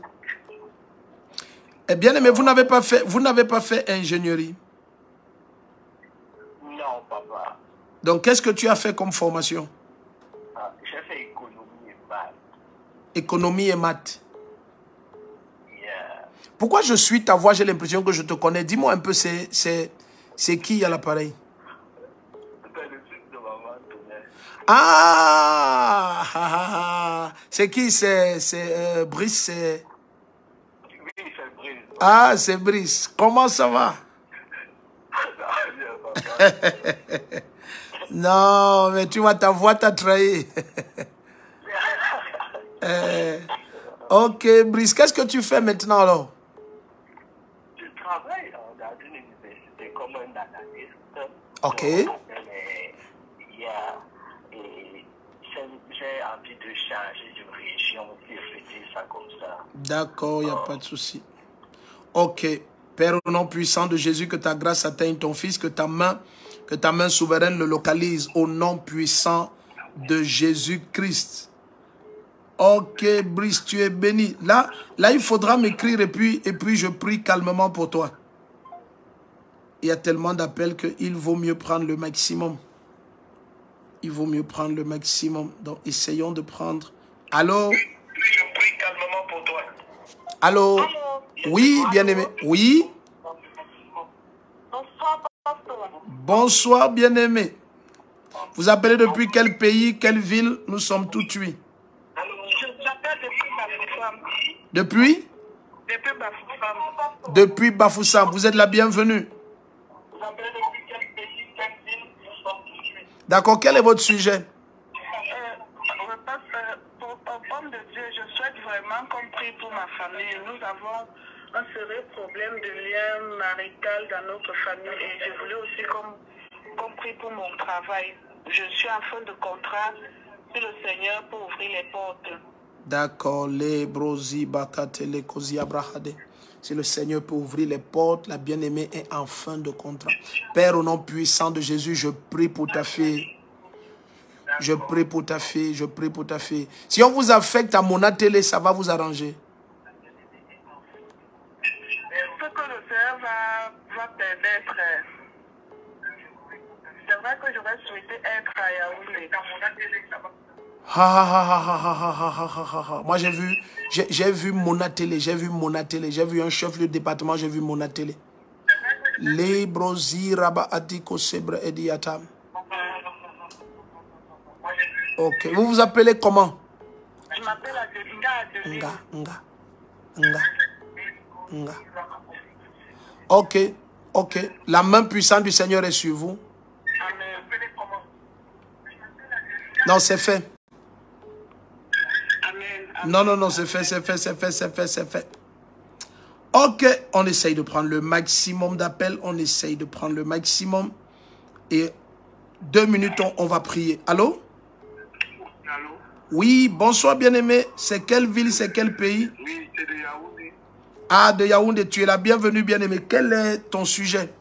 [SPEAKER 1] Eh bien, mais vous n'avez pas fait ingénierie.
[SPEAKER 3] Non, papa.
[SPEAKER 1] Donc, qu'est-ce que tu as fait comme formation?
[SPEAKER 3] J'ai fait économie et maths.
[SPEAKER 1] Économie et maths.
[SPEAKER 3] Yeah.
[SPEAKER 1] Pourquoi je suis ta voix, j'ai l'impression que je te connais. Dis-moi un peu, c'est qui à l'appareil?
[SPEAKER 3] C'est le fils de maman Tonnerre.
[SPEAKER 1] Ah, c'est qui? C'est Brice, c'est...
[SPEAKER 3] Oui, c'est Brice.
[SPEAKER 1] Ah, c'est Brice. Comment ça va? Non, mais tu vois, ta voix t'a trahi. Ok, Brice, qu'est-ce que tu fais maintenant alors?
[SPEAKER 3] Je travaille dans une université comme un analyste.
[SPEAKER 1] Ok.
[SPEAKER 3] J'ai envie de changer de région, si je peux dire ça comme ça.
[SPEAKER 1] D'accord, il n'y a pas de souci. Ok. Père, au nom puissant de Jésus, que ta grâce atteigne ton fils, que ta main souveraine le localise au nom puissant de Jésus-Christ. Ok, Brice, tu es béni. Là, il faudra m'écrire et puis je prie calmement pour toi. Il y a tellement d'appels qu'il vaut mieux prendre le maximum. Il vaut mieux prendre le maximum. Donc, essayons de prendre... Allô?
[SPEAKER 3] Je prie calmement pour toi.
[SPEAKER 1] Allô? Oui, bien-aimé. Oui?
[SPEAKER 2] Bonsoir, pasteur.
[SPEAKER 1] Bonsoir, bien-aimé. Vous appelez depuis quel pays, quelle ville? Nous sommes tout tués.
[SPEAKER 2] J'appelle depuis Bafoussam.
[SPEAKER 1] Depuis?
[SPEAKER 2] Depuis Bafoussam.
[SPEAKER 1] Depuis Bafoussam. Vous êtes la bienvenue.
[SPEAKER 2] J'appelle depuis quel pays, quelle ville, nous sommes tous tués.
[SPEAKER 1] D'accord, quel est votre sujet?
[SPEAKER 2] Au nom de Dieu, je souhaite vraiment qu'on prie pour ma famille. Nous avons un sérieux problème de lien marital dans notre famille et je voulais aussi qu'on prie pour mon travail. Je suis en fin de contrat sur le Seigneur pour ouvrir les portes.
[SPEAKER 1] D'accord, les brosi bakate les kosi abrahade. Si le Seigneur peut ouvrir les portes, la bien-aimée est en fin de contrat. Père, au nom puissant de Jésus, je prie pour ta fille. Je prie pour ta fille, je prie pour ta fille. Si on vous affecte à Mona Télé, ça va vous arranger.
[SPEAKER 2] Ce que le Seigneur va permettre, c'est vrai que j'aurais souhaité être à Yaoundé.
[SPEAKER 1] Moi j'ai vu Mona Télé, j'ai vu un chef de département, j'ai vu Mona Télé. Les brosi raba atiko sebre ediatam. Ok, vous vous appelez comment?
[SPEAKER 2] Je m'appelle Adelinga Adeline.
[SPEAKER 1] Nga. Ok. La main puissante du Seigneur est sur vous.
[SPEAKER 2] Amen.
[SPEAKER 1] Non, c'est fait.
[SPEAKER 2] Amen.
[SPEAKER 1] Non, c'est fait. Ok, on essaye de prendre le maximum d'appels. On essaye de prendre le maximum. Et 2 minutes, on va prier. Allô? Oui, bonsoir bien-aimé. C'est quelle ville, c'est quel pays?
[SPEAKER 3] Oui, c'est de Yaoundé.
[SPEAKER 1] Ah, de Yaoundé, tu es la bienvenue, bien-aimé. Quel est ton sujet?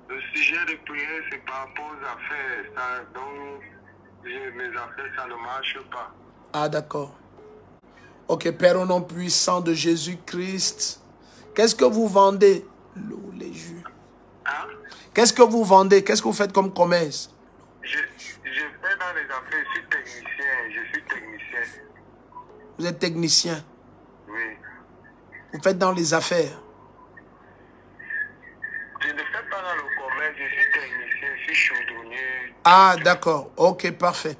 [SPEAKER 4] Le sujet de prière, c'est par rapport aux affaires. Ça, donc, mes affaires, ça ne marche pas.
[SPEAKER 1] Ah, d'accord. Ok, Père, au nom puissant de Jésus-Christ, qu'est-ce que vous vendez? L'eau, les jus.
[SPEAKER 4] Hein?
[SPEAKER 1] Qu'est-ce que vous vendez? Qu'est-ce que vous faites comme commerce?
[SPEAKER 4] Je fais dans les affaires, je suis technicien.
[SPEAKER 1] Vous êtes technicien.
[SPEAKER 4] Oui.
[SPEAKER 1] Vous faites dans les affaires.
[SPEAKER 4] Je ne fais pas dans le commerce, je suis technicien, je suis chaudronnier.
[SPEAKER 1] Ah, d'accord. Ok, parfait.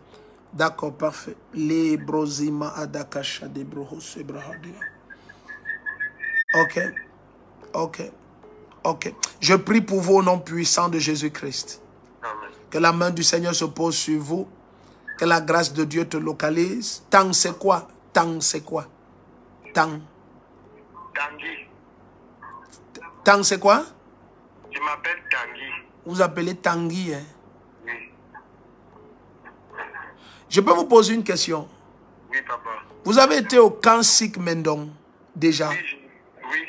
[SPEAKER 1] D'accord, parfait. Les brosima adakasha de broho sebrahadia. Ok. Ok. Ok. Je prie pour vous au nom puissant de Jésus-Christ.
[SPEAKER 4] Amen.
[SPEAKER 1] Que la main du Seigneur se pose sur vous. Que la grâce de Dieu te localise. Tang, c'est quoi? Tang, c'est quoi? Tang.
[SPEAKER 4] Tanguy.
[SPEAKER 1] Tang, c'est quoi?
[SPEAKER 4] Je m'appelle Tanguy.
[SPEAKER 1] Vous appelez Tanguy, hein?
[SPEAKER 4] Oui.
[SPEAKER 1] Je peux vous poser une question?
[SPEAKER 4] Oui, papa.
[SPEAKER 1] Vous avez été au camp Sikh Mendong, déjà?
[SPEAKER 4] Oui, oui.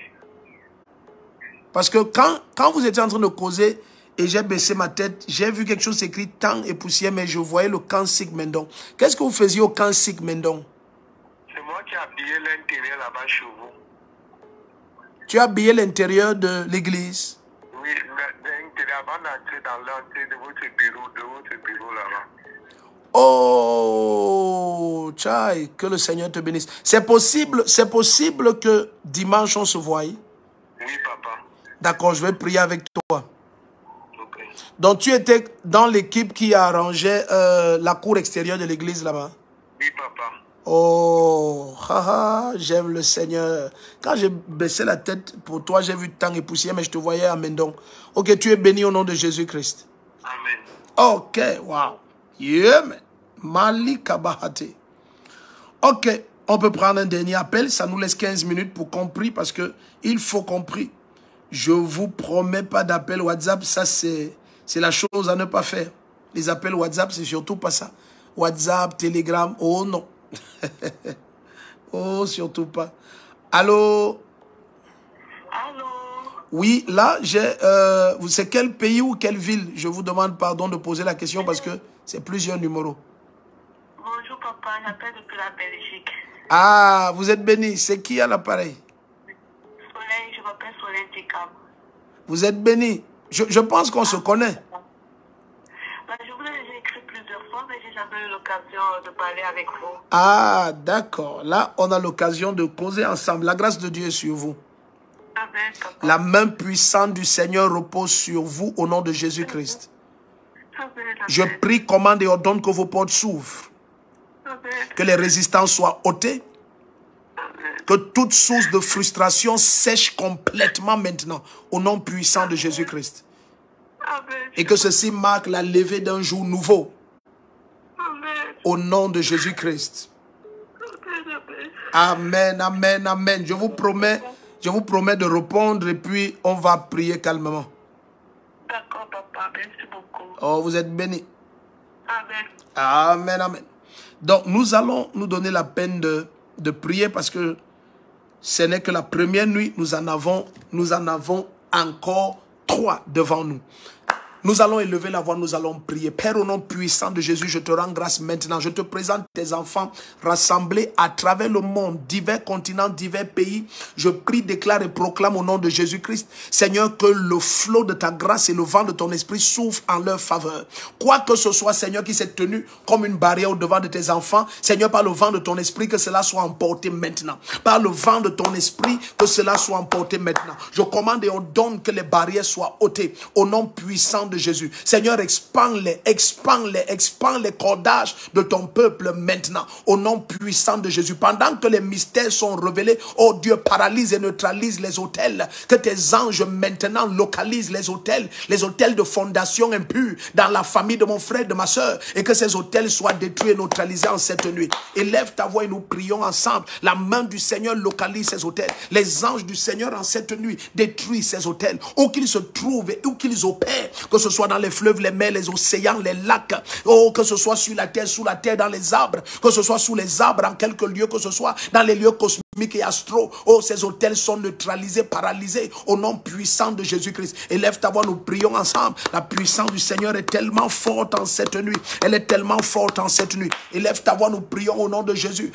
[SPEAKER 1] Parce que quand vous étiez en train de causer et j'ai baissé ma tête, j'ai vu quelque chose écrit Tang et poussière, mais je voyais le camp Sikh Mendong. Qu'est-ce que vous faisiez au camp Sikh Mendong?
[SPEAKER 4] C'est moi qui ai habillé l'intérieur là-bas chez vous.
[SPEAKER 1] Tu as habillé l'intérieur de l'église?
[SPEAKER 4] Oui, l'intérieur avant d'entrer dans l'entrée de votre bureau là-bas.
[SPEAKER 1] Oh, tchai, que le Seigneur te bénisse. C'est possible que dimanche on se voie?
[SPEAKER 4] Oui, papa.
[SPEAKER 1] D'accord, je vais prier avec toi.
[SPEAKER 4] Ok.
[SPEAKER 1] Donc tu étais dans l'équipe qui a arrangé la cour extérieure de l'église là-bas?
[SPEAKER 4] Oui, papa.
[SPEAKER 1] Oh, haha, j'aime le Seigneur. Quand j'ai baissé la tête pour toi, j'ai vu Tang et poussière, mais je te voyais à Mendong. Ok, tu es béni au nom de Jésus-Christ.
[SPEAKER 4] Amen.
[SPEAKER 1] Ok, wow. Yeah, man. Malika Bahate. Ok, on peut prendre un dernier appel. Ça nous laisse 15 minutes pour qu'on prie parce que il faut qu'on prie. Je vous promets pas d'appel WhatsApp. Ça, c'est la chose à ne pas faire. Les appels WhatsApp, c'est surtout pas ça. WhatsApp, Telegram, oh non. Oh, surtout pas. Allô?
[SPEAKER 2] Allô?
[SPEAKER 1] Oui, là, c'est quel pays ou quelle ville? Je vous demande pardon de poser la question parce que c'est plusieurs numéros.
[SPEAKER 2] Bonjour papa, j'appelle depuis la Belgique.
[SPEAKER 1] Ah, vous êtes béni. C'est qui à l'appareil?
[SPEAKER 2] Soleil, je m'appelle Soleil Tikam.
[SPEAKER 1] Vous êtes béni. Je pense qu'on se connaît.
[SPEAKER 2] Je vous ai déjà écrit plusieurs fois, mais j'ai jamais eu l'occasion de parler avec vous.
[SPEAKER 1] Ah, d'accord. Là, on a l'occasion de causer ensemble. La grâce de Dieu est sur vous.
[SPEAKER 2] Amen, papa.
[SPEAKER 1] La main puissante du Seigneur repose sur vous au nom de Jésus-Christ.
[SPEAKER 2] Amen,
[SPEAKER 1] Je prie, commande et ordonne que vos portes s'ouvrent.
[SPEAKER 2] Amen.
[SPEAKER 1] Que les résistances soient ôtées.
[SPEAKER 2] Amen.
[SPEAKER 1] Que toute source de frustration sèche complètement maintenant au nom puissant de Jésus-Christ.
[SPEAKER 2] Amen.
[SPEAKER 1] Et que ceci marque la levée d'un jour nouveau
[SPEAKER 2] Amen.
[SPEAKER 1] au nom de Jésus-Christ.
[SPEAKER 2] Amen.
[SPEAKER 1] Amen, amen, amen. Je vous promets de répondre et puis on va prier calmement.
[SPEAKER 2] D'accord, papa. Merci beaucoup.
[SPEAKER 1] Oh, vous êtes bénis.
[SPEAKER 2] Amen.
[SPEAKER 1] Amen, amen. Donc, nous allons nous donner la peine de prier parce que ce n'est que la première nuit. Nous en avons encore 3 devant nous. Nous allons élever la voix, nous allons prier. Père, au nom puissant de Jésus, je te rends grâce maintenant. Je te présente tes enfants rassemblés à travers le monde, divers continents, divers pays. Je prie, déclare et proclame au nom de Jésus-Christ, Seigneur, que le flot de ta grâce et le vent de ton esprit souffrent en leur faveur. Quoi que ce soit, Seigneur, qui s'est tenu comme une barrière au devant de tes enfants, Seigneur, par le vent de ton esprit, que cela soit emporté maintenant. Par le vent de ton esprit, que cela soit emporté maintenant. Je commande et ordonne que les barrières soient ôtées au nom puissant de Jésus. Seigneur, expand les cordages de ton peuple maintenant, au nom puissant de Jésus. Pendant que les mystères sont révélés, oh Dieu, paralyse et neutralise les autels. Que tes anges maintenant localisent les autels de fondation impure dans la famille de mon frère, de ma soeur, et que ces autels soient détruits et neutralisés en cette nuit. Élève ta voix et nous prions ensemble. La main du Seigneur localise ces autels. Les anges du Seigneur en cette nuit détruisent ces autels, où qu'ils se trouvent et où qu'ils opèrent, que ce soit dans les fleuves, les mers, les océans, les lacs, oh, que ce soit sur la terre, sous la terre, dans les arbres, que ce soit sous les arbres, en quelques lieux, que ce soit dans les lieux cosmiques, et astro. Oh, ces hôtels sont neutralisés, paralysés au nom puissant de Jésus-Christ. Élève ta voix, nous prions ensemble. La puissance du Seigneur est tellement forte en cette nuit. Elle est tellement forte en cette nuit. Élève ta voix, nous prions au nom de Jésus.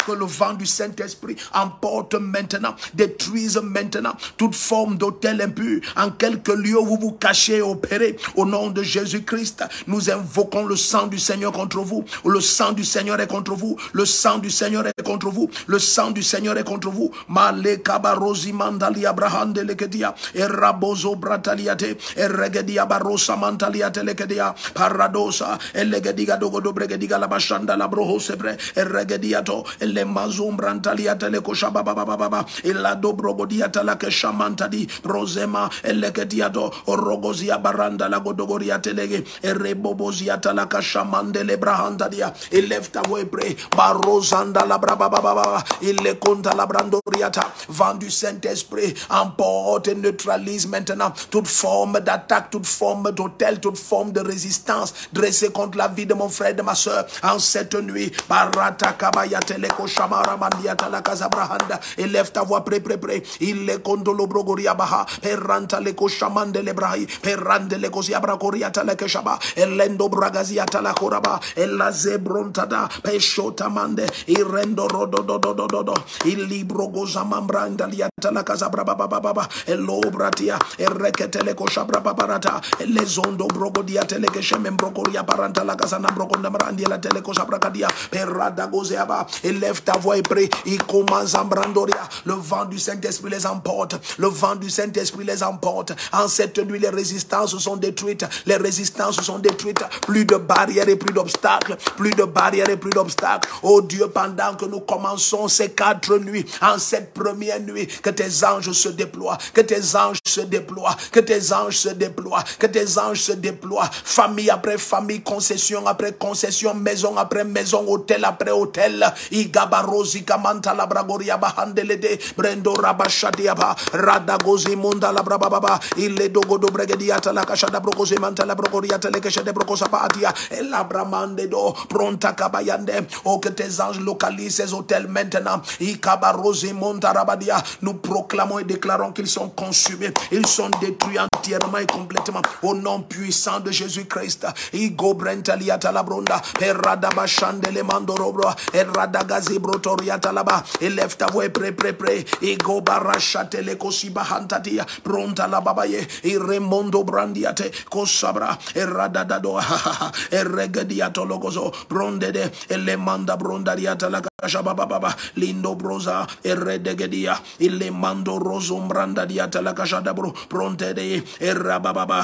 [SPEAKER 1] Que le vent du Saint-Esprit emporte maintenant, détruise maintenant toute forme d'hôtel impur. En quelque lieu où vous vous cachez et opérez, au nom de Jésus-Christ, nous invoquons le sang du Seigneur contre vous. Le sang du Seigneur est contre vous. Le sang du Seigneur est contre vous. Le sang du Seigneur est contre vous. Male kabarosi mandali abraham de lekedia et rabozo brataliate et regedia barosa mantaliate lekedia paradosa et legediga dogodo bregediga la bashanda la broho sebre et regediato et le mazum brantaliate le koshaba baba et la dobrogodiata la keshamantadi rosema et legediato orogozia baranda la godogoriate lege et reboboziata la kashamande le brahandadia. Élève ta voix et prie. Barosanda la brababa. Il les compte à la brandoriata. Vent du Saint-Esprit emporte et neutralise maintenant toute forme d'attaque, toute forme d'hôtel, toute forme de résistance dressée contre la vie de mon frère et de ma soeur en cette nuit. Barata kabayate le koshamara mandiata la kazabrahanda. Élève ta voix, pré. Il les compte le brogoria baha. Peranta le koshamande le brahi. Perande le kosiabrakoriata le keshaba. Elendo bragaziata la koraba. Ella zebrontada. Peshotamande. Irendo rodododododo. Il libro gozamambranda liata la kazabrabababa. Elobratia. Erekete le koshabra babarata. Les ondo brogodia telekeshem brogoria paranta la kasana brogonda marandi la telekoshabrakadia. Perada gozeaba. Élève ta voix et prie. Il commence à brandoria. Le vent du Saint-Esprit les emporte. Le vent du Saint-Esprit les emporte. En cette nuit, les résistances sont détruites. Les résistances sont détruites. Plus de barrières et plus d'obstacles. Plus de barrières et plus d'obstacles. Oh Dieu, pendant que nous commençons ces 4 nuits, en cette première nuit, que tes anges se déploient. Que tes anges se déploient. Que tes anges se déploient. Que tes anges se déploient. Famille après famille, concession après concession, maison après maison, hôtel après hôtel. Igabarosi kamanta la bragoria bahandelede. Brendo rabashadiaba. Radagozi munda la brababa. Il est dogo do bregediata la kashada brogozi manta la brogoria telekesha de brokosapatia. Et la bramande do pronta kabayande. Oh, que tes anges localisent ces hôtels maintenant. Ikabarosi monta rabadia. Nous proclamons et déclarons qu'ils sont consumés. Ils sont détruits entièrement et complètement. Au nom puissant de Jésus-Christ. Igo brentaliata la bronda. Eradaba chandele mandorobro. Eradagazi brotoriata là-bas. Élève ta voix, pré. Igo barachate le kosiba hantatia. Pronta la babaye. Iremondo brandiate. Kosabra. Eradadado. Eregediato logozo. Brondede. Elemanda brondariata la kashababa. Lindo broza. Eredegedia. Ilemando rozum brandadiata la kashadabro. Prontede. Erababa.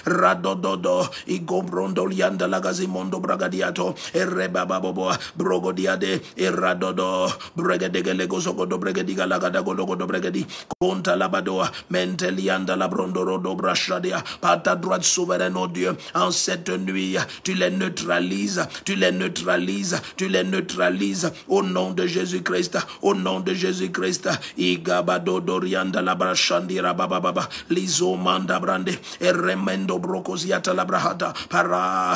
[SPEAKER 1] Radododo. Igo brondolianda la gazimondo bragadiato. Erebababobo. Brogodiade. Eradodo. Bregedegele gozogodo bregediga la gadagologodo bregedi. Conta la badoa. Mentelianda la brondorodo brashadia. Par ta droite souveraine, oh Dieu, en cette nuit, tu les neutralises. Tu les neutralises. Tu les neutralises. Au nom de Jésus-Christ. Au nom de Jésus-Christ. Igabado dorianda la brashandira bababa. Lizo manda brande. Eremendo brocoziata la brahata. Para.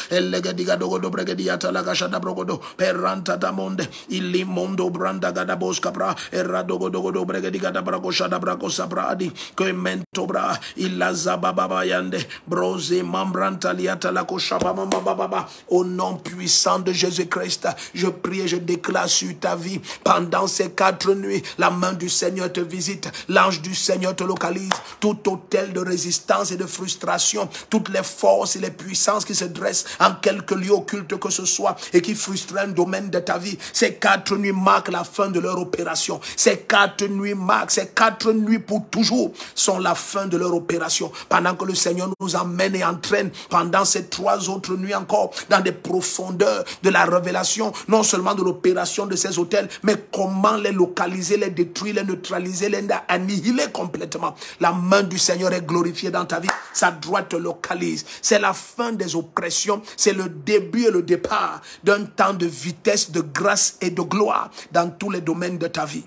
[SPEAKER 1] Elegediga dogodo bregediata la gashada brogodo. Peranta da monde. Ilimondo branda gada boskapra. Eradogodogodo bregediga da bracoshada bracosabra. Que mentobra. Ilazababa yande. Brose mambranta liata la koshaba mambaba. Au nom puissant de Jésus-Christ, je prie et je déclare sur ta vie. Pendant ces 4 nuits, la main du Seigneur te visite. L'ange du Seigneur te localise. Tout hôtel de résistance et de frustration, toutes les forces et les puissances qui se dressent en quelque lieu occulte que ce soit et qui frustrent un domaine de ta vie. Ces 4 nuits marquent la fin de leur opération. Ces 4 nuits marquent, ces 4 nuits pour toujours sont la fin de leur opération. Pendant que le Seigneur nous emmène et entraîne pendant ces 3 autres nuits encore dans des profondeurs de la révélation, non seulement de l'opération de ces hôtels, mais comment les localiser, les détruire, les neutraliser, les annihiler complètement. La main du Seigneur est glorifiée dans ta vie. Sa droite te localise. C'est la fin des oppressions. C'est le début et le départ d'un temps de vitesse, de grâce et de gloire dans tous les domaines de ta vie.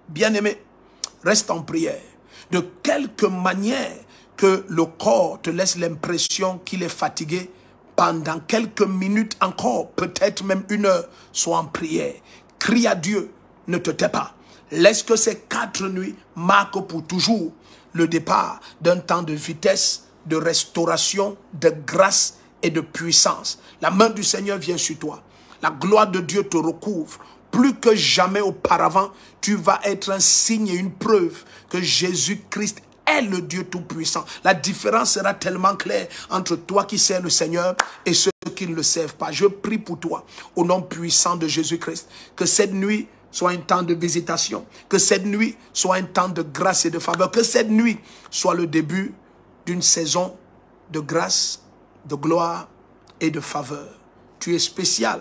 [SPEAKER 1] Bien-aimé, reste en prière. De quelque manière que le corps te laisse l'impression qu'il est fatigué, pendant quelques minutes encore, peut-être même 1 heure, sois en prière. Crie à Dieu, ne te tais pas. Laisse que ces 4 nuits marquent pour toujours le départ d'un temps de vitesse, de restauration, de grâce et de puissance. La main du Seigneur vient sur toi. La gloire de Dieu te recouvre. Plus que jamais auparavant, tu vas être un signe et une preuve que Jésus-Christ est le Dieu Tout-Puissant. La différence sera tellement claire entre toi qui sers le Seigneur et ceux qui ne le servent pas. Je prie pour toi, au nom puissant de Jésus-Christ, que cette nuit soit un temps de visitation, que cette nuit soit un temps de grâce et de faveur, que cette nuit soit le début d'une saison de grâce, de gloire et de faveur. Tu es spécial,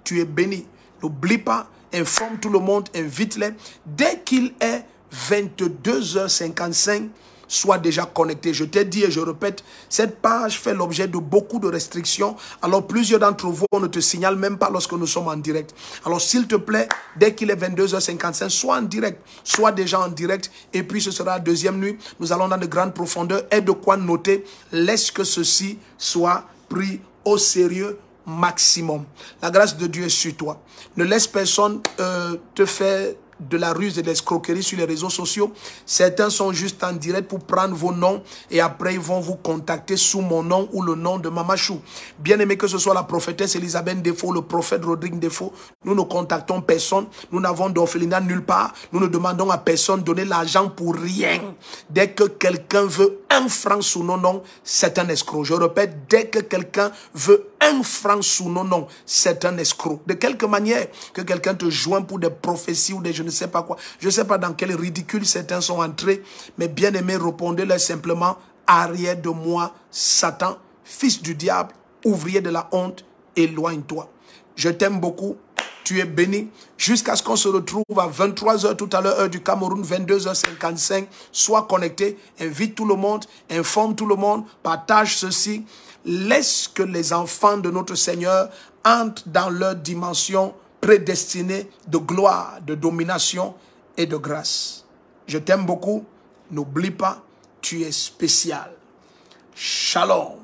[SPEAKER 1] tu es béni. N'oublie pas, informe tout le monde, invite-les. Dès qu'il est 22h55, sois déjà connecté. Je t'ai dit et je répète, cette page fait l'objet de beaucoup de restrictions. Alors plusieurs d'entre vous, on ne te signale même pas lorsque nous sommes en direct. Alors s'il te plaît, dès qu'il est 22h55, sois en direct, sois déjà en direct. Et puis ce sera la deuxième nuit. Nous allons dans de grandes profondeurs et de quoi noter. Laisse que ceci soit pris au sérieux maximum. La grâce de Dieu est sur toi. Ne laisse personne te faire de la ruse et de l'escroquerie sur les réseaux sociaux. Certains sont juste en direct pour prendre vos noms et après ils vont vous contacter sous mon nom ou le nom de Mama Chou. Bien aimé, que ce soit la prophétesse Elisabeth Défaut, le prophète Rodrigue Défaut, nous ne contactons personne. Nous n'avons d'orphelinat nulle part. Nous ne demandons à personne de donner l'argent pour rien. Dès que quelqu'un veut 1 franc sous nos noms, c'est un escroc. Je répète, dès que quelqu'un veut 1 franc sous nos noms, c'est un escroc. De quelque manière que quelqu'un te joint pour des prophéties ou des je ne sais pas quoi. Je ne sais pas dans quel ridicule certains sont entrés, mais bien aimé, répondez-leur simplement, arrière de moi, Satan, fils du diable, ouvrier de la honte, éloigne-toi. Je t'aime beaucoup. Tu es béni jusqu'à ce qu'on se retrouve à 23h tout à l'heure, heure du Cameroun, 22h55. Sois connecté, invite tout le monde, informe tout le monde, partage ceci. Laisse que les enfants de notre Seigneur entrent dans leur dimension prédestinée de gloire, de domination et de grâce. Je t'aime beaucoup. N'oublie pas, tu es spécial. Shalom.